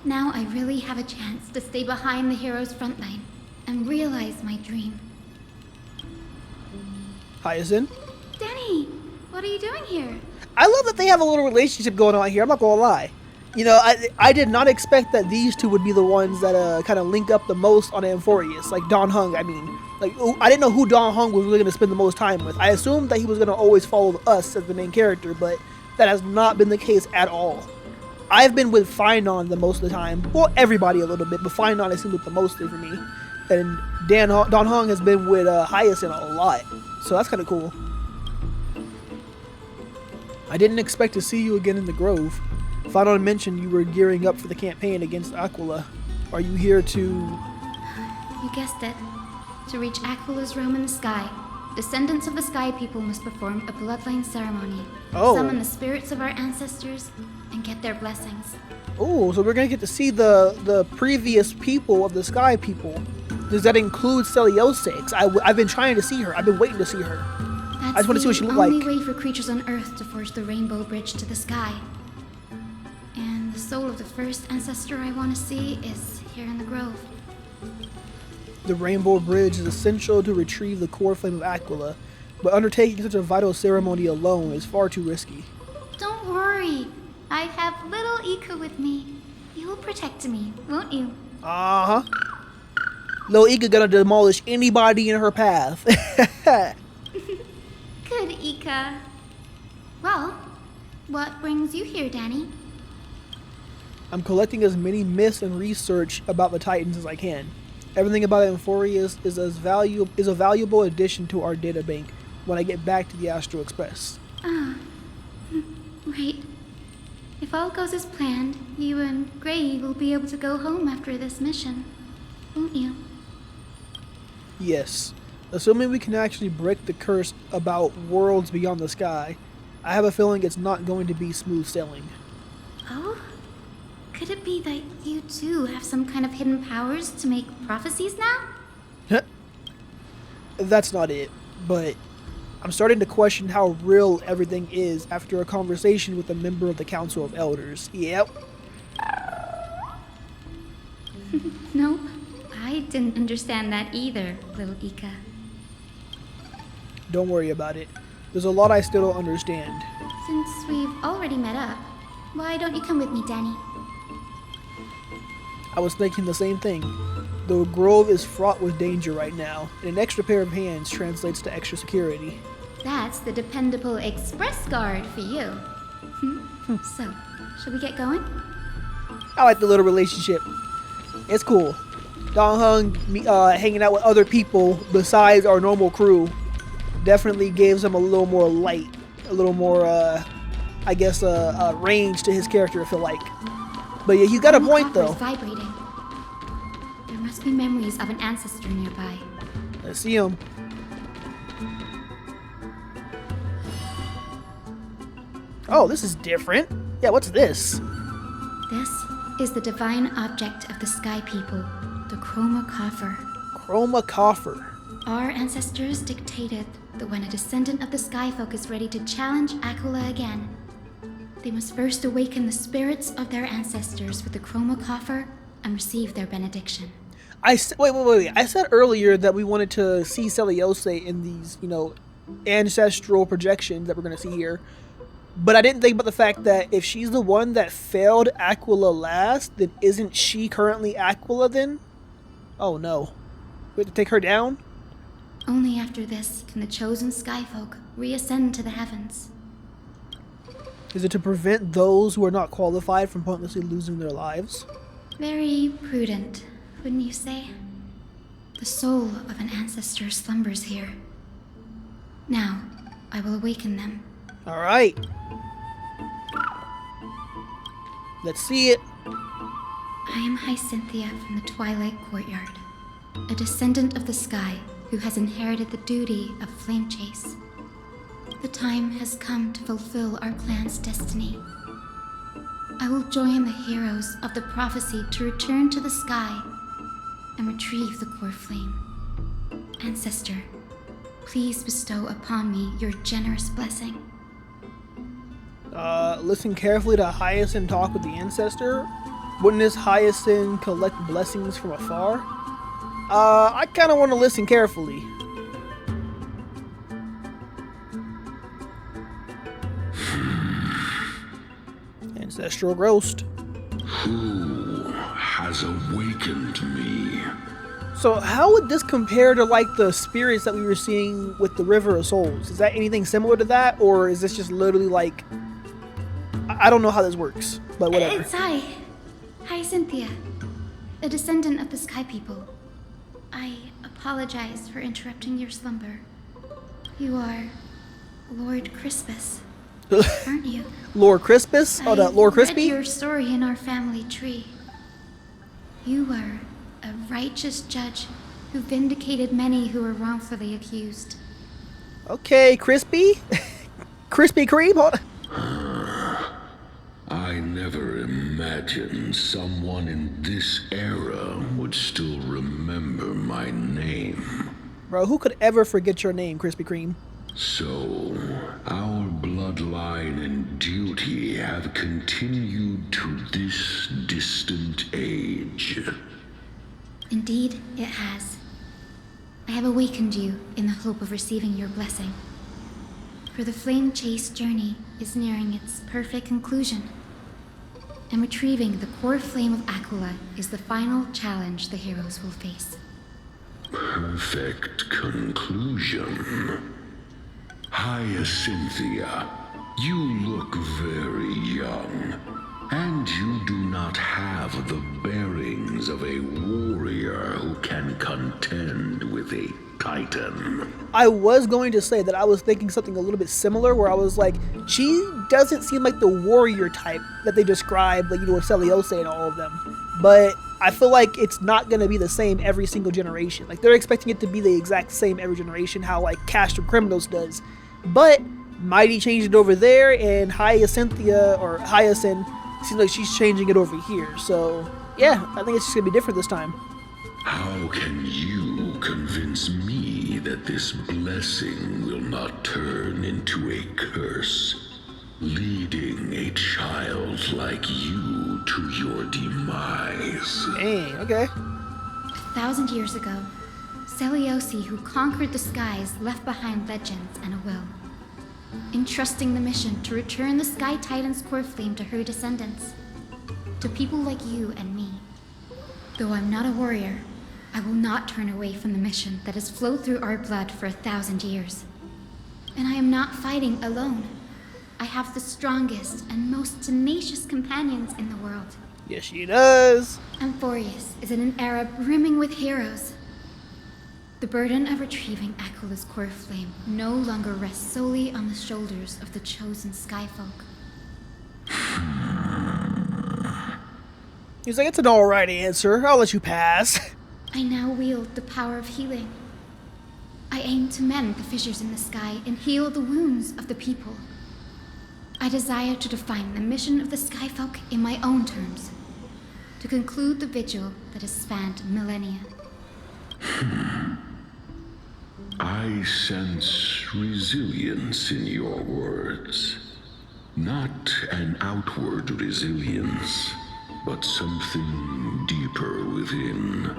Now I really have a chance to stay behind the hero's front line and realize my dream. Hyacinth? Denny, what are you doing here? I love that they have a little relationship going on here, I'm not gonna lie. You know, I did not expect that these two would be the ones that kind of link up the most on Amphoreus. Like Dan Heng, I mean. Like, I didn't know who Dan Heng was really going to spend the most time with. I assumed that he was going to always follow us as the main character, but that has not been the case at all. I've been with Finon the most of the time. Well, everybody a little bit, but Finon has seemed like the most for me. And Dan Heng has been with Hyacinth a lot. So that's kind of cool. I didn't expect to see you again in the Grove. Finon mentioned you were gearing up for the campaign against Aquila. Are you here to... You guessed it. To reach Aquila's realm in the sky, descendants of the Sky People must perform a bloodline ceremony, summon the spirits of our ancestors, and get their blessings. Oh, so we're gonna get to see the previous people of the Sky People. Does that include Celiose? I've been trying to see her. I've been waiting to see her. I just want to see what she looks like. That's the only way for creatures on Earth to forge the rainbow bridge to the sky. And the soul of the first ancestor I want to see is here in the Grove. The Rainbow Bridge is essential to retrieve the core flame of Aquila, but undertaking such a vital ceremony alone is far too risky. Don't worry. I have little Ika with me. You will protect me, won't you? Uh-huh. Lil Ika gonna demolish anybody in her path. Good, Ika. Well, what brings you here, Danny? I'm collecting as many myths and research about the Titans as I can. Everything about Amphoreus is a valuable addition to our data bank when I get back to the Astral Express. Ah, right. If all goes as planned, you and Gray will be able to go home after this mission, won't you? Yes. Assuming we can actually break the curse about worlds beyond the sky, I have a feeling it's not going to be smooth sailing. Oh? Could it be that you too have some kind of hidden powers to make prophecies now? That's not it, but I'm starting to question how real everything is after a conversation with a member of the Council of Elders. Yep. Nope. I didn't understand that either, little Ika. Don't worry about it. There's a lot I still don't understand. Since we've already met up, why don't you come with me, Danny? I was thinking the same thing. The grove is fraught with danger right now, and an extra pair of hands translates to extra security. That's the dependable express guard for you. So, shall we get going? I like the little relationship. It's cool. Dong Hung hanging out with other people besides our normal crew definitely gives him a little more light, a little more, I guess, range to his character, I feel like. But yeah, he's got a point though. Vibrating. There must be memories of an ancestor nearby. Let's see him. Oh, this is different. Yeah, what's this? This is the divine object of the Sky People, the Chroma Coffer. Chroma Coffer. Our ancestors dictated that when a descendant of the Skyfolk is ready to challenge Aquila again, they must first awaken the spirits of their ancestors with the Chroma Coffer and receive their benediction. Wait. I said earlier that we wanted to see Celiose in these, ancestral projections that we're going to see here. But I didn't think about the fact that if she's the one that failed Aquila last, then isn't she currently Aquila then? Oh no. We have to take her down? Only after this can the chosen Skyfolk reascend to the heavens. Is it to prevent those who are not qualified from pointlessly losing their lives? Very prudent, wouldn't you say? The soul of an ancestor slumbers here. Now, I will awaken them. Alright. Let's see it. I am Hyacinthia from the Twilight Courtyard, a descendant of the sky who has inherited the duty of flame chase. The time has come to fulfill our clan's destiny. I will join the heroes of the prophecy to return to the sky and retrieve the core flame. Ancestor, please bestow upon me your generous blessing. Listen carefully to Hyacinth talk with the ancestor. Wouldn't this Hyacinth collect blessings from afar? I kind of want to listen carefully. Ancestral Ghost. Who has awakened me? So how would this compare to like the spirits that we were seeing with the River of Souls? Is that anything similar to that, or is this just literally like... I don't know how this works, but whatever. It's Hyacinthia, a descendant of the Sky People. I apologize for interrupting your slumber. You are Lord Crispus, aren't you? Lord Crispus? Oh, that Lord Crispy? I read your story in our family tree. You were a righteous judge who vindicated many who were wrongfully accused. Okay, Crispy? Krispy Kreme? Hold on. I never imagined someone in this era would still remember my name. Bro, who could ever forget your name, Krispy Kreme? So, our bloodline and duty have continued to this distant age. Indeed, it has. I have awakened you in the hope of receiving your blessing. For the flame chase journey is nearing its perfect conclusion. and retrieving the core flame of Aquila is the final challenge the heroes will face. Perfect conclusion. Hyacinthia, you look very young, and you do not have the bearings of a warrior who can contend with a titan. I was going to say that I was thinking something a little bit similar, where I was like, she doesn't seem like the warrior type that they described, like, you know, with Celiose and all of them. But I feel like it's not going to be the same every single generation. Like, they're expecting it to be the exact same every generation, how, like, Castro Criminals does. But Mighty changed it over there, and Hyacinthia, or Hyacinth, seems like she's changing it over here. So, yeah, I think it's just going to be different this time. How can you convince me that this blessing will not turn into a curse, leading a child like you to your demise? Dang, okay. 1,000 years ago, Celiose, who conquered the skies, left behind legends and a will, entrusting the mission to return the Sky Titan's core flame to her descendants, to people like you and me. Though I'm not a warrior, I will not turn away from the mission that has flowed through our blood for 1,000 years. And I am not fighting alone. I have the strongest and most tenacious companions in the world. Yes, she does. Amphoreus is in an era brimming with heroes. The burden of retrieving Aquila's core flame no longer rests solely on the shoulders of the chosen skyfolk. He's like, it's an alright answer. I'll let you pass. I now wield the power of healing. I aim to mend the fissures in the sky and heal the wounds of the people. I desire to define the mission of the skyfolk in my own terms, to conclude the vigil that has spanned millennia. I sense resilience in your words. Not an outward resilience, but something deeper within.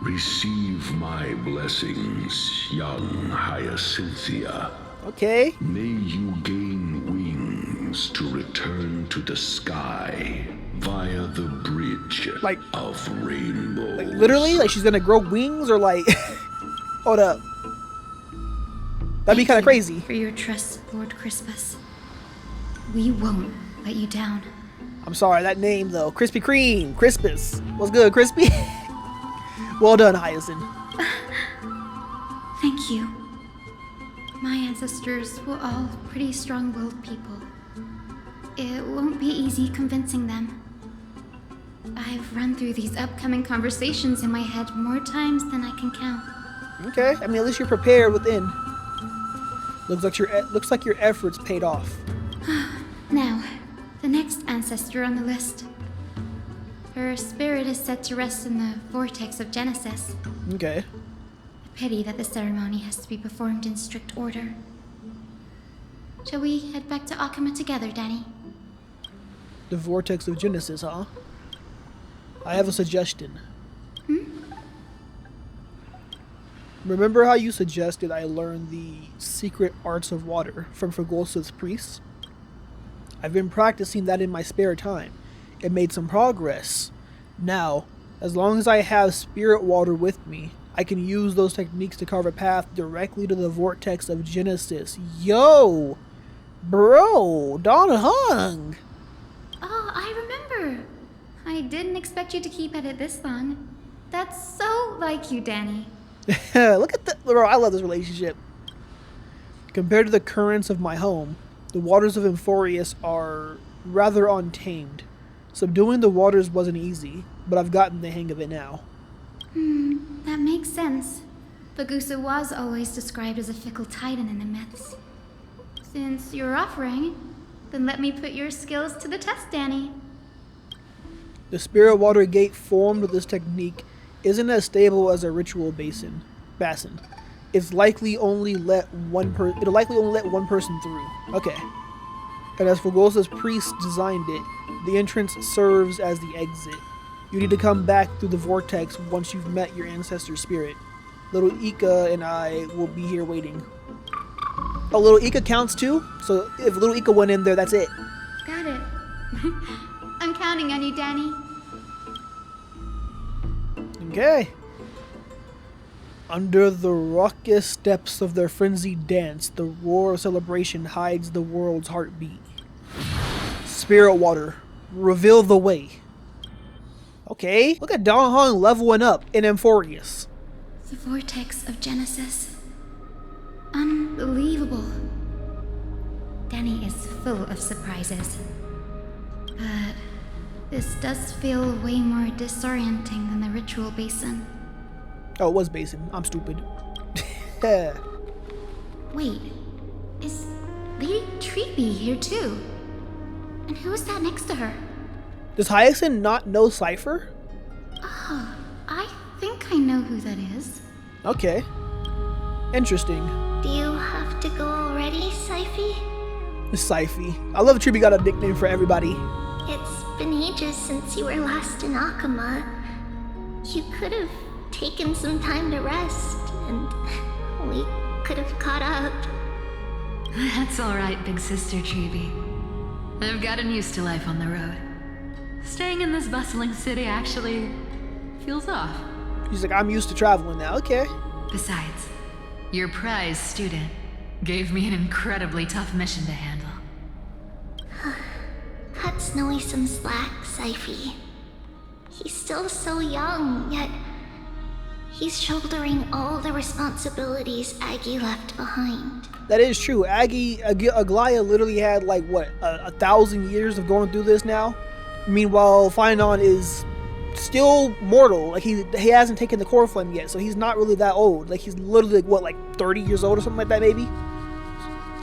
Receive my blessings, young Hyacinthia. Okay. May you gain wings to return to the sky via the bridge of rainbows. Like, literally? Like, she's gonna grow wings, or like... Hold up. That'd be kind of crazy. For your trust, Lord Crispus. We won't let you down. I'm sorry, that name though. Krispy Kreme. Crispus. What's good, Crispy? Well done, Hyacinth. Thank you. My ancestors were all pretty strong-willed people. It won't be easy convincing them. I've run through these upcoming conversations in my head more times than I can count. Okay, I mean, at least you're prepared within. Looks like your efforts paid off. Now, the next ancestor on the list. Her spirit is set to rest in the vortex of Genesis. Okay. A pity that the ceremony has to be performed in strict order. Shall we head back to Akama together, Danny? The vortex of Genesis, huh? I have a suggestion. Remember how you suggested I learn the secret arts of water from Fregosa's priests? I've been practicing that in my spare time. It made some progress. Now, as long as I have spirit water with me, I can use those techniques to carve a path directly to the vortex of Genesis. Yo! Bro! Don Hung! Oh, I remember. I didn't expect you to keep at it this long. That's so like you, Danny. Look at that. Bro, I love this relationship. Compared to the currents of my home, the waters of Amphoreus are rather untamed. Subduing the waters wasn't easy, but I've gotten the hang of it now. That makes sense. Fregosa was always described as a fickle titan in the myths. Since you're offering, then let me put your skills to the test, Danny. The spirit water gate formed with this technique isn't as stable as a ritual basin. It'll likely only let one person through. Okay. And as Fregosa's priest designed it, the entrance serves as the exit. You need to come back through the vortex once you've met your ancestor's spirit. Little Ika and I will be here waiting. Oh, little Ika counts too? So if little Ika went in there, that's it. Got it. on counting on you, Danny. Okay. Under the raucous steps of their frenzied dance, the roar of celebration hides the world's heartbeat. Spirit water, reveal the way. Okay, look at Don Hong leveling up in Amphoreus. The vortex of Genesis. Unbelievable. Danny is full of surprises. But this does feel way more disorienting than the ritual basin. Oh, it was basin. I'm stupid. Wait, is Lady Treeby here too? And who is that next to her? Does Hyacinth not know Cypher? Oh, I think I know who that is. Okay. Interesting. Do you have to go already, Syphie? Syphie. I love Treeby got a nickname for everybody. It's been ages since you were last in Akama. You could have taken some time to rest, and we could have caught up. That's alright, big sister Treeby. I've gotten used to life on the road. Staying in this bustling city actually feels off. He's like, I'm used to traveling now. Okay. Besides, your prize student gave me an incredibly tough mission to handle. Cut Snowy some slack, Syphie. He's still so young, yet he's shouldering all the responsibilities Aggie left behind. That is true. Aglaya literally had like what, 1,000 years of going through this now. Meanwhile, Finon is still mortal. Like he hasn't taken the core flame yet, so he's not really that old. Like he's literally like, what, like 30 years old or something like that, maybe.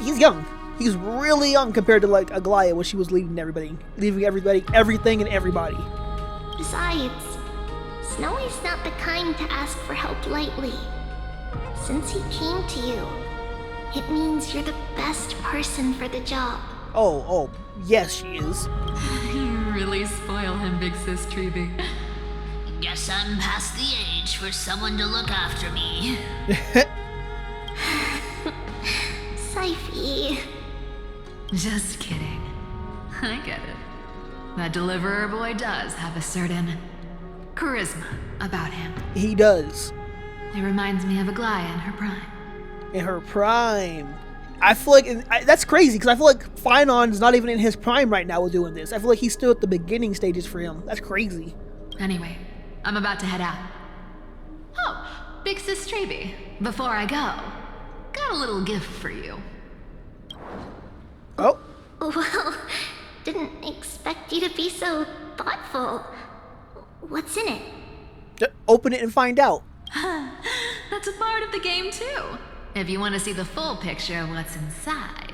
He's young. He's really young compared to like Aglaya when she was leaving everything and everybody. Besides, Snowy's not the kind to ask for help lightly. Since he came to you, it means you're the best person for the job. Oh, yes she is. You really spoil him, big sis Treeby. Guess I'm past the age for someone to look after me. Syphie. Just kidding. I get it. That deliverer boy does have a certain charisma about him. He does. It reminds me of Aglaya in her prime. In her prime. I feel like that's crazy because I feel like Finon's not even in his prime right now with doing this. I feel like he's still at the beginning stages for him. That's crazy. Anyway, I'm about to head out. Oh, big sis Treeby, before I go, got a little gift for you. Oh. Well, didn't expect you to be so thoughtful. What's in it? Just open it and find out. That's a part of the game too. If you want to see the full picture of what's inside,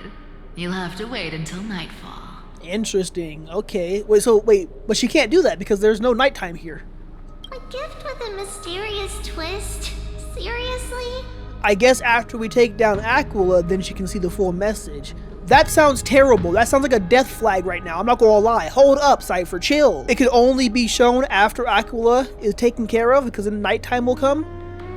you'll have to wait until nightfall. Interesting. Okay. Wait, but she can't do that because there's no nighttime here. A gift with a mysterious twist? Seriously? I guess after we take down Aquila, then she can see the full message. That sounds terrible. That sounds like a death flag right now. I'm not gonna lie. Hold up, Cypher. Chill. It could only be shown after Aquila is taken care of because then nighttime will come.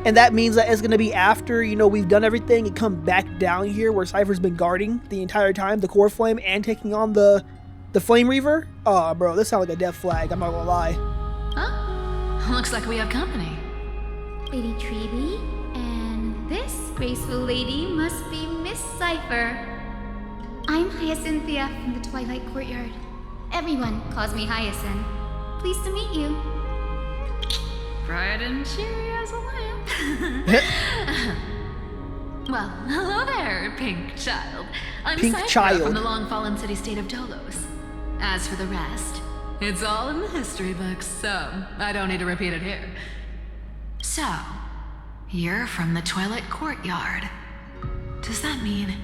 And that means that it's gonna be after, we've done everything and come back down here where Cypher's been guarding the entire time, the core flame, and taking on the Flame Reaver. Oh, bro, this sounds like a death flag. I'm not gonna lie. Huh? Looks like we have company. Lady Treeby, and this graceful lady must be Miss Cypher. I'm Hyacinthia from the Twilight Courtyard. Everyone calls me Hyacinth. Pleased to meet you. Bright and cheery as a lamp. Well, hello there, Pink Child. I'm Pink Cypher Child from the long-fallen city-state of Dolos. As for the rest, it's all in the history books, so I don't need to repeat it here. So, you're from the Twilight Courtyard. Does that mean...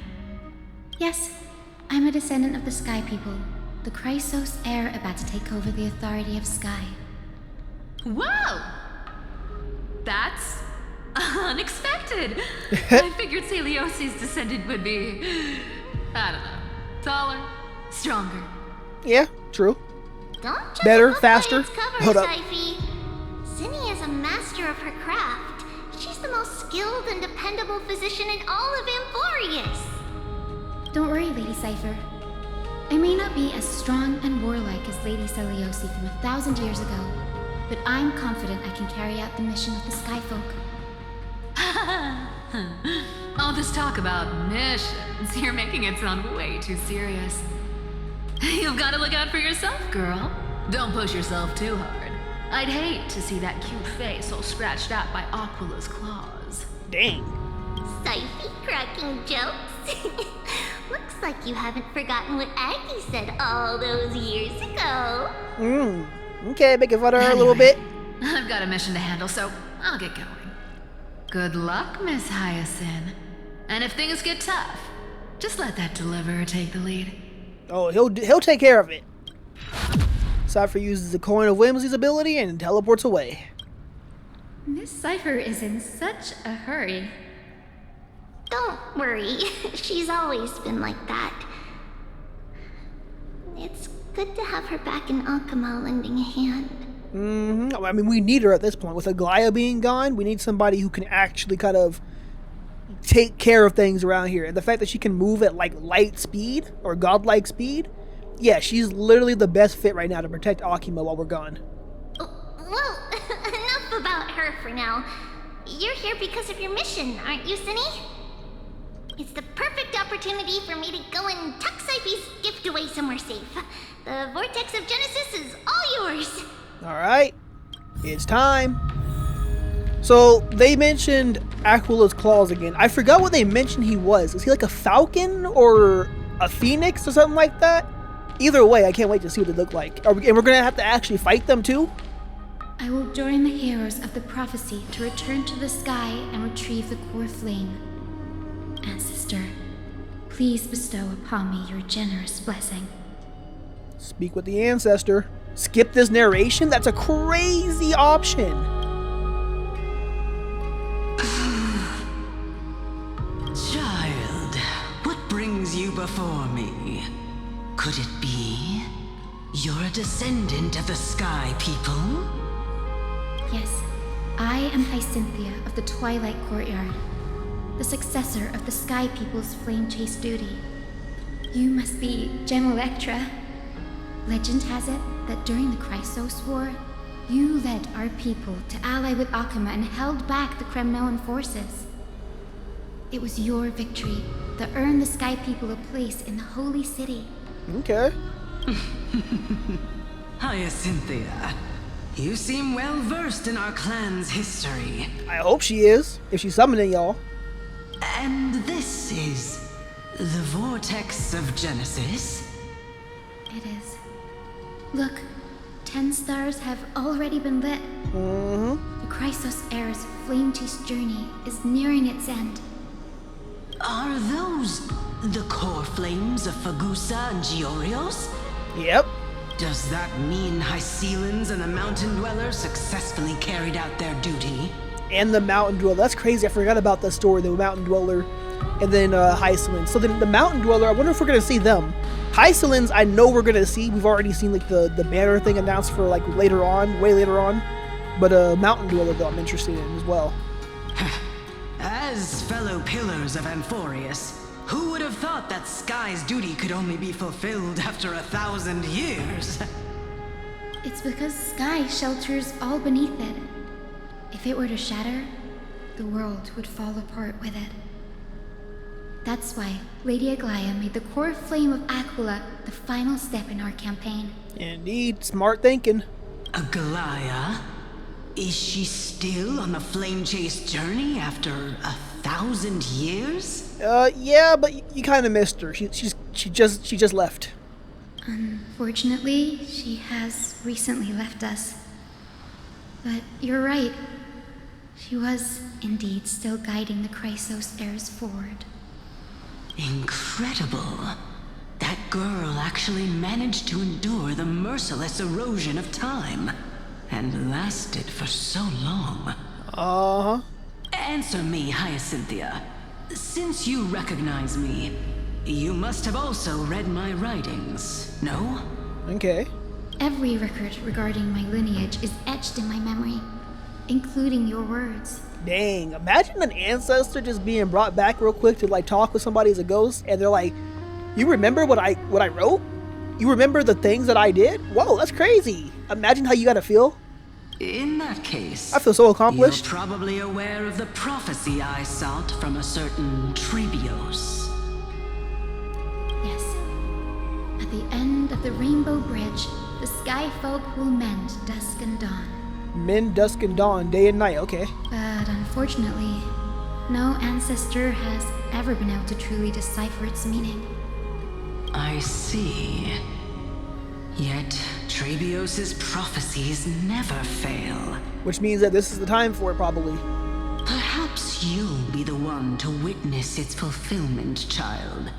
Yes, I'm a descendant of the Sky People, the Chrysos heir about to take over the authority of Sky. Whoa! That's unexpected. I figured Celiosi's descendant would be, I don't know, taller, stronger. Yeah, true. Don't judge Better, a book by faster. its cover, Hold up. Syphie. Zinni is a master of her craft. She's the most skilled and dependable physician in all of Amphoreus. Don't worry, Lady Cypher. I may not be as strong and warlike as Lady Celiosi from 1,000 years ago, but I'm confident I can carry out the mission of the Skyfolk. All this talk about missions, you're making it sound way too serious. You've got to look out for yourself, girl. Don't push yourself too hard. I'd hate to see that cute face all scratched out by Aquila's claws. Dang. Siphy cracking jokes. Looks like you haven't forgotten what Aggie said all those years ago. Okay, making fun of her a little bit. I've got a mission to handle, so I'll get going. Good luck, Miss Hyacinth. And if things get tough, just let that deliverer take the lead. Oh, he'll take care of it. Cypher uses the Coin of Whimsy's ability and teleports away. Miss Cypher is in such a hurry. Don't worry, she's always been like that. It's good to have her back in Akama lending a hand. I mean, we need her at this point. With Aglaya being gone, we need somebody who can actually kind of take care of things around here. And the fact that she can move at like light speed or godlike speed, yeah, she's literally the best fit right now to protect Akima while we're gone. Well, enough about her for now. You're here because of your mission, aren't you, Cinny? It's the perfect opportunity for me to go and tuck Siphy's gift away somewhere safe. The Vortex of Genesis is all yours. Alright, it's time. So, they mentioned Aquila's claws again. I forgot what they mentioned he was. Is he like a falcon or a phoenix or something like that? Either way, I can't wait to see what they look like. And we're going to have to actually fight them too? I will join the heroes of the prophecy to return to the sky and retrieve the core flame. Ancestor, please bestow upon me your generous blessing. Speak with the ancestor. Skip this narration? That's a crazy option. Child, what brings you before me? Could it be you're a descendant of the Sky People? Yes, I am Hyacinthia of the Twilight Courtyard, the successor of the Sky People's flame chase duty. You must be Gem Electra. Legend has it that during the Chrysos War, you led our people to ally with Akama and held back the Kremnoan forces. It was your victory that earned the Sky People a place in the Holy City. Okay. Hyacinthia, you seem well versed in our clan's history. I hope she is, if she's summoning y'all. And this is the Vortex of Genesis? It is. Look, 10 stars have already been lit. The Chrysos Heir's flame chase journey is nearing its end. Are those the core flames of Fagusa and Giorios? Yep. Does that mean Hycelans and the Mountain Dweller successfully carried out their duty? And the Mountain Dweller. That's crazy. I forgot about the story, the Mountain Dweller, and then Hycelans. So then the Mountain Dweller, I wonder if we're going to see them. Hycelans, I know we're going to see. We've already seen like the banner thing announced for like later on, way later on. But Mountain Dweller, though, I'm interested in as well. As fellow pillars of Amphoreus, who would have thought that Sky's duty could only be fulfilled after 1,000 years? It's because Sky shelters all beneath it. If it were to shatter, the world would fall apart with it. That's why Lady Aglaya made the core flame of Aquila the final step in our campaign. Indeed, smart thinking. Aglaya? Is she still on the flame chase journey after 1,000 years? Yeah, but you kind of missed her. She just left. Unfortunately, she has recently left us. But you're right. She was indeed still guiding the Chrysos heirs forward. Incredible. That girl actually managed to endure the merciless erosion of time. And lasted for so long. Answer me, Hyacinthia. Since you recognize me, you must have also read my writings, no? Okay. Every record regarding my lineage is etched in my memory, including your words. Dang, imagine an ancestor just being brought back real quick to like talk with somebody as a ghost, and they're like, "You remember what I wrote?" You remember the things that I did? Whoa, that's crazy. Imagine how you gotta feel. In that case, I feel so accomplished. You're probably aware of the prophecy I sought from a certain Trebios. Yes. At the end of the Rainbow Bridge, the Sky Folk will mend dusk and dawn. Mend dusk and dawn, day and night, okay. But unfortunately, no ancestor has ever been able to truly decipher its meaning. I see. Yet, Trebios' prophecies never fail. Which means that this is the time for it, probably. Perhaps you'll be the one to witness its fulfillment, child.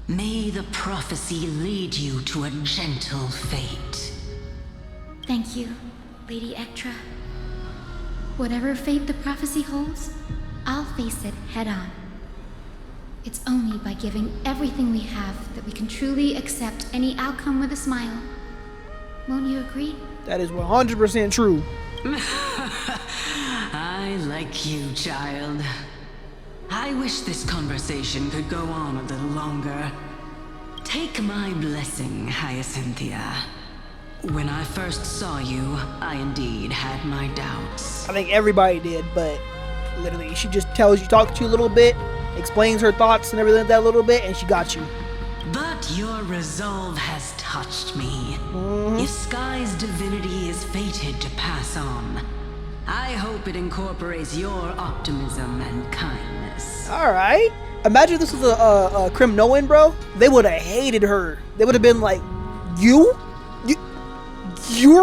May the prophecy lead you to a gentle fate. Thank you, Lady Ektra. Whatever fate the prophecy holds, I'll face it head on. It's only by giving everything we have that we can truly accept any outcome with a smile. Won't you agree? That is 100% true. I like you, child. I wish this conversation could go on a little longer. Take my blessing, Hyacinthia. When I first saw you, I indeed had my doubts. I think everybody did, but literally, she just tells you, talks to you a little bit, explains her thoughts and everything like that a little bit, and she got you. But your resolve has touched me. If Sky's divinity is fated to pass on, I hope it incorporates your optimism and kindness. Alright. Imagine this was a Crimnoan, bro. They would have hated her. They would have been like, You're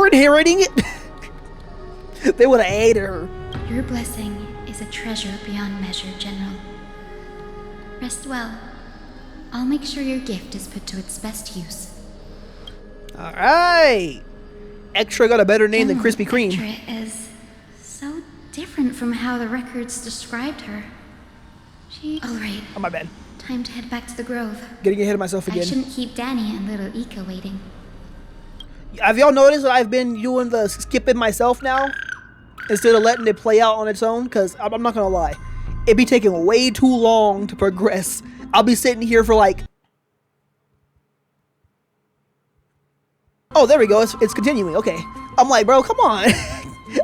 inheriting it? They would have hated her. Your blessing is a treasure beyond measure, General. Rest well. I'll make sure your gift is put to its best use. Alright. Ektra got a better name than Krispy Kreme. Ektra is so different from how the records described her. Alright. Oh, my bad. Time to head back to the Grove. Getting ahead of myself again. I shouldn't keep Danny and little Ika waiting. Have y'all noticed that I've been doing the skipping myself now? Instead of letting it play out on its own? Because I'm not going to lie. It'd be taking way too long to progress. I'll be sitting here for like... Oh, there we go. It's continuing. Okay. I'm like, bro, come on.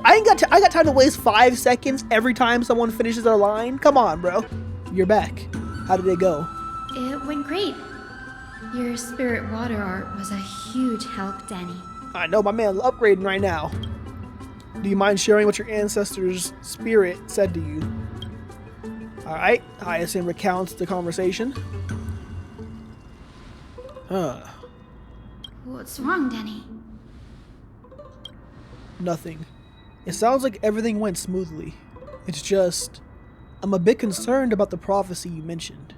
I got time to waste 5 seconds every time someone finishes their line. Come on, bro. You're back. How did it go? It went great. Your spirit water art was a huge help, Danny. I know, my man's upgrading right now. Do you mind sharing what your ancestor's spirit said to you? Alright, Hyacinth recounts the conversation. What's wrong, Danny? Nothing. It sounds like everything went smoothly. It's just, I'm a bit concerned about the prophecy you mentioned.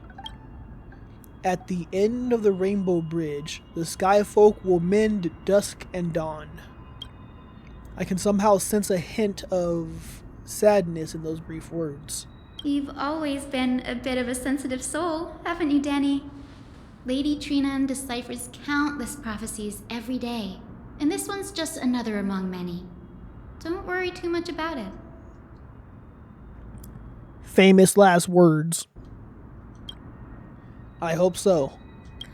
At the end of the Rainbow Bridge, the Sky Folk will mend dusk and dawn. I can somehow sense a hint of sadness in those brief words. You've always been a bit of a sensitive soul, haven't you, Danny? Lady Trinan deciphers countless prophecies every day, and this one's just another among many. Don't worry too much about it. Famous last words. I hope so.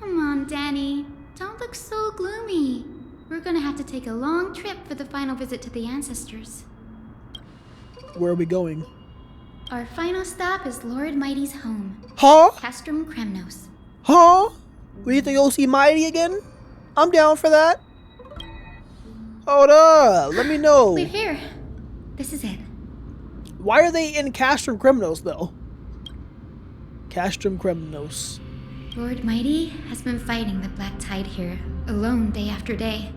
Come on, Danny. Don't look so gloomy. We're gonna have to take a long trip for the final visit to the ancestors. Where are we going? Our final stop is Lord Mighty's home. Huh? Castrum Kremnos. Huh? We need to go see Mighty again? I'm down for that. Hold up. Let me know. We're here. This is it. Why are they in Castrum Kremnos, though? Castrum Kremnos. Lord Mighty has been fighting the Black Tide here, alone day after day.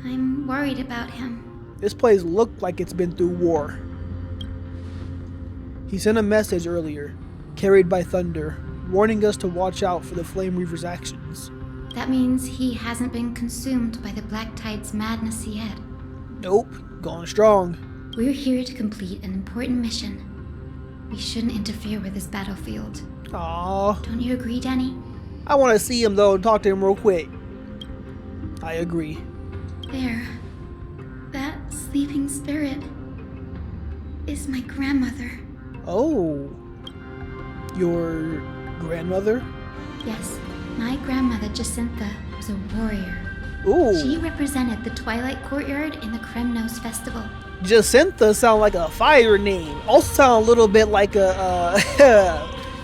I'm worried about him. This place looked like it's been through war. He sent a message earlier, carried by thunder, warning us to watch out for the Flame Reaver's actions. That means he hasn't been consumed by the Black Tide's madness yet. Nope, going strong. We're here to complete an important mission. We shouldn't interfere with this battlefield. Aww. Don't you agree, Danny? I want to see him, though, and talk to him real quick. I agree. There. That sleeping spirit is my grandmother. Oh. Your grandmother? Yes, my grandmother Jacinta was a warrior. Ooh. She represented the Twilight Courtyard in the Kremnos Festival. Jacinta sound like a fire name. Also sound a little bit like a,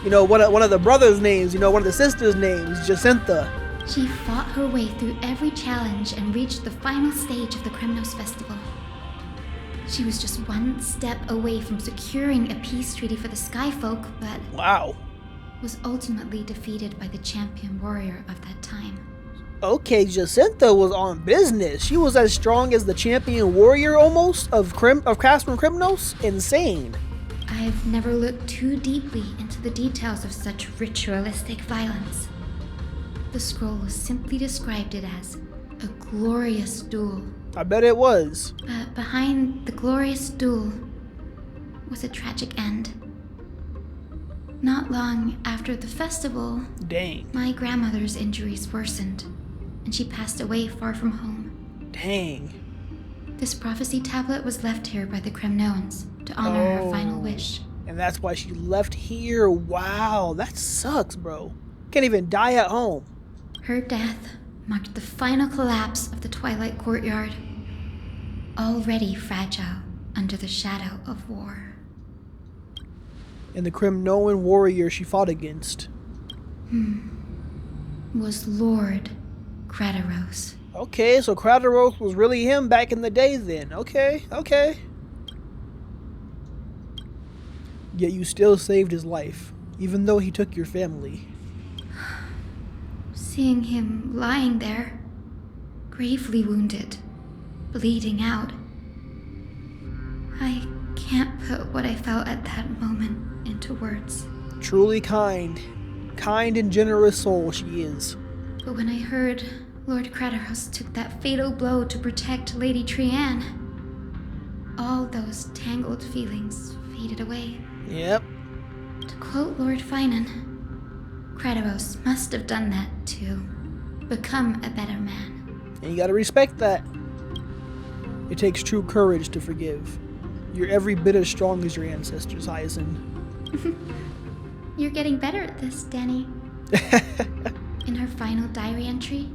you know, one of the brothers' names. You know, one of the sisters' names, Jacinta. She fought her way through every challenge and reached the final stage of the Kremnos Festival. She was just one step away from securing a peace treaty for the Skyfolk, but wow, was ultimately defeated by the champion warrior of that time. Okay, Jacinta was on business. She was as strong as the champion warrior almost of Craftsman Kremnos. Insane. I've never looked too deeply into the details of such ritualistic violence. The scroll simply described it as a glorious duel. I bet it was. But behind the glorious duel was a tragic end. Not long after the festival, dang, my grandmother's injuries worsened, and she passed away far from home. Dang. This prophecy tablet was left here by the Kremnoans to honor her final wish. And that's why she left here. Wow, that sucks, bro. Can't even die at home. Her death marked the final collapse of the Twilight Courtyard, already fragile under the shadow of war. And the Kremnoan warrior she fought against was Lord Krataros. Okay, so Krataros was really him back in the day then. Okay. Yet you still saved his life, even though he took your family. Seeing him lying there, gravely wounded, bleeding out, I can't put what I felt at that moment into words. Truly kind and generous soul she is. But when I heard Lord Krataros took that fatal blow to protect Lady Trianne, all those tangled feelings faded away. Yep. To quote Lord Finan, Krataros must have done that to become a better man. And you gotta respect that. It takes true courage to forgive. You're every bit as strong as your ancestors, Hyacinth. You're getting better at this, Danny. In her final diary entry,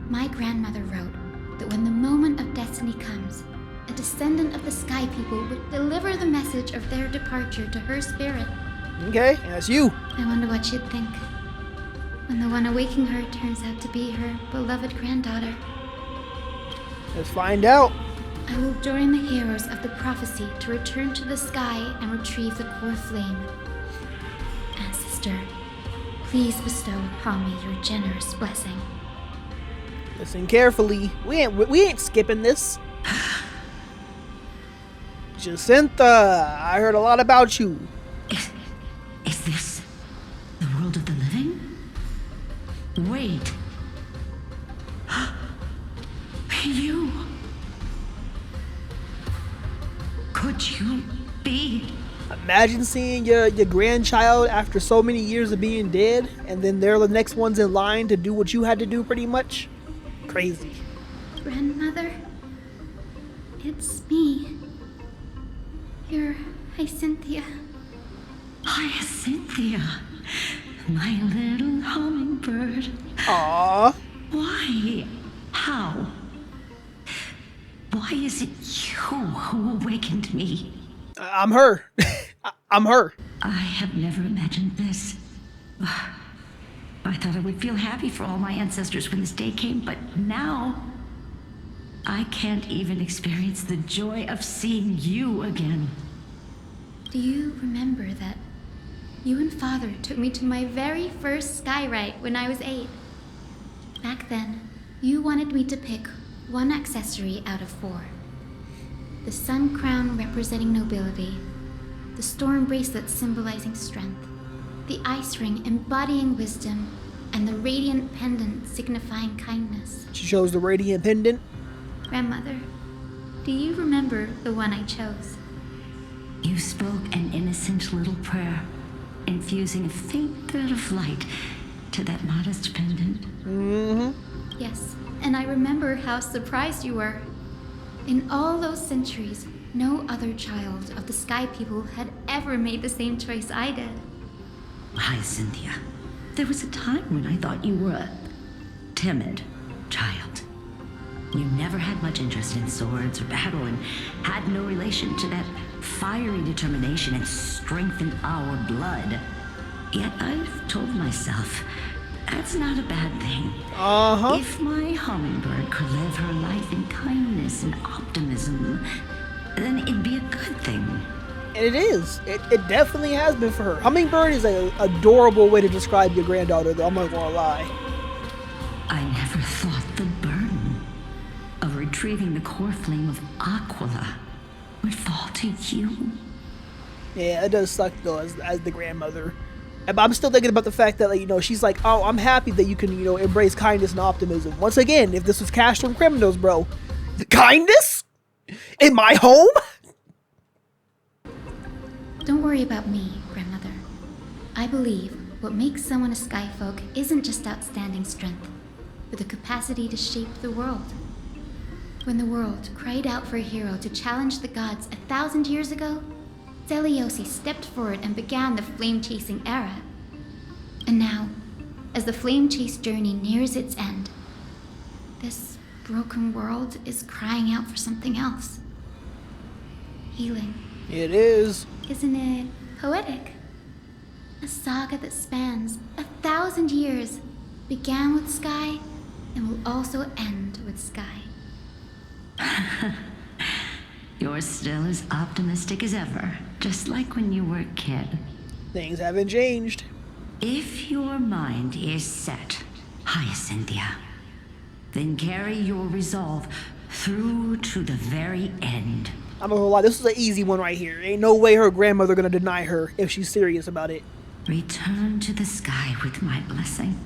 my grandmother wrote that when the moment of destiny comes, a descendant of the Sky People would deliver the message of their departure to her spirit. Okay, and that's you. I wonder what she'd think when the one awaking her turns out to be her beloved granddaughter. Let's find out. I will join the heroes of the prophecy to return to the sky and retrieve the core flame. Ancestor, please bestow upon me your generous blessing. Listen carefully. We ain't skipping this. Jacinta, I heard a lot about you. Is this the world of the living? Wait. You. Could you be? Imagine seeing your grandchild after so many years of being dead, and then they're the next ones in line to do what you had to do pretty much. Crazy. Grandmother, it's me. Your Hyacinthia. Hyacinthia, my little hummingbird. Aww. Why? How? Why is it you who awakened me? I'm her. I'm her. I have never imagined this. I thought I would feel happy for all my ancestors when this day came, but now I can't even experience the joy of seeing you again. Do you remember that you and Father took me to my very first skyride when I was 8? Back then, you wanted me to pick one accessory out of 4. The sun crown representing nobility, the storm bracelet symbolizing strength, the ice ring embodying wisdom, and the radiant pendant signifying kindness. She chose the radiant pendant. Grandmother, do you remember the one I chose? You spoke an innocent little prayer, infusing a faint bit of light to that modest pendant. Yes, and I remember how surprised you were. In all those centuries, no other child of the Sky People had ever made the same choice I did. Hyacinthia, there was a time when I thought you were timid. child. You never had much interest in swords or battle and had no relation to that fiery determination and strength in our blood. Yet I've told myself, that's not a bad thing. If my hummingbird could live her life in kindness and optimism, then it'd be a good thing. And it is. It definitely has been for her. Hummingbird is an adorable way to describe your granddaughter, though. I'm not gonna lie. I never thought the burden of retrieving the core flame of Aquila would fall to you. Yeah, it does suck, though, as the grandmother. But I'm still thinking about the fact that, like, you know, she's like, oh, I'm happy that you can, you know, embrace kindness and optimism. Once again, if this was Cash from Criminals, bro. Kindness? In my home? Don't worry about me, grandmother. I believe what makes someone a skyfolk isn't just outstanding strength, but the capacity to shape the world. When the world cried out for a hero to challenge the gods 1,000 years ago, Zeliosi stepped forward and began the flame-chasing era. And now, as the flame-chase journey nears its end, this broken world is crying out for something else. Healing. It is. Isn't it poetic? A saga that spans 1,000 years, began with Sky, and will also end with Sky. You're still as optimistic as ever, just like when you were a kid. Things haven't changed. If your mind is set, Hyacinthia, then carry your resolve through to the very end. I'm not gonna lie, this is an easy one right here. Ain't no way her grandmother gonna deny her if she's serious about it. Return to the sky with my blessing,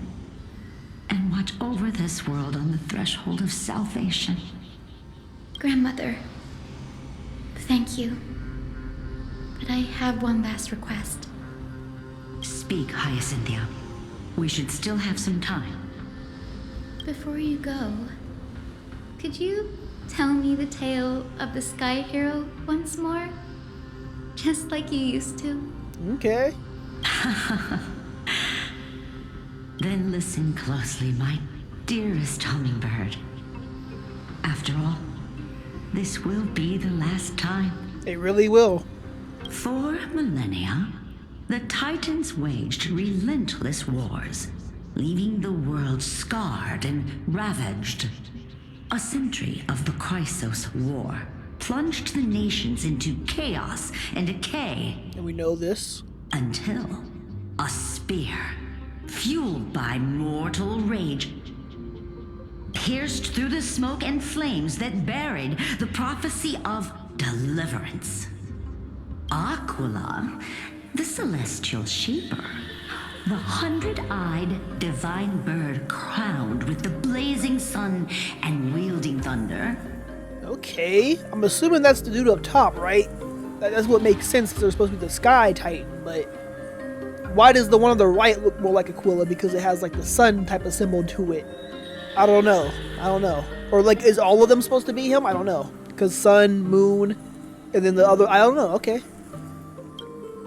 and watch over this world on the threshold of salvation. Grandmother, thank you. But I have one last request. Speak, Hyacinthia. We should still have some time. Before you go, could you tell me the tale of the Sky Hero once more? Just like you used to. Okay. Then listen closely, my dearest hummingbird. After all, this will be the last time. It really will. For millennia, the Titans waged relentless wars, leaving the world scarred and ravaged. A century of the Chrysos War plunged the nations into chaos and decay. And we know this. Until a spear, fueled by mortal rage, pierced through the smoke and flames that buried the prophecy of deliverance. Aquila, the celestial shaper, the 100-eyed divine bird crowned with the blazing sun and wielding thunder. Okay, I'm assuming that's the dude up top, right? That's what makes sense, because they're supposed to be the Sky Titan, but why does the one on the right look more like Aquila? Because it has like the sun type of symbol to it. I don't know. Or like, is all of them supposed to be him? I don't know. Because sun, moon, and then the other, I don't know. Okay.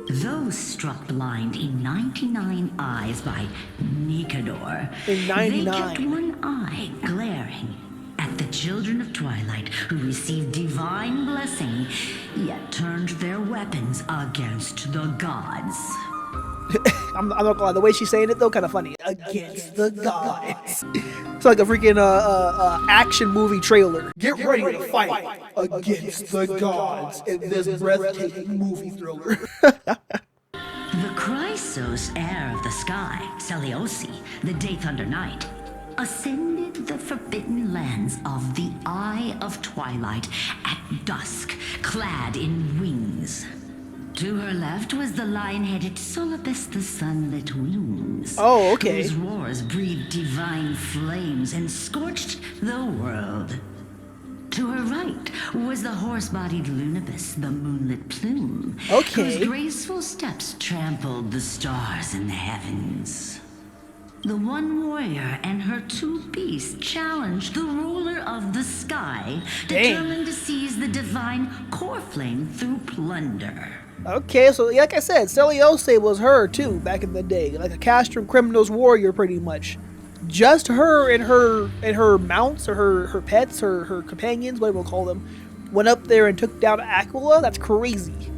Those struck blind in 99 eyes by Nikador, in 99. They kept one eye glaring at the children of Twilight who received divine blessing, yet turned their weapons against the gods. I'm not gonna lie, the way she's saying it though, kind of funny. Against the gods. It's like a freaking action movie trailer. Get ready to fight against the gods in this breathtaking movie thriller. The Chrysos heir of the sky, Seliosi, the Day Thunder Knight, ascended the forbidden lands of the Eye of Twilight at dusk, clad in wings. To her left was the lion-headed Solibus the Sunlit Wings. Oh, okay. Whose roars breathed divine flames and scorched the world. To her right was the horse-bodied Lunibus, the Moonlit Plume. Okay. Whose graceful steps trampled the stars in the heavens. The one warrior and her two beasts challenged the ruler of the sky, determined to seize the divine core flame through plunder. Okay, so like I said, Celiose was her too back in the day, like a Castrum Criminals warrior pretty much. just her and her mounts or her pets or her companions, whatever we'll call them, went up there and took down Aquila? That's crazy.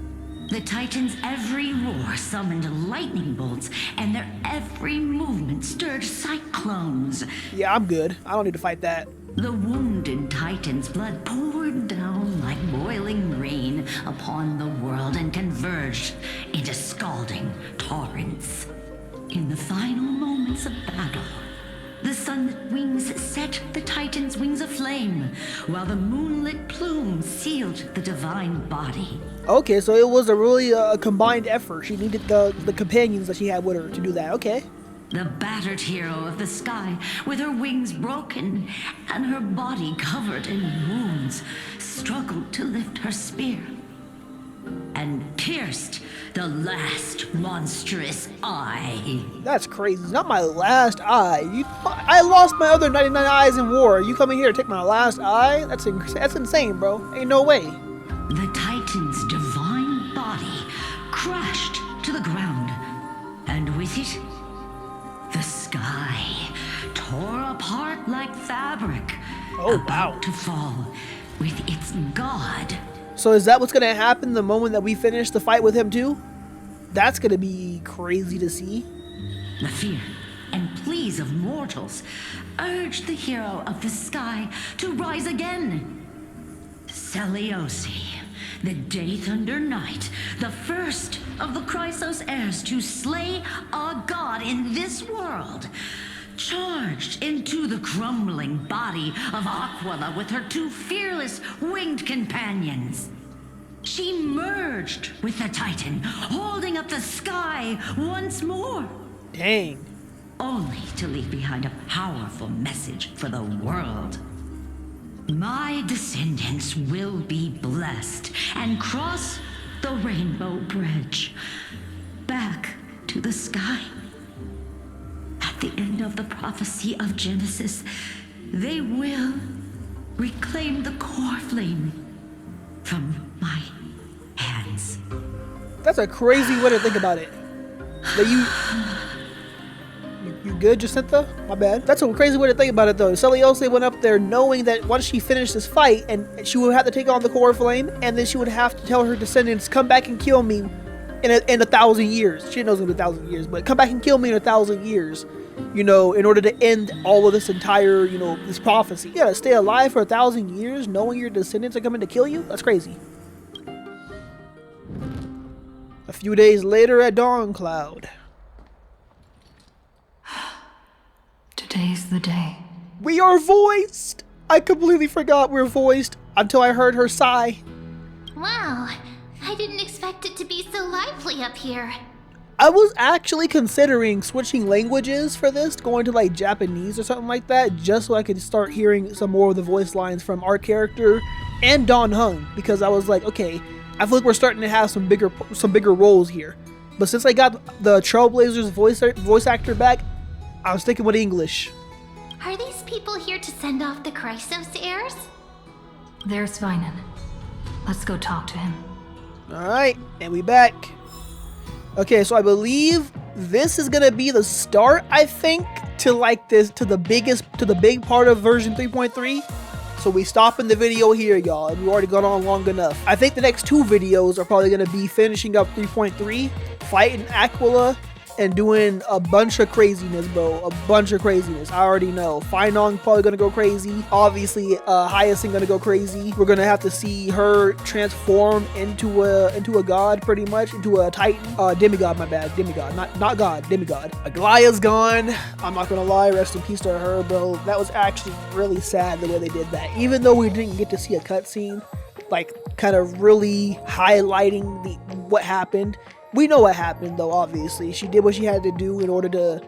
The Titans' every roar summoned lightning bolts, and their every movement stirred cyclones. Yeah, I'm good. I don't need to fight that. The wounded Titan's blood poured down like boiling rain upon the world and converged into scalding torrents. In the final moments of battle, the sunlit wings set the Titan's wings aflame, while the moonlit plume sealed the divine body. Okay, so it was a really combined effort. She needed the companions that she had with her to do that. Okay. The battered hero of the sky, with her wings broken and her body covered in wounds, struggled to lift her spear and pierced the last monstrous eye. That's crazy. It's not my last eye. I lost my other 99 eyes in war. You coming here to take my last eye? That's insane, bro. Ain't no way. The Titan's divine body crashed to the ground, and with it, the sky tore apart like fabric, about to fall with its god. So is that what's gonna happen the moment that we finish the fight with him too? That's gonna be crazy to see. The fear and pleas of mortals urged the hero of the sky to rise again. Seliosi, the Day Thunder Knight, the first of the Chrysos heirs to slay a god in this world, charged into the crumbling body of Aquila with her two fearless winged companions. She merged with the Titan, holding up the sky once more. Dang. Only to leave behind a powerful message for the world. My descendants will be blessed and cross the Rainbow Bridge back to the sky. At the end of the prophecy of Genesis, they will reclaim the core flame from my hands. That's a crazy way to think about it. That you good, Jacinta? My bad. That's a crazy way to think about it, though. Seliosi went up there knowing that once she finished this fight, and she would have to take on the core flame, and then she would have to tell her descendants, come back and kill me in 1,000 years. She knows it's 1,000 years, but come back and kill me in 1,000 years. You know, in order to end all of this entire, you know, this prophecy. You gotta stay alive for 1,000 years knowing your descendants are coming to kill you? That's crazy. A few days later at Dawn Cloud. Today's the day. We are voiced! I completely forgot we're voiced until I heard her sigh. Wow, I didn't expect it to be so lively up here. I was actually considering switching languages for this, going to like Japanese or something like that, just so I could start hearing some more of the voice lines from our character and Don Hung, because I was like, okay, I feel like we're starting to have some bigger roles here. But since I got the Trailblazers voice actor back, I was sticking with English. Are these people here to send off the Chrysos heirs? There's Svinen. Let's go talk to him. Alright, and we back. Okay, so I believe this is gonna be the start, I think, to like this, to the big part of version 3.3. So we stopping the video here, y'all, and we've already gone on long enough. I think the next two videos are probably gonna be finishing up 3.3, fighting Aquila, and doing a bunch of craziness, bro. A bunch of craziness. I already know. Finong probably gonna go crazy. Obviously, Hyacinth gonna go crazy. We're gonna have to see her transform into a god, pretty much, into a titan. Demigod, my bad. Demigod, not god. Demigod. Aglaya's gone. I'm not gonna lie. Rest in peace to her, bro. That was actually really sad the way they did that. Even though we didn't get to see a cutscene, like kind of really highlighting what happened. We know what happened, though, obviously. She did what she had to do in order to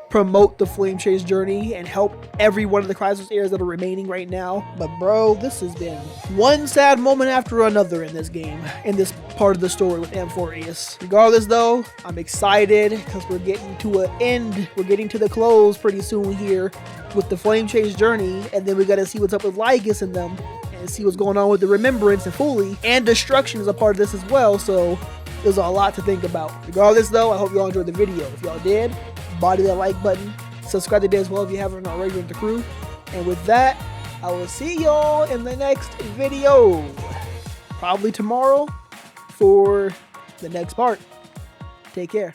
promote the Flame Chase journey and help every one of the Chrysos heirs that are remaining right now. But, bro, this has been one sad moment after another in this game, in this part of the story with Amphoreus. Regardless, though, I'm excited because we're getting to an end. We're getting to the close pretty soon here with the Flame Chase journey, and then we got to see what's up with Lygus and them and see what's going on with the Remembrance and Fully, and Destruction is a part of this as well, so there's a lot to think about. Regardless, though, I hope y'all enjoyed the video. If y'all did, body that like button, Subscribe today as well if you haven't already with the crew. And with that, I will see y'all in the next video. Probably tomorrow for the next part. Take care.